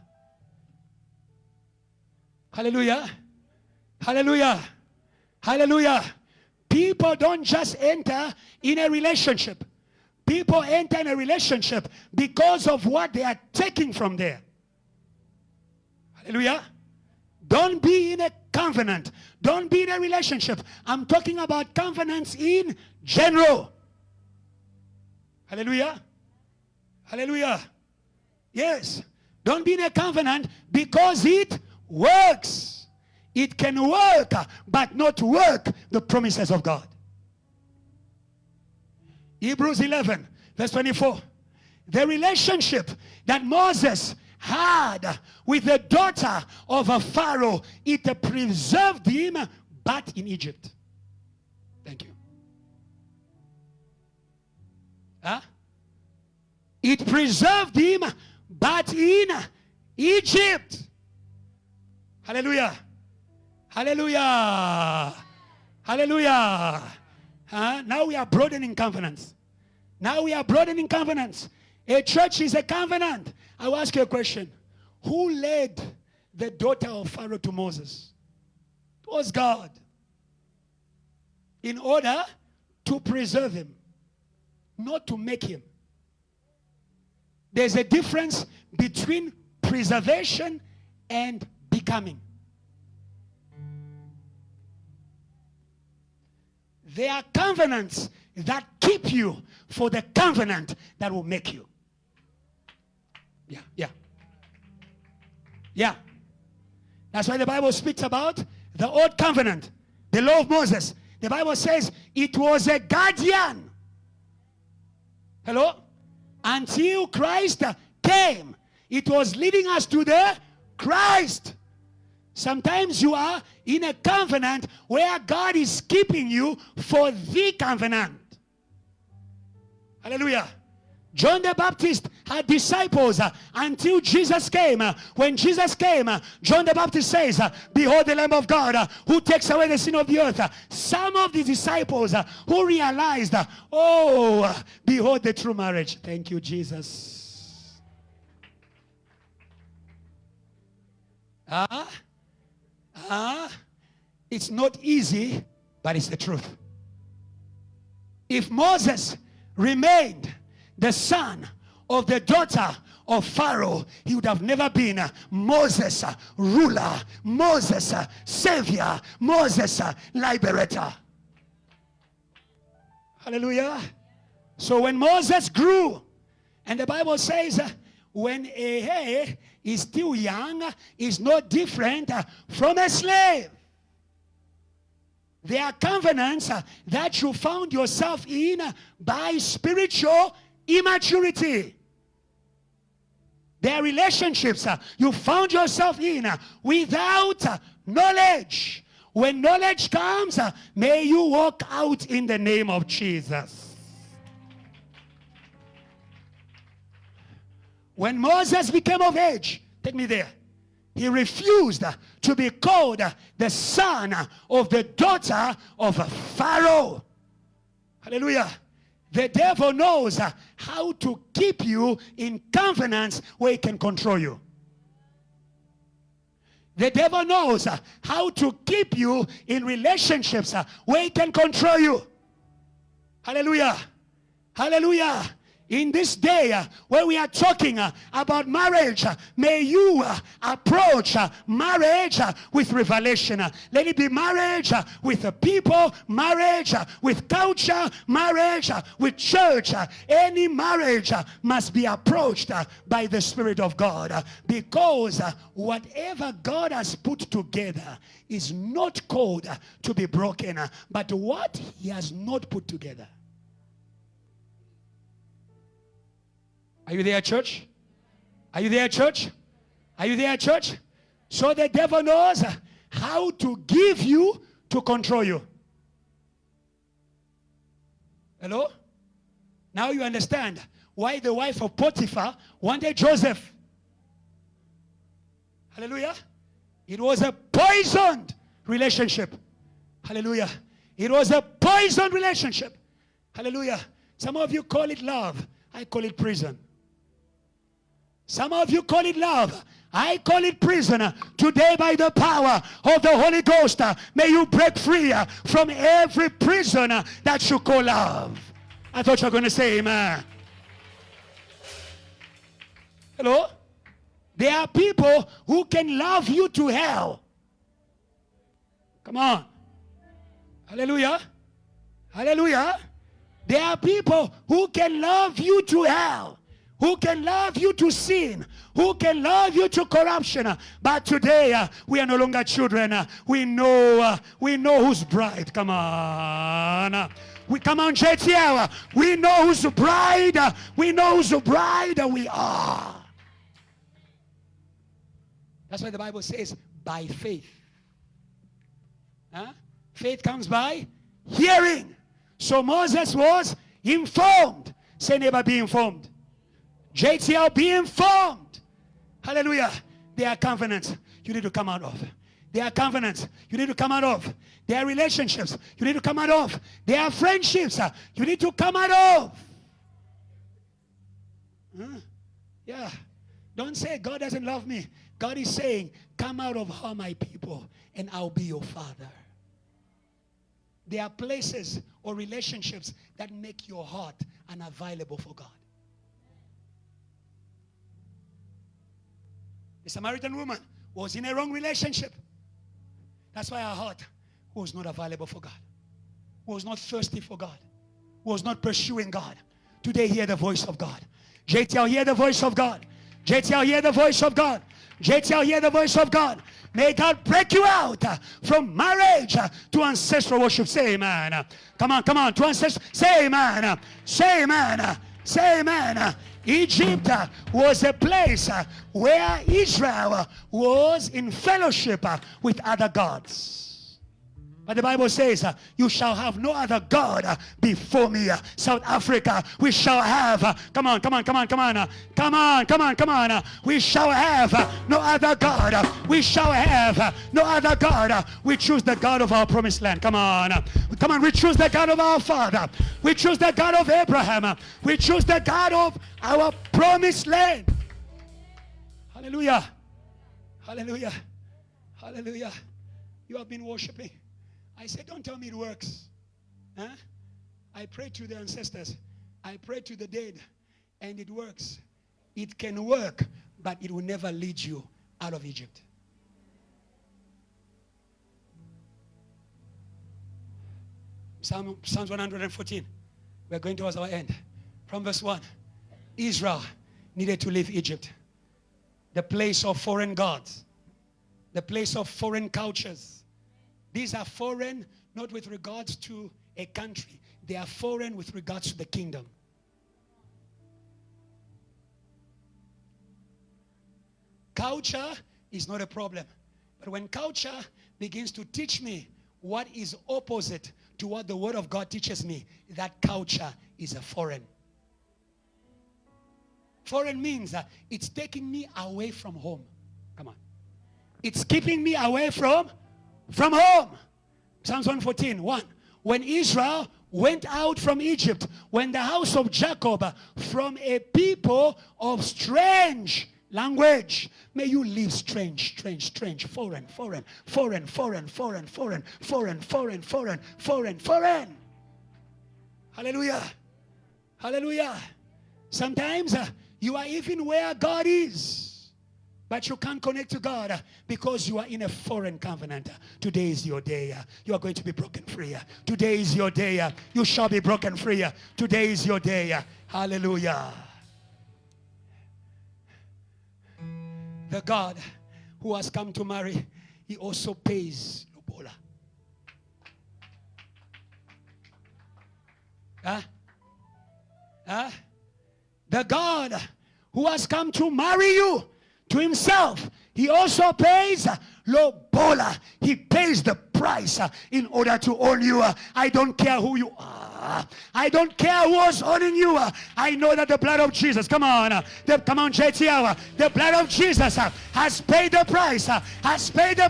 Hallelujah. Hallelujah. Hallelujah. People don't just enter in a relationship. People enter in a relationship because of what they are taking from there. Hallelujah. Don't be in a covenant. Don't be in a relationship. I'm talking about covenants in general. Hallelujah. Hallelujah. Yes. Don't be in a covenant because it works. It can work, but not work the promises of God. Hebrews 11, verse 24. The relationship that Moses had with the daughter of a Pharaoh, it preserved him, but in Egypt. Thank you. Huh? It preserved him, but in Egypt. Hallelujah. Hallelujah. Hallelujah. Now we are broadening covenants. Now we are broadening covenants. A church is a covenant. I will ask you a question. Who led the daughter of Pharaoh to Moses? It was God. In order to preserve him, not to make him. There's a difference between preservation and becoming. There are covenants that keep you for the covenant that will make you. Yeah. That's why the Bible speaks about the old covenant, the law of Moses. The Bible says it was a guardian. Hello? Until Christ came. It was leading us to the Christ. Sometimes you are in a covenant where God is keeping you for the covenant. Hallelujah. John the Baptist had disciples until Jesus came. When Jesus came, John the Baptist says, behold the Lamb of God who takes away the sin of the earth. Some of the disciples who realized, oh, behold the true marriage. Thank you, Jesus. It's not easy, but it's the truth. If Moses remained the son of the daughter of Pharaoh, he would have never been Moses ruler, Moses savior, Moses liberator. Hallelujah. So when Moses grew, and the Bible says when a hair is still young, is no different from a slave. There are covenants that you found yourself in by spiritual immaturity. There are relationships you found yourself in without knowledge. When knowledge comes, may you walk out in the name of Jesus. When Moses became of age, take me there, he refused to be called the son of the daughter of Pharaoh. Hallelujah. The devil knows how to keep you in covenants where he can control you. The devil knows how to keep you in relationships where he can control you. Hallelujah. Hallelujah. In this day where we are talking about marriage, may you approach marriage with revelation. Let it be marriage with the people, marriage with culture, marriage with church. Any marriage must be approached by the Spirit of God, because whatever God has put together is not called to be broken, but what he has not put together. Are you there, church? Are you there, church? Are you there, church? So the devil knows how to give you to control you. Hello? Now you understand why the wife of Potiphar wanted Joseph. Hallelujah. It was a poisoned relationship. Hallelujah. It was a poisoned relationship. Hallelujah. Some of you call it love. I call it prison. Some of you call it love. I call it prison. Today, by the power of the Holy Ghost, may you break free from every prison that you call love. I thought you were going to say amen. Hello? There are people who can love you to hell. Come on. Hallelujah. Hallelujah. There are people who can love you to hell, who can love you to sin, who can love you to corruption. But today, we are no longer children. We know who's bride. Come on. Come on, JTL. We know who's bride. We know who's bride we are. That's why the Bible says, by faith. Faith comes by hearing. So Moses was informed. Say, neighbor, be informed. JTL, be informed. Hallelujah. There are covenants you need to come out of. There are covenants you need to come out of. There are relationships you need to come out of. There are friendships you need to come out of. Yeah. Don't say God doesn't love me. God is saying, come out of all my people and I'll be your father. There are places or relationships that make your heart unavailable for God. The Samaritan woman was in a wrong relationship. That's why her heart was not available for God. Was not thirsty for God. Was not pursuing God. Today hear the voice of God. JTL, hear the voice of God. JTL, hear the voice of God. JTL, hear the voice of God. May God break you out from marriage to ancestral worship. Say amen. Come on, come on. To ancestral. Say amen. Say amen. Say amen. Egypt was a place where Israel was in fellowship with other gods. But the Bible says, you shall have no other God before me. South Africa, we shall have, come on. We shall have no other God. We shall have no other God. We choose the God of our promised land. Come on, we choose the God of our father. We choose the God of Abraham. We choose the God of our promised land. Hallelujah. Hallelujah. Hallelujah. You have been worshiping. I said, don't tell me it works. I pray to the ancestors. I pray to the dead, and it works. It can work, but it will never lead you out of Egypt. Psalms 114. We're going towards our end. From verse 1. Israel needed to leave Egypt. The place of foreign gods. The place of foreign cultures. These are foreign, not with regards to a country. They are foreign with regards to the kingdom. Culture is not a problem. But when culture begins to teach me what is opposite to what the Word of God teaches me, that culture is a foreign. Foreign means that it's taking me away from home. Come on. It's keeping me away from home. Psalms 114, 1. When Israel went out from Egypt, when the house of Jacob from a people of strange language. May you live strange, foreign. Hallelujah. Hallelujah. Sometimes you are even where God is, but you can't connect to God because you are in a foreign covenant. Today is your day. You are going to be broken free. Today is your day. You shall be broken free. Today is your day. Hallelujah. The God who has come to marry, he also pays lobola. The God who has come to marry you to himself, he also pays lobola. He pays the price in order to own you. I don't care who you are. I don't care who was owning you. I know that the blood of Jesus, come on, JTL, the blood of Jesus has paid the price, has paid the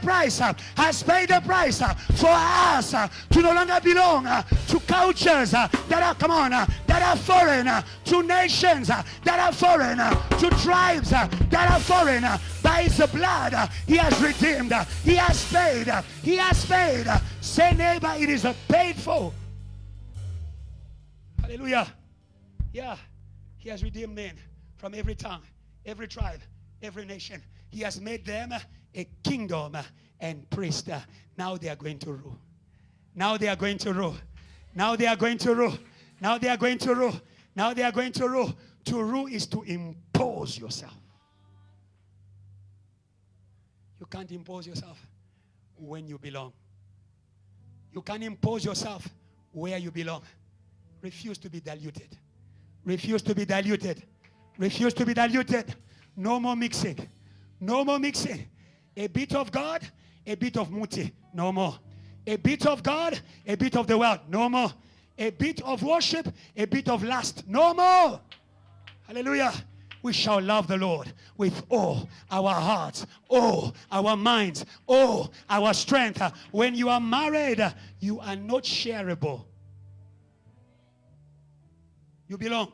price for us to no longer belong to cultures that are, come on, that are foreign, to nations that are foreign, to tribes that are foreign. By his blood, he has redeemed, he has paid, he has paid. Say, neighbor, it is paid for. Hallelujah. Yeah. He has redeemed men from every tongue, every tribe, every nation. He has made them a kingdom and priest. Now they are going to rule. Now they are going to rule. Now they are going to rule. Now they are going to rule. Now they are going to rule. To rule is to impose yourself. You can't impose yourself when you belong. You can't impose yourself where you belong. Refuse to be diluted. Refuse to be diluted. Refuse to be diluted. No more mixing. No more mixing. A bit of God, a bit of muti. No more. A bit of God, a bit of the world. No more. A bit of worship, a bit of lust. No more. Hallelujah. We shall love the Lord with all our hearts, all our minds, all our strength. When you are married, you are not shareable. You belong.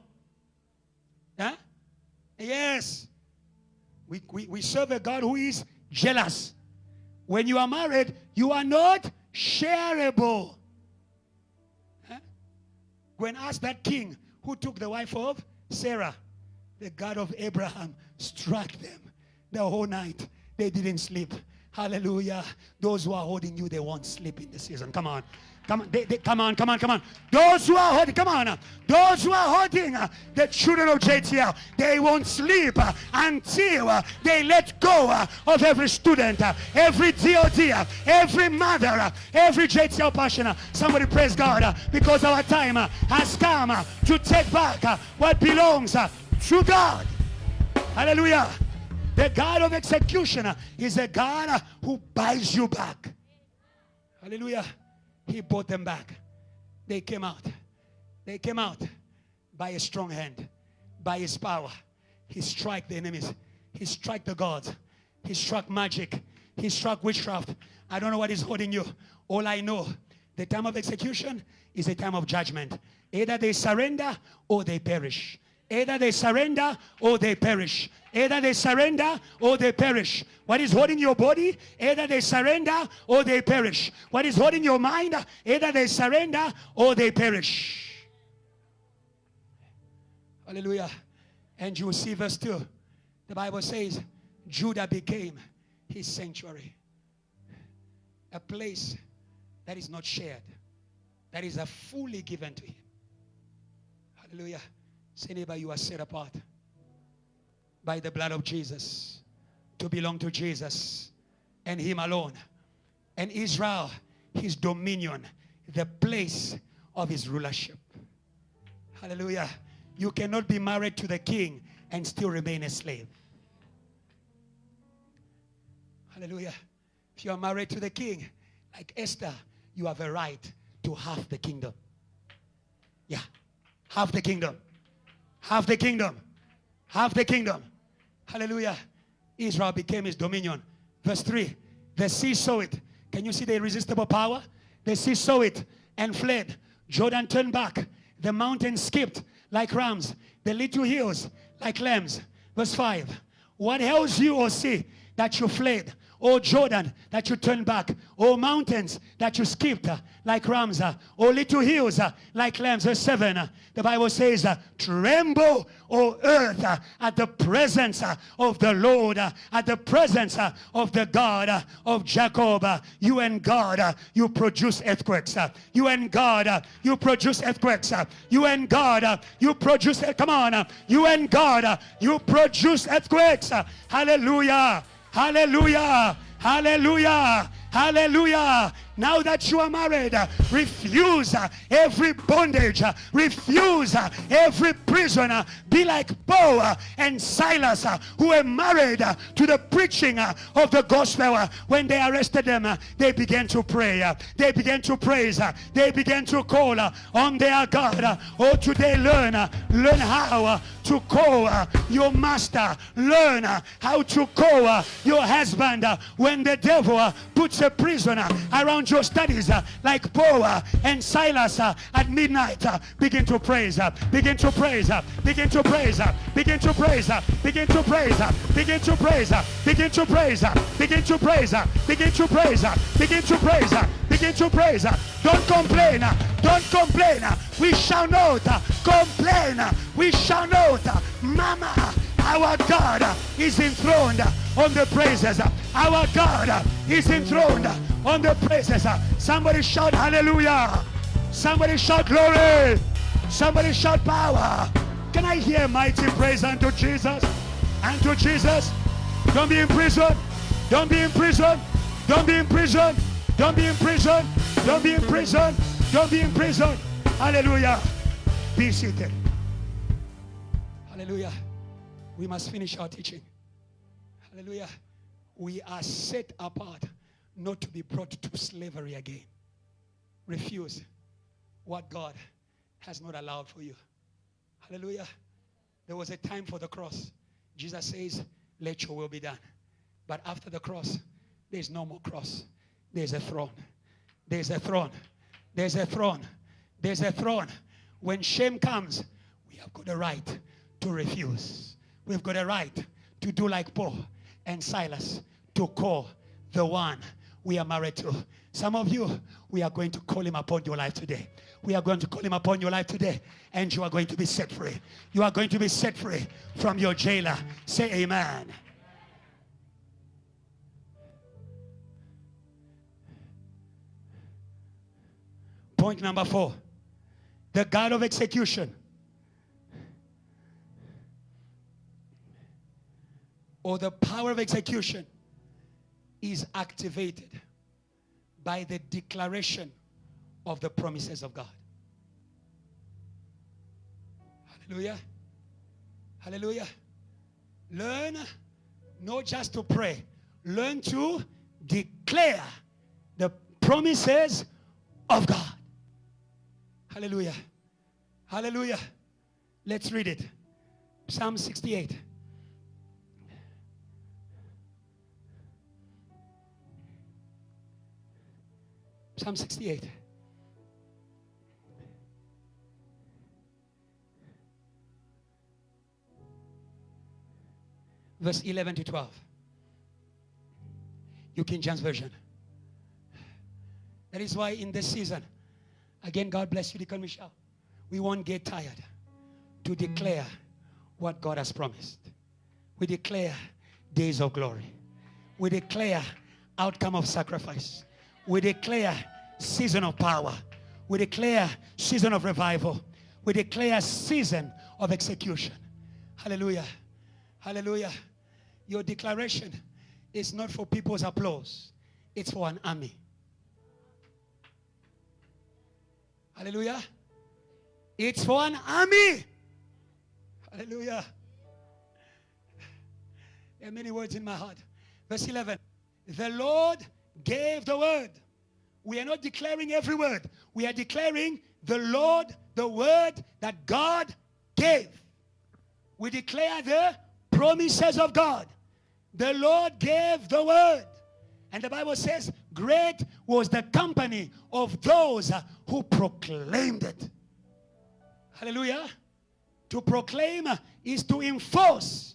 Huh? Yes. We serve a God who is jealous. When you are married, you are not shareable. Huh? When asked that king who took the wife of Sarah, the God of Abraham struck them the whole night. They didn't sleep. Hallelujah. Those who are holding you, they won't sleep in the season. Come on. Come on, come on. Those who are holding, come on. Those who are holding the children of JTL, they won't sleep until they let go of every student, every DOD, every mother, every JTL passion. Somebody praise God because our time has come to take back what belongs to God. Hallelujah. The God of execution is a God who buys you back. Hallelujah. He bought them back. They came out. They came out by a strong hand, by his power. He struck the enemies. He struck the gods. He struck magic. He struck witchcraft. I don't know what is holding you. All I know, the time of execution is a time of judgment. Either they surrender or they perish. Either they surrender or they perish. Either they surrender or they perish. What is holding your body? Either they surrender or they perish. What is holding your mind? Either they surrender or they perish. Hallelujah. And you will see verse 2. The Bible says, Judah became his sanctuary. A place that is not shared. That is a fully given to him. Hallelujah. Say, neighbor, you are set apart by the blood of Jesus to belong to Jesus and him alone. And Israel, his dominion, the place of his rulership. Hallelujah. You cannot be married to the king and still remain a slave. Hallelujah. If you are married to the king, like Esther, you have a right to half the kingdom. Yeah. Half the kingdom. Half the kingdom. Half the kingdom. Hallelujah. Israel became his dominion. Verse 3. The sea saw it. Can you see the irresistible power? The sea saw it and fled. Jordan turned back. The mountains skipped like rams. The little hills like lambs. Verse 5. What ails you, O sea, that you fled? O Jordan, that you turned back. O mountains, that you skipped like rams. O little hills like lambs. Verse 7. The Bible says, tremble, O earth, at the presence of the Lord, at the presence of the God of Jacob. You and God, you produce earthquakes. You and God, you produce earthquakes. You and God, you produce, come on. You and God, you produce earthquakes. Hallelujah. Hallelujah. Hallelujah. Hallelujah. Now that you are married, refuse every bondage. Refuse every prison. Be like Paul and Silas, who were married to the preaching of the gospel. When they arrested them, they began to pray. They began to praise. They began to call on their God. Oh, today learn how to call your master. Learn how to call your husband when the devil puts a prison around your studies, like Paul and Silas at midnight. Begin to praise. Begin to praise. Begin to praise. Begin to praise. Begin to praise. Begin to praise. Begin to praise. Begin to praise. Begin to praise. Begin to praise. Begin to praise. Don't complain. Don't complain. We shall not complain. We shall not mama. Our God is enthroned on the praises. Our God is enthroned on the praises. Somebody shout hallelujah. Somebody shout glory. Somebody shout power. Can I hear mighty praise unto Jesus? Unto Jesus. Don't be in prison. Don't be in prison. Don't be in prison. Don't be in prison. Don't be in prison. Don't be in prison. Hallelujah. Be seated. Hallelujah. We must finish our teaching. Hallelujah. We are set apart not to be brought to slavery again. Refuse what God has not allowed for you. Hallelujah. There was a time for the cross. Jesus says, let your will be done. But after the cross, there's no more cross. There's a throne. There's a throne. There's a throne. There's a throne. When shame comes, we have got a right to refuse. We've got a right to do like Paul and Silas, to call the one we are married to. Some of you, we are going to call him upon your life today. We are going to call him upon your life today, and you are going to be set free. You are going to be set free from your jailer. Say amen. Point number 4. The God of execution, or the power of execution, is activated by the declaration of the promises of God. Hallelujah. Hallelujah. Learn not just to pray. Learn to declare the promises of God. Hallelujah. Hallelujah. Let's read it. Psalm 68. Psalm 68. Verse 11 to 12. You King James Version. That is why in this season, again, God bless you, Deacon Michelle, we won't get tired to declare what God has promised. We declare days of glory. We declare outcome of sacrifice. We declare season of power. We declare season of revival. We declare season of execution. Hallelujah. Hallelujah. Your declaration is not for people's applause. It's for an army. Hallelujah. It's for an army. Hallelujah. There are many words in my heart. Verse 11. The Lord gave the word. We are not declaring every word. We are declaring the Lord, the word that God gave. We declare the promises of God. The Lord gave the word. And the Bible says, great was the company of those who proclaimed it. Hallelujah. To proclaim is to enforce.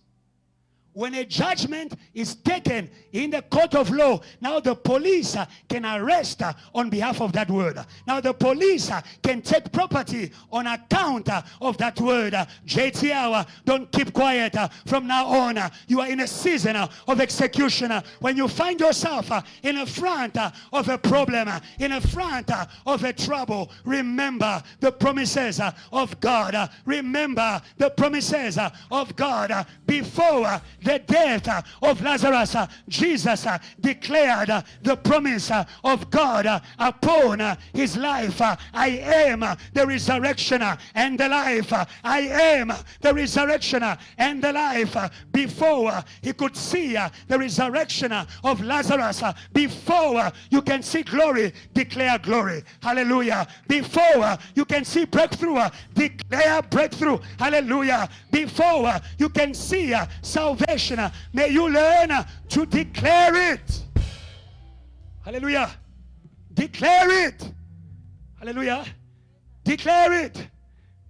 When a judgment is taken in the court of law, now the police can arrest on behalf of that word. Now the police can take property on account of that word. JTL, don't keep quiet. From now on, you are in a season of execution. When you find yourself in the front of a problem, in the front of a trouble, remember the promises of God. Remember the promises of God. Before the death of Lazarus, Jesus declared the promise of God upon his life. I am the resurrection and the life. I am the resurrection and the life. Before he could see the resurrection of Lazarus, before you can see glory, declare glory. Hallelujah. Before you can see breakthrough, declare breakthrough. Hallelujah. Before you can see salvation, may you learn to declare it. Hallelujah. Declare it. Hallelujah. Declare it.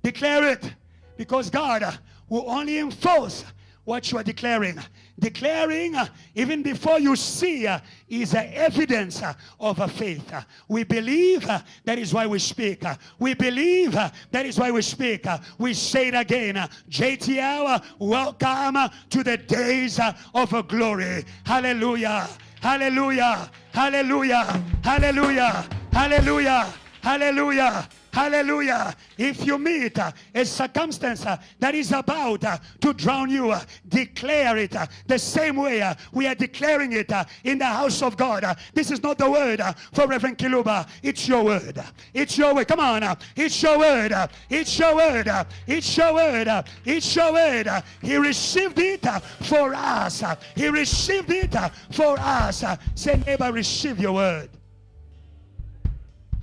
Declare it. Because God will only enforce what you are declaring. Declaring even before you see is evidence of a faith. We believe, that is why we speak. We believe, that is why we speak. We say it again. JTL, welcome to the days of glory. Hallelujah. Hallelujah. Hallelujah. Hallelujah. Hallelujah. Hallelujah. Hallelujah. If you meet a circumstance that is about to drown you, declare it the same way we are declaring it in the house of God. This is not the word for Reverend Kiluba. It's your word. It's your word. Come on. It's your word. It's your word. It's your word. It's your word. He received it for us. He received it for us. Say, neighbor, receive your word.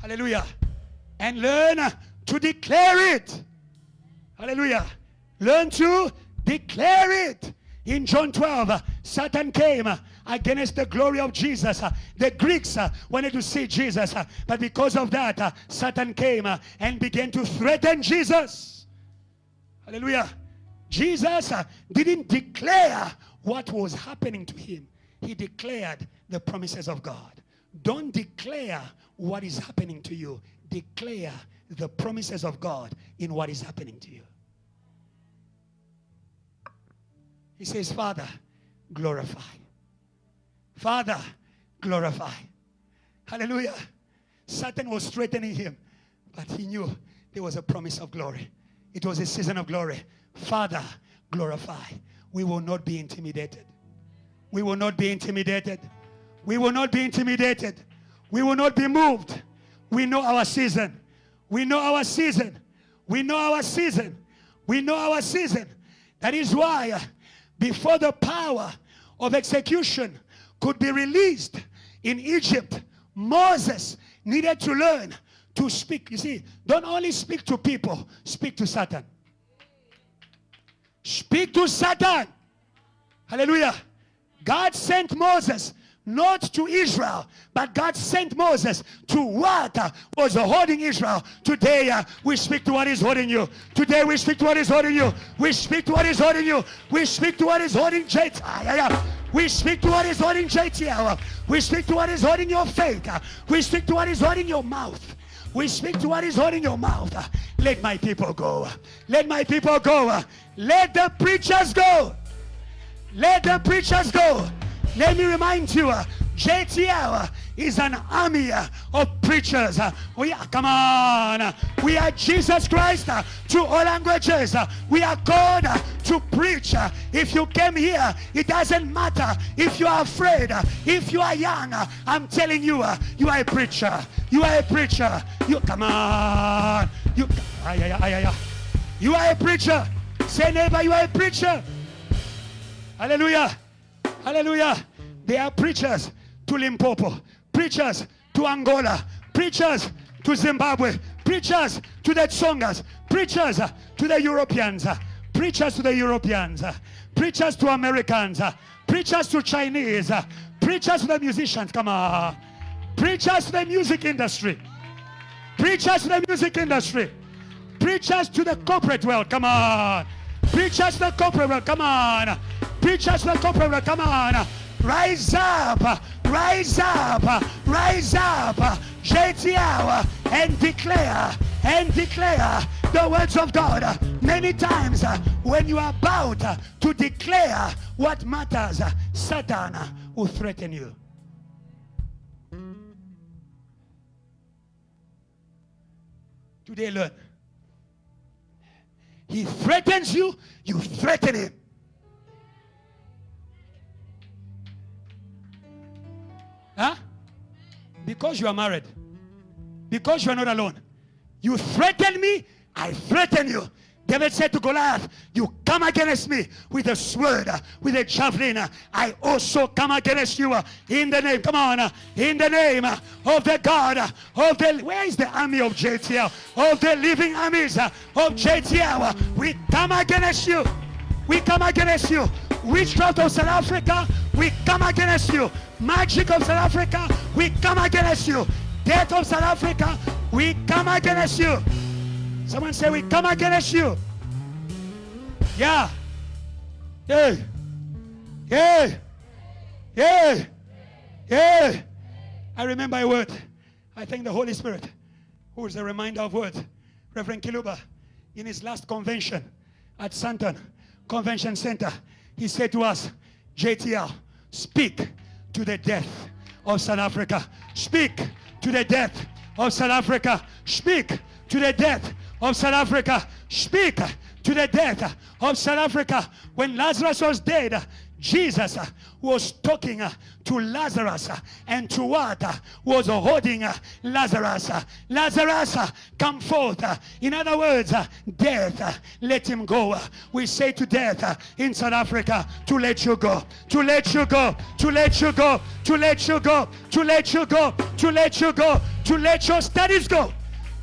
Hallelujah. And learn to declare it. Hallelujah. Learn to declare it. In John 12, Satan came against the glory of Jesus. The Greeks wanted to see Jesus, but because of that, Satan came and began to threaten Jesus. Hallelujah. Jesus didn't declare what was happening to him. He declared the promises of God. Don't declare what is happening to you. Declare the promises of God in what is happening to you. He says, Father, glorify. Father, glorify. Hallelujah. Satan was threatening him, but he knew there was a promise of glory. It was a season of glory. Father, glorify. We will not be intimidated. We will not be intimidated. We will not be intimidated. We will not be moved. We know our season. We know our season. We know our season. We know our season. That is why before the power of execution could be released in Egypt, Moses needed to learn to speak. You see, don't only speak to people, speak to Satan. Speak to Satan. Hallelujah. God sent Moses not to Israel, but God sent Moses to what was holding Israel. Today we speak to what is holding you. Today we speak to what is holding you. We speak to what is holding you. We speak to what is holding JTL. We speak to what is holding JTL. We speak to what is holding your faith. We speak to what is holding your mouth. We speak to what is holding your mouth. Let my people go. Let my people go. Let the preachers go. Let the preachers go. Let me remind you, JTL is an army of preachers. We are, come on, we are Jesus Christ to all languages. We are called to preach. If you came here, it doesn't matter if you are afraid, if you are young. I'm telling you, you are a preacher. You are a preacher. You, come on. You are a preacher. Say, neighbor, you are a preacher. Hallelujah. Hallelujah. They are preachers to Limpopo, preachers to Angola, preachers to Zimbabwe, preachers to the Tsongas, preachers to the Europeans, preachers to the Europeans, preachers to Americans, preachers to Chinese, preachers to the musicians, come on, preachers to the music industry, preachers to the music industry, preachers to the corporate world, come on, preachers to the corporate world, come on, preachers to the corporate world, come on. Rise up, rise up, rise up, JTL, and declare the words of God. Many times when you are about to declare what matters, Satan will threaten you. Today learn. He threatens you, you threaten him. Huh? Because you are married. Because you are not alone. You threaten me, I threaten you. David said to Goliath, you come against me with a sword, with a javelin. I also come against you in the name, come on, in the name of the God of the, where is the army of JTL? Of the living armies of JTL. We come against you. We come against you. Witchcraft of South Africa, we come against you. Magic of South Africa, we come against you. Death of South Africa, we come against you. Someone say, we come against you. Yeah. Yeah. Yeah. Yeah. Yeah. I remember a word. I thank the Holy Spirit, who is a reminder of words. Reverend Kiluba, in his last convention at Santon Convention Center, he said to us, JTL, speak to the death of South Africa. Speak to the death of South Africa. Speak to the death of South Africa. Speak to the death of South Africa. When Lazarus was dead, Jesus was talking to Lazarus, and to what was holding Lazarus. Lazarus, come forth. In other words, death, let him go. We say to death in South Africa, to let you go, to let you go, to let you go, to let you go, to let you go, to let you go, to let your studies go,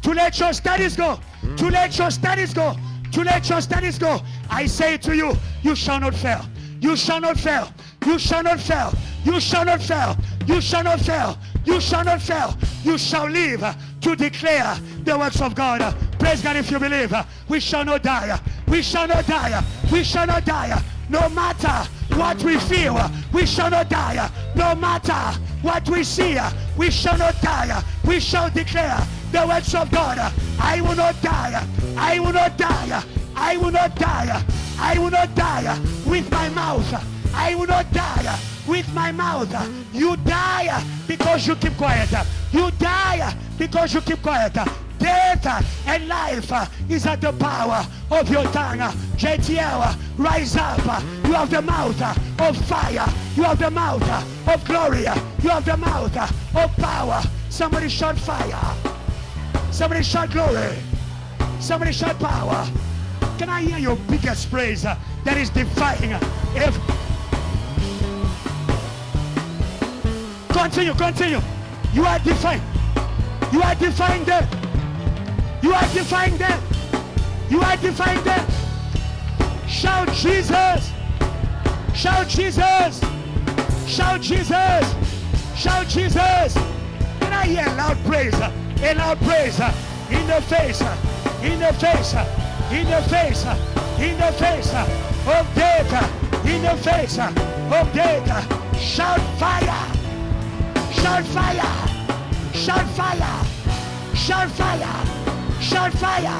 to let your studies go, to let your studies go, to let your studies go. I say to you, you shall not fail. You shall not fail. You shall not fail. You shall not fail. You shall not fail. You shall not fail. You shall live to declare the works of God. Praise God if you believe. We shall not die. We shall not die. We shall not die. No matter what we feel, we shall not die. No matter what we see, we shall not die. We shall declare the words of God. I will not die. I will not die. I will not die. I will not die with my mouth. I will not die with my mouth. You die because you keep quiet. You die because you keep quiet. Death and life is at the power of your tongue. JTL, rise up. You have the mouth of fire. You have the mouth of glory. You have the mouth of power. Somebody shout fire. Somebody shout glory. Somebody shout power. Can I hear your biggest praise that is defying? Continue. You are defying. You are defying them. You are defying them. You are defying them. Shout Jesus. Shout Jesus. Shout Jesus. Shout Jesus. Can I hear a loud praise? A loud praise in the face. In the face. In the face, in the face of death, in the face of death. Shout fire, shout fire, shout fire, shout fire, shout fire.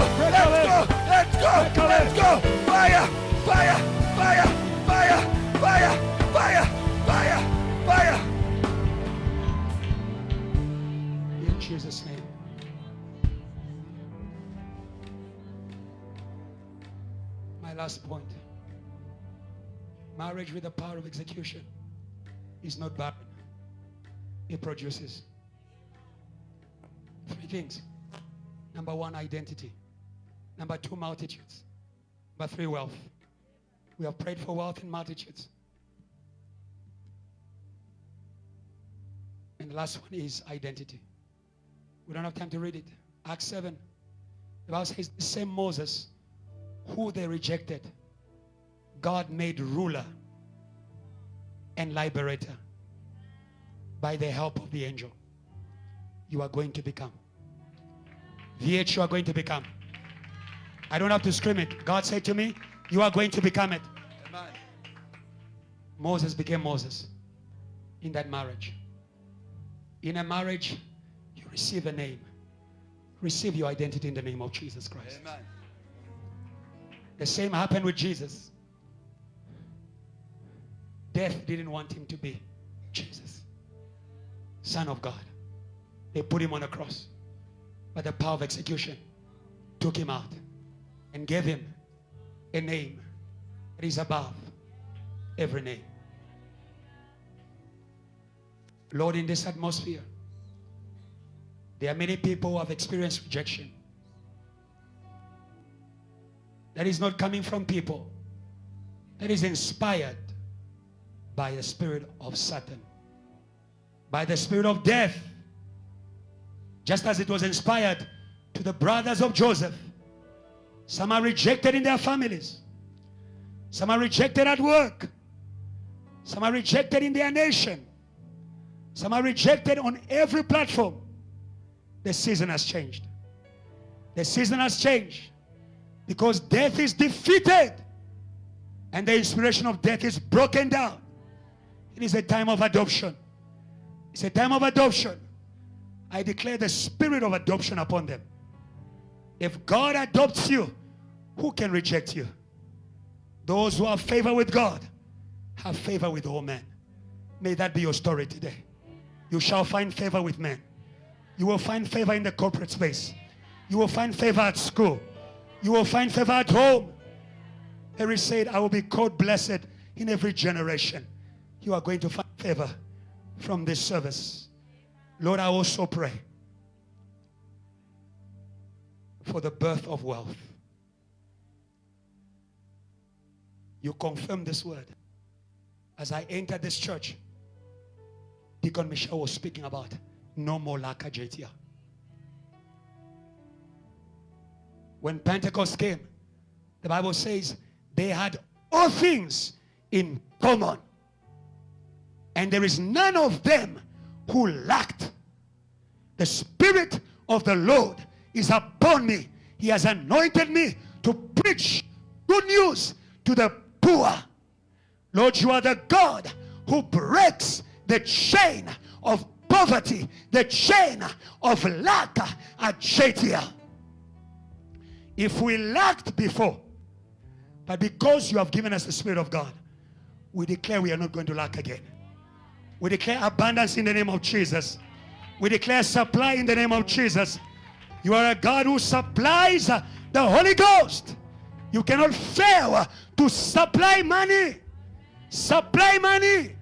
last point. Marriage with the power of execution is not barren. It produces 3 things. Number 1, identity. Number 2, multitudes. Number 3, wealth. We have prayed for wealth and multitudes. And the last one is identity. We don't have time to read it. Acts 7. The Bible says the same Moses who they rejected, God made ruler and liberator by the help of the angel. You are going to become. VH, you are going to become. I don't have to scream it. God said to me, you are going to become it. Amen. Moses became Moses in that marriage. In a marriage, you receive a name. Receive your identity in the name of Jesus Christ. Amen. The same happened with Jesus. Death didn't want him to be Jesus, Son of God. They put him on a cross. But the power of execution took him out and gave him a name that is above every name. Lord, in this atmosphere, there are many people who have experienced rejection. That is not coming from people. That is inspired by the spirit of Satan, by the spirit of death. Just as it was inspired to the brothers of Joseph. Some are rejected in their families. Some are rejected at work. Some are rejected in their nation. Some are rejected on every platform. The season has changed. The season has changed because death is defeated and the inspiration of death is broken down. It is a time of adoption. It's a time of adoption. I declare the spirit of adoption upon them. If God adopts you, who can reject you? Those who have favor with God have favor with all men. May that be your story today. You shall find favor with men. You will find favor in the corporate space. You will find favor at school. You will find favor at home. Mary said, I will be called blessed in every generation. You are going to find favor from this service. Lord, I also pray for the birth of wealth. You confirm this word. As I entered this church, Deacon Michelle was speaking about no more lack of JTR. When Pentecost came, the Bible says they had all things in common. And there is none of them who lacked. The Spirit of the Lord is upon me. He has anointed me to preach good news to the poor. Lord, you are the God who breaks the chain of poverty, the chain of lack at JTL. If we lacked before, but because you have given us the Spirit of God, we declare we are not going to lack again. We declare abundance in the name of Jesus. We declare supply in the name of Jesus. You are a God who supplies the Holy Ghost. You cannot fail to supply money. Supply money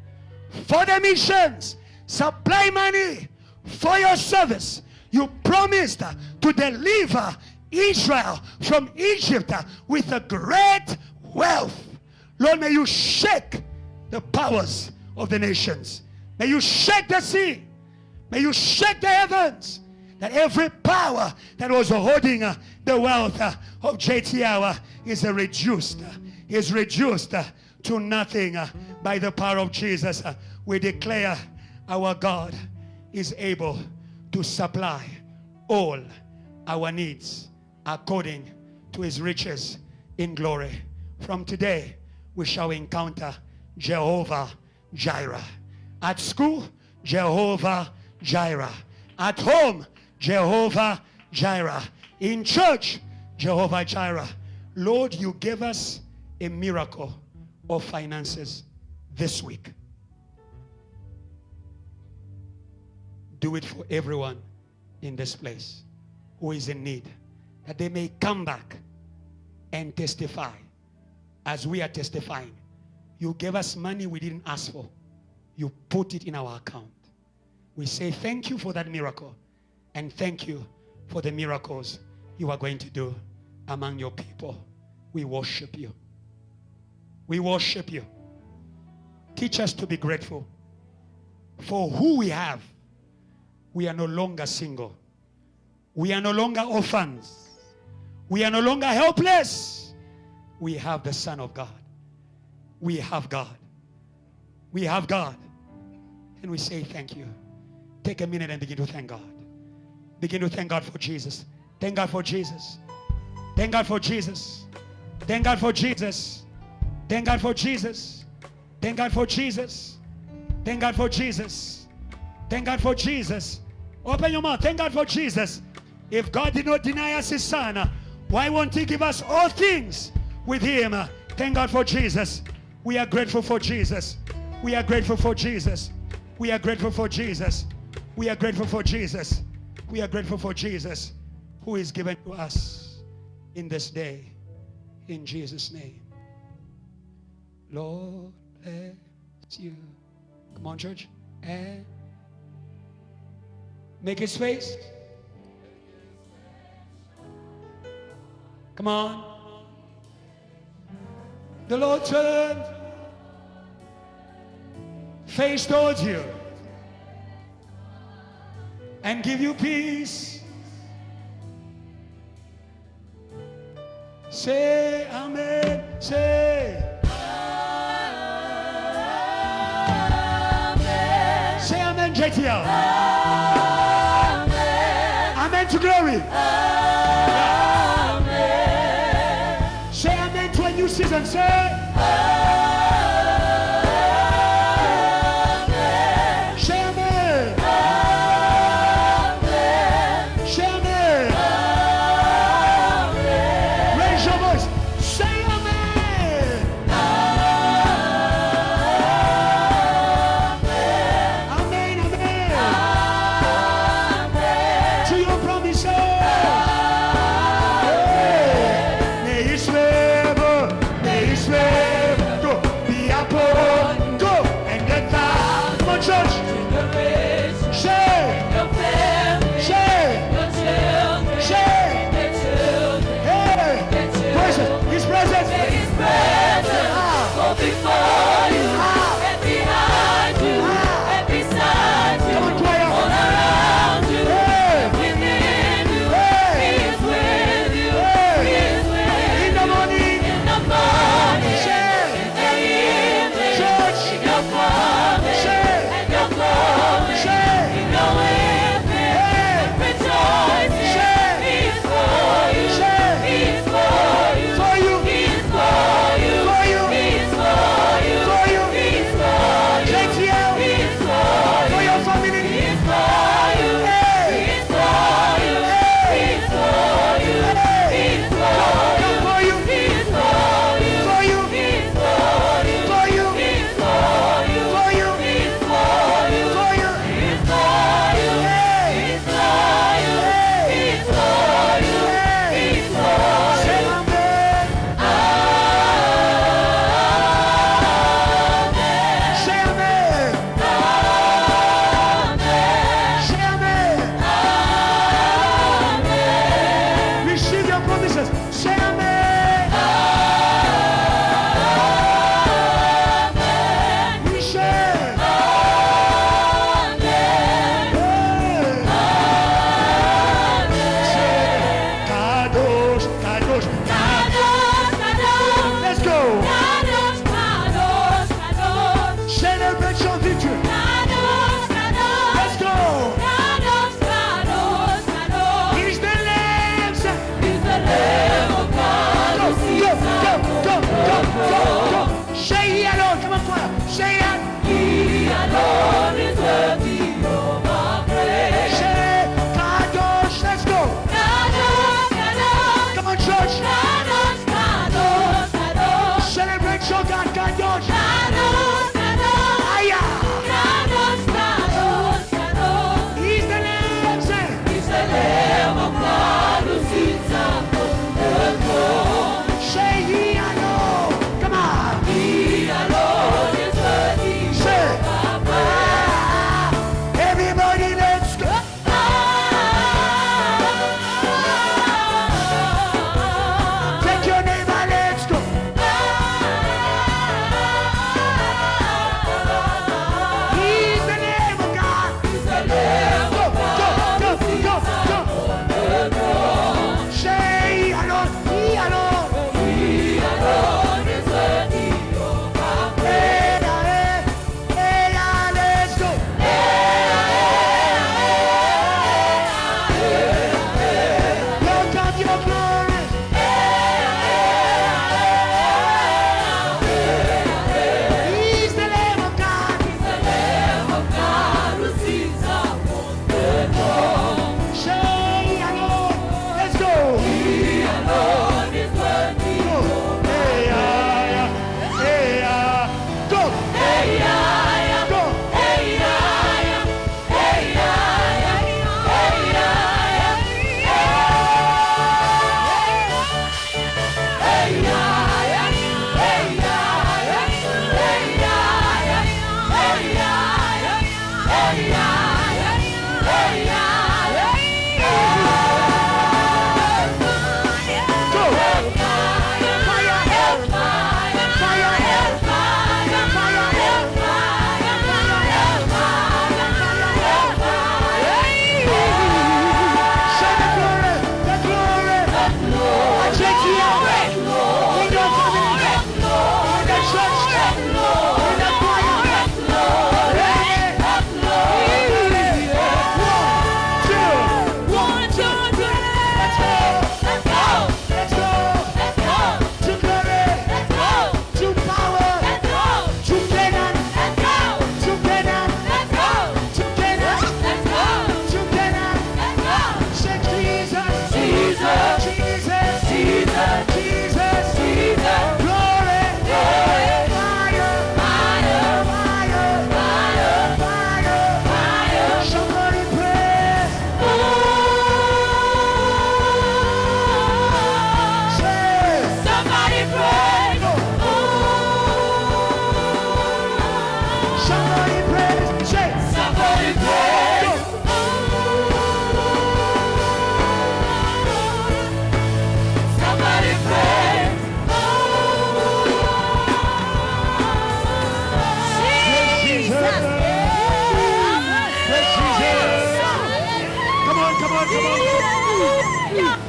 for the missions. Supply money for your service. You promised to deliver Israel from Egypt with a great wealth. Lord, may you shake the powers of the nations. May you shake the sea. May you shake the heavens. That every power that was holding the wealth of JTL is reduced to nothing by the power of Jesus. We declare our God is able to supply all our needs according to his riches in glory. From today, we shall encounter Jehovah Jireh. At school, Jehovah Jireh. At home, Jehovah Jireh. In church, Jehovah Jireh. Lord, you gave us a miracle of finances this week. Do it for everyone in this place who is in need, that they may come back and testify as we are testifying, you gave us money we didn't ask for. You put it in our account. We say thank you for that miracle, and thank you for the miracles you are going to do among your people. We worship you. We worship you. Teach us to be grateful for who we have. We are no longer single. We are no longer orphans. We are no longer helpless. We have the Son of God. We have God. We have God. And we say thank you. Take a minute and begin to thank God. Begin to thank God for Jesus. Thank God for Jesus. Thank God for Jesus. Thank God for Jesus. Thank God for Jesus. Thank God for Jesus. Thank God for Jesus. Thank God for Jesus. Open your mouth. Thank God for Jesus. If God did not deny us his son, why won't he give us all things with him? Thank God for Jesus. We are grateful for Jesus. We are grateful for Jesus. We are grateful for Jesus. We are grateful for Jesus. We are grateful for Jesus, who is given to us in this day. In Jesus' name. Lord bless you. Come on, church. And make his face. Come on. The Lord turned face towards you and give you peace. Say amen. Say amen. Say amen, JTL. Amen. Amen to glory. Amen. Say amen to a new season. Say amen. Say amen. Amen. Say amen. Amen. Raise your voice. Say amen. Amen. Amen. Amen. To your promise. May his favor go be upon, go and get down. Come on, church. Say, say, say, hey, present, his presence. Go before you, and behind you, and beside you, Come on, choir. all around you, Hey. and within you. Hey. He is with you. Hey. He is with In the morning, you. In the morning, say, in the evening, church, in your coming, say, and your going, Come on.